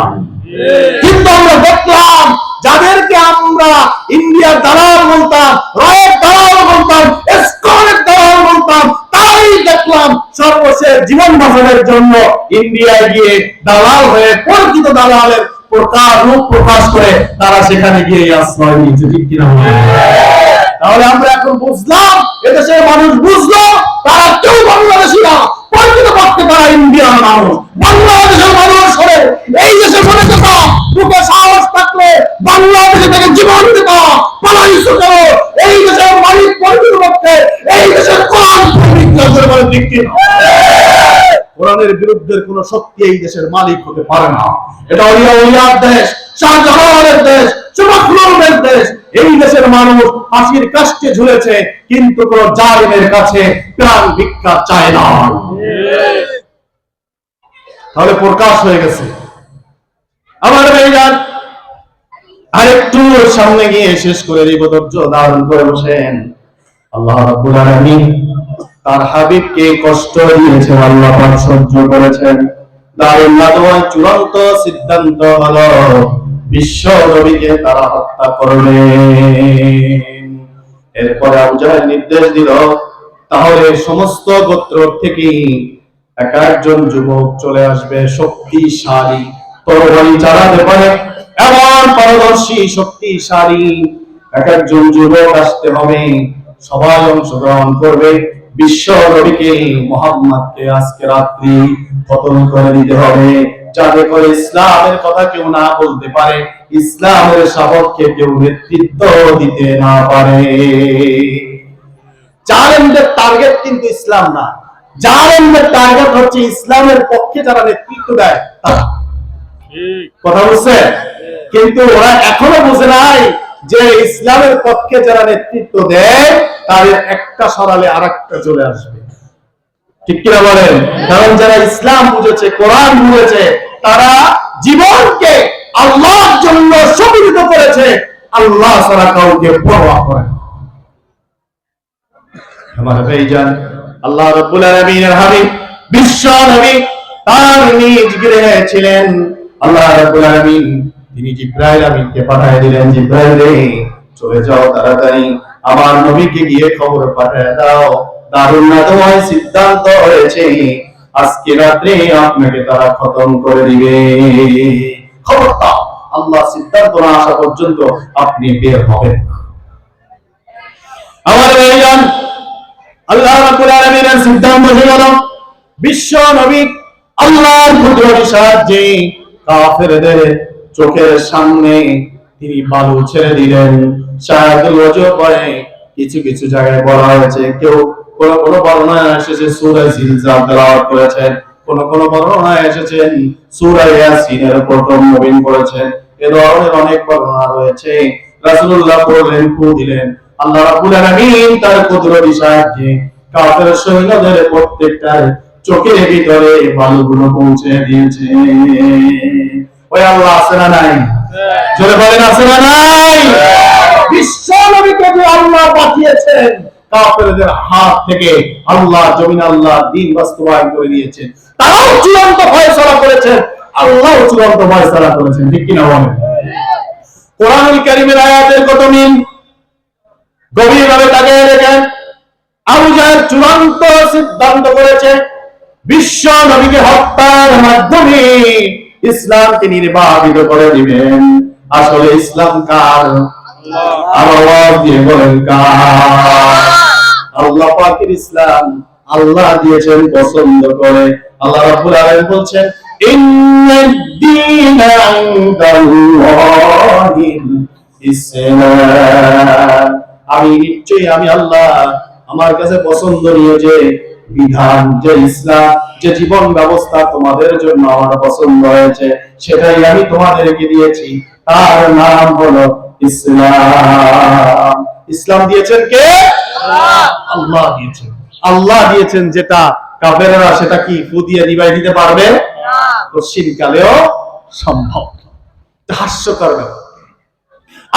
S2: কিন্তু আমরা দেখলাম যাদেরকে আমরা ইন্ডিয়ার দালাল বলতাম, রয়ের দালাল বলতাম, এসকনের দালাল বলতাম, তাই দেখলাম সর্বশেষ জীবন বাঁচানোর জন্য ইন্ডিয়ায় গিয়ে দালাল হয়ে পরিচিত দালালের রূপ প্রকাশ করে তারা সেখানে গিয়ে আশ্রয় নিয়েছে, ঠিক কিনা? তাহলে আমরা এখন বুঝলাম, এদেশের মানুষ বুঝলো তারা কেউ বাংলাদেশি না, পরিচিত পক্ষে তারা ইন্ডিয়ান মানুষ। বাংলাদেশের মানুষ হলে এই দেশে মনে কথা বুকে সাহস থাকলে বাংলাদেশে থেকে জীবন দিত, পালাইছো কেন? এই দেশের মালিক পরিচিত পক্ষে, এই দেশের কোরআন কোরআনের বিরুদ্ধে কোন শক্তি এই দেশের মালিক হতে পারে না। এটা ওলিয়ার দেশ, শাহজালালের দেশ, সুবহানের দেশ। এই দেশের মানুষ ফাঁসির কাষ্টে ঝুলেছে, কিন্তু কোন জালিমের কাছে প্রাণ ভিক্ষা চায় না। তাহলে প্রকাশ হয়ে গেছে। আমার ভাইজান, আরেকটু সামনে গিয়ে শেষ করে দিব, ধৈর্য ধারণ করে বসেন। আল্লাহ রাব্বুল আলামিন তার হাবিবকে কষ্ট দিয়েছেন, আল্লাহ পাক সহ্য করেছেন। দারুল নাদওয়ায় চূড়ান্ত সিদ্ধান্ত হলো বিশ্ব নবীকে তারা হত্যা করলেন। এরপরে আবু জাহেল নির্দেশ দিল, তাহলে সমস্ত গোত্র থেকে এক একজন যুবক চলে আসবে, শক্তিশালী, তরবারি চালাতে পারে এমন পারদর্শী শক্তিশালী এক একজন যুবক আসতে হবে। সবাই অংশগ্রহণ করবে। বিশ্ব নবীকে মুহাম্মদকে আজকে রাত্রি খতম করে দিতে হবে, যাতে করে ইসলামের কথা কেউ না বলতে পারে, ইসলামের সপক্ষে কেউ নেতৃত্ব দিতে না পারে। জালেমদের টার্গেট কিন্তু ইসলাম না, জালেমদের টার্গেট হচ্ছে ইসলামের পক্ষে যারা নেতৃত্ব দেয়। কথা বলছে? কিন্তু ওরা এখনো বুঝে নাই যে ইসলামের পক্ষে যারা নেতৃত্ব দেয় তাদের একটা সরালে আরেকটা চলে আসবে, ঠিক কিনা বলেন? কারণ যারা ইসলাম বুঝেছে, কোরআন বুঝেছে, তারা জীবনকে আল্লাহর জন্য সমর্পিত করেছে, আল্লাহ ছাড়া কাউকে পরোয়া করে না। আমার ভাইজান, আল্লাহ রাব্বুল আলামিনের হাবিব বিশ্ব নবী তার নিজ গৃহে ছিলেন। আল্লাহ রাব্বুল আলামিন তিনি জিবরাইল আমিনকে পাঠিয়ে দিলেন, জিবরাইল রে চলে যাও, তাড়াতাড়ি আমার নবীকে গিয়ে খবর পাঠিয়ে দাও, দারুল নাদওয়ায় সিদ্ধান্ত হয়েছে আজকে রাতে আপনাকে তারা খতম করে দিবে। খবরদার, আল্লাহ সিদ্ধান্ত না আসা পর্যন্ত আপনি বের হবেন না। আমার ভাইজান, আল্লাহ রাব্বুল আলামিনের সিদ্ধান্ত হলো বিশ্ব নবী আল্লাহর কুদরতের সাহায্যে কাফেরদের চোখের সামনে তিনি বালু ছেড়ে দিলেন। শায়াতুল ওয়াজু পরে কিছু কিছু জায়গায় বলা হয়েছে, কেউ কোন কোন বর্ণনায় এসেছে সূরা জিলজাল তেলাওয়াত করেছেন, কোন কোন বর্ণনায় এসেছেন সূরা ইয়াসিনের প্রথম মুবিন করেছেন। এ ধরনের অনেক বর্ণনা রয়েছে। রাসূলুল্লাহ পড়লেন, ফু দিলেন, আল্লাহ রাব্বুল আলামিন তার কুদরতের সাহায্যে কাফের সৈন্যদের প্রত্যেকটার চোখের ভিতরে বালুগুলো পৌঁছে দিয়েছে। ওই আল্লাহ আছে না নাই? জোরে বলেন, আছে না নাই? বিশ্ব নবীকে যে আল্লাহ পাঠিয়েছেন, কাফেরদের হাত থেকে আল্লাহ জমিন, আল্লাহ দ্বীন বাস্তবায়ন করে দিয়েছেন। তারাও চূড়ান্ত ফয়সালা করেছেন, আল্লাহ চূড়ান্ত ফয়সালা করেছেন, ঠিক কিনা বলেন? কোরআনুল কারীমের আয়াতের কত মিল, গভীরভাবে তাকিয়ে দেখেন। আবু জাহেল চূড়ান্ত সিদ্ধান্ত করেছে বিশ্ব নবীকে হত্যার মাধ্যমে ইসলামকে নির্বাপিত করে দিবেন। আসলে ইসলাম কার? আল্লাহ দিয়ে বলেন কার? আল্লাহ পাকের ইসলাম আল্লাহ দিয়েছেন পছন্দ করে। আল্লাহ রাব্বুল আলামিন বলছেন ইন্নাদ-দীনা ইনদাল্লাহিল ইসলাম। আমি নিশ্চয়ই আমি আল্লাহ আমার কাছে পছন্দনীয় যে বিধান, যে ইসলাম, যে জীবন ব্যবস্থা তোমাদের জন্য আমার পছন্দ হয়েছে সেটাই আমি তোমাদেরকে দিয়েছি। তার নাম হলো ইসলাম। ইসলাম দিয়েছেন কে? আল্লাহ দিয়েছেন। আল্লাহ দিয়েছেন যেটা কাফেররা সেটা কি ফু দিয়ে নিভাই দিতে পারবে? কশিনকালেও সম্ভব না। হাস্যকর ব্যাপার।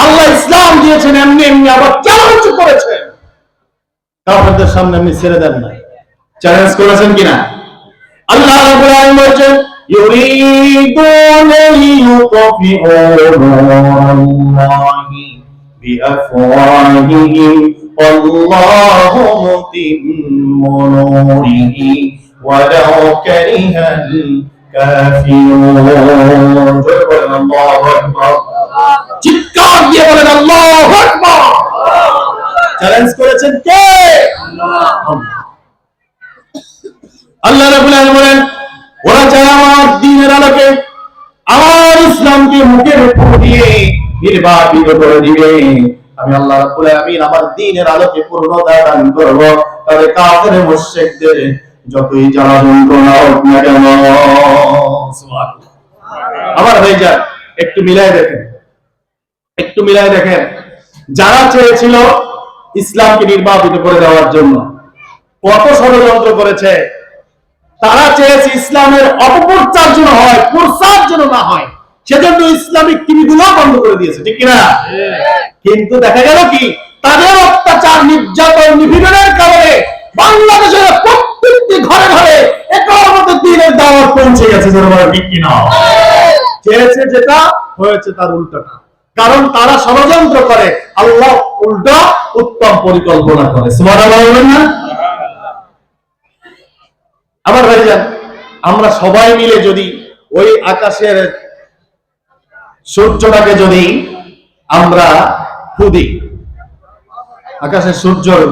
S2: আল্লাহ ইসলাম দিয়েছেন এমনি এমনি আবার চ্যালেঞ্জ করেছেন। কাফেরদের সামনে এমনি ছেড়ে দেন না, চ্যালেঞ্জ করেছেন কিনা? আল্লাহ রাব্বুল আলামিন বলেছেন ইউরিদুনা লিইউতফিউ নূরাল্লাহি বিআফওয়াহিহিম ওয়াল্লাহু মুতিম্মু নূরিহি ওয়ালাউ কারিহাল কাফিরুন। আল্লাহু আকবার। চিৎকার দিয়ে বলেন আল্লাহু আকবার। চ্যালেঞ্জ করেছেন কে? আল্লাহ রাব্বুল আলামিন বলেন ওরা যারা আমার দ্বীনের আলোকে আমার ইসলামকে মুখের উপর দিয়ে নির্বাপিত করে দিবে, আমি আল্লাহ রাব্বুল আলামিন আমার দ্বীনের আলোকে পূর্ণতা দান করব। তাদের কাফের মুশরিকদের যতই জ্বালা যন্ত্রণা হোক না কেন। সুবহানাল্লাহ। আমার ভাইজান একটু মিলাই দেখেন, একটু মিলাই দেখেন, যারা চেয়েছিল ইসলামকে নির্বাপিত করে দেওয়ার জন্য কত ষড়যন্ত্র করেছে। তারা চেয়েছে ইসলামের অপপ্রচার যেন হয়, প্রচার যেন না হয়, সেজন্য ইসলামিক টিভিগুলো বন্ধ করে দিয়েছে, ঠিক কিনা? কিন্তু দেখা গেল কি, তাদের অত্যাচার, নির্যাতন, নিপীড়নের কারণে বাংলাদেশের প্রত্যেকটি ঘরে ঘরে একামত দ্বীনের দাওয়াত পৌঁছে গেছে, ঠিক কিনা? চেয়েছে যেটা হয়েছে তার উল্টোটা। কারণ তারা ষড়যন্ত্র করে, আল্লাহ উল্টা উত্তম পরিকল্পনা করে। সুবহানাল্লাহ বলবেন না? আমার ভাইজান, আমরা সবাই মিলে যদি ওই আকাশের সূর্যটাকে যদি আমরা খুদি, আকাশের সূর্যর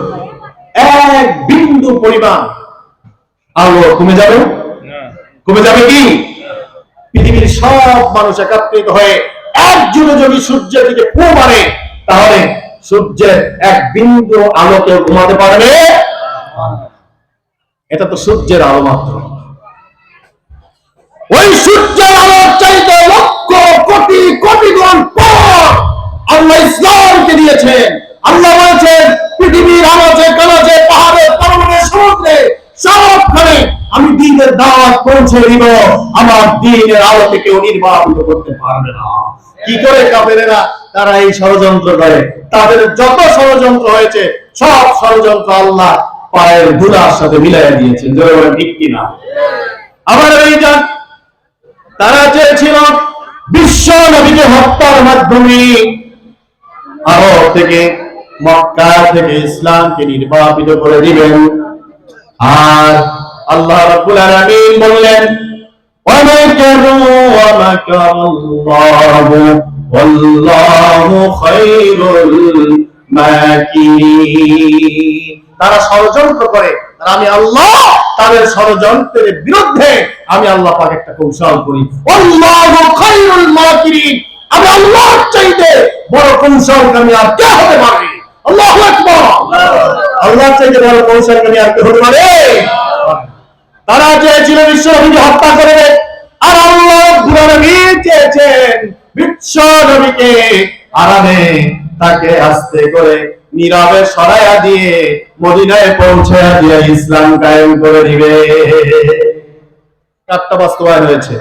S2: এক বিন্দু পরিমাণ আলো কমে যাবে? কমে যাবে কি? পৃথিবীর সব মানুষ একত্রিত হয়ে একজনে যদি সূর্যের দিকে ফু মারে, তাহলে সূর্যের এক বিন্দু আলোকে ঘুমাতে পারবে? এটা তো সূর্যের আলো মাত্র। ওই সূর্যের আলোর চাইতে লক্ষ কোটি কোটি গুণ পর আল্লাহ ইসলামকে দিয়েছেন। আল্লাহ বলেছেন পৃথিবীর আলোচে কালোচে পাহাড়ে পর্বতে সমুদ্রে সবখানে আমি দ্বীনের দাওয়াত পৌঁছে দিব। আমার দ্বীনের আলোকে কেউ নির্বাপিত করতে পারবে না। কি করে কাফেরেরা তারা এই ষড়যন্ত্র করে? তাদের যত ষড়যন্ত্র হয়েছে সব ষড়যন্ত্র আল্লাহ পায়ের ধুলার সাথে মিলাইয়া দিয়েছেন, ঠিক কিনা? আবার এইটা তারা চেয়েছিল বিশ্ব নবীকে হত্যার মাধ্যমে আরব থেকে, মক্কা থেকে ইসলামকে নির্বাপিত করে দিবেন। আর আল্লাহ রাব্বুল আলামিন বললেন ওয়ামাকারু ওয়ামাকারাল্লাহু ওয়াল্লাহু খায়রুল মাকিরিন। তারা ষড়যন্ত্র করে, আর আমি আল্লাহ তাদের ষড়যন্ত্রের বিরুদ্ধে আমি আল্লাহ পাক একটা কৌশল করি। আল্লাহু খায়রুল মাকিরিন। আমি আল্লাহর চাইতে বড় কৌশলকারী আর কে হতে পারে? আল্লাহু আকবার। আল্লাহর চাইতে বড় কৌশলকারী আর কে হতে পারে? তারা চেয়েছিল বিশ্ব নবীকে হত্যা করবে, আর আল্লাহ রাব্বুল আলামিন চেয়েছেন বিশ্ব নবীকে আরামে তাকে আস্তে করে নীরবে সরাইয়া দিয়ে মদিনায় পৌঁছায়া দিয়ে ইসলাম কায়েম করে দিবে। কাটটা বাস্তবায়ন হয়েছে।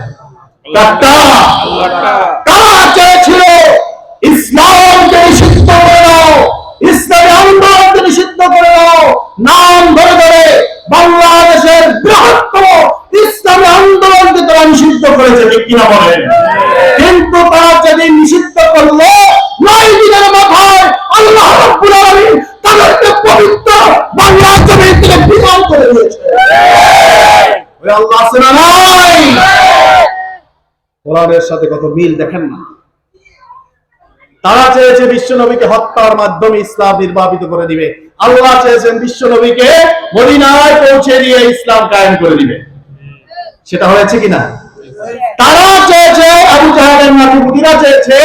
S2: কাটটা কারা চেয়েছিল ইসলামকে নিষিদ্ধ করে দাও, ইসলামী আন্দোলনকে নিষিদ্ধ করে দাও, নাম ধরে ধরে বাংলাদেশের বৃহত্তম ইসলামী আন্দোলনকে তারা নিষিদ্ধ করেছে, ঠিক কিনা বলেন? কিন্তু তারা যেদিন নিষিদ্ধ করলো 9 দিনের মাথায় আল্লাহ রাব্বুল আলামিন তাদেরকে পবিত্র বাংলা জমিন থেকে বিদায় করে দিয়েছে।
S4: আছে না নাই? কোরআনের সাথে কত মিল দেখেন না। তারা চেয়েছে বিশ্ব নবীকে হত্যার মাধ্যমে ইসলাম নির্বাপিত করে দিবে, আল্লাহ চেয়েছেন বিশ্ব নবীকে মদিনায় পৌঁছে দিয়ে ইসলাম কায়েম করে দিবে। সেটা হয়েছে কিনা? তারা চেয়েছে, আবু জাহেলের নাতিপুতিরা চেয়েছে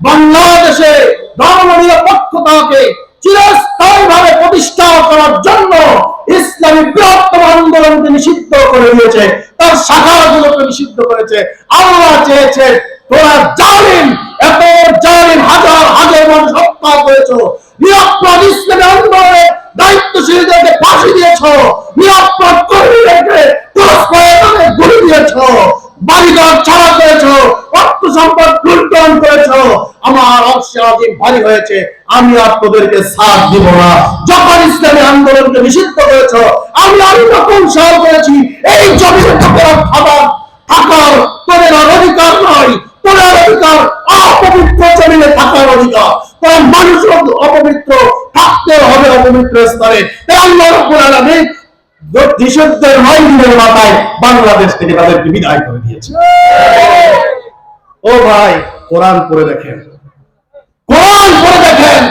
S4: বাংলাদেশে ধর্মনিরপেক্ষতাকে চিরস্থায়ীভাবে প্রতিষ্ঠা করার জন্য ইসলামী বৃহত্তম আন্দোলনকে নিষিদ্ধ করে দিয়েছে, তার শাখাগুলোকে নিষিদ্ধ করেছে। আল্লাহ চেয়েছে তোরা জালিম, এত জালিম, হাজার হাজার মানুষ হত্যা করেছো, নিরপরাধ ইসলামী আন্দোলনে দায়িত্বশীলদেরকে ফাঁসি দিয়েছো, নিরপরাধ কর্মীদেরকে ক্রসফায়ারে গুলি দিয়েছো, বাড়িঘর ছাড়া করেছো, অর্থ সম্পদ লুণ্ঠন করেছো। আমার আরশে আজিম ভারী হয়েছে, আমি আর তোদেরকে সাথ দিব না। যখন ইসলামী আন্দোলনকে নিষিদ্ধ করেছো, আমি কৌশল করেছি এই জমিনে খাবার থাকার তোদের আর অধিকার নয়, তোদের অধিকার অপবিত্র জমিনে থাকার অধিকার। তোরা মানুষ অপবিত্র থাকতে হবে অপবিত্র স্তরে। তাই আল্লাহ রাব্বুল আলামিন নিষিদ্ধের 9 দিনের মাথায় বাংলাদেশ থেকে তাদেরকে বিদায় করে দিয়েছে। ও ভাই, কোরআন পড়ে দেখেন, কোরআন পড়ে দেখেন।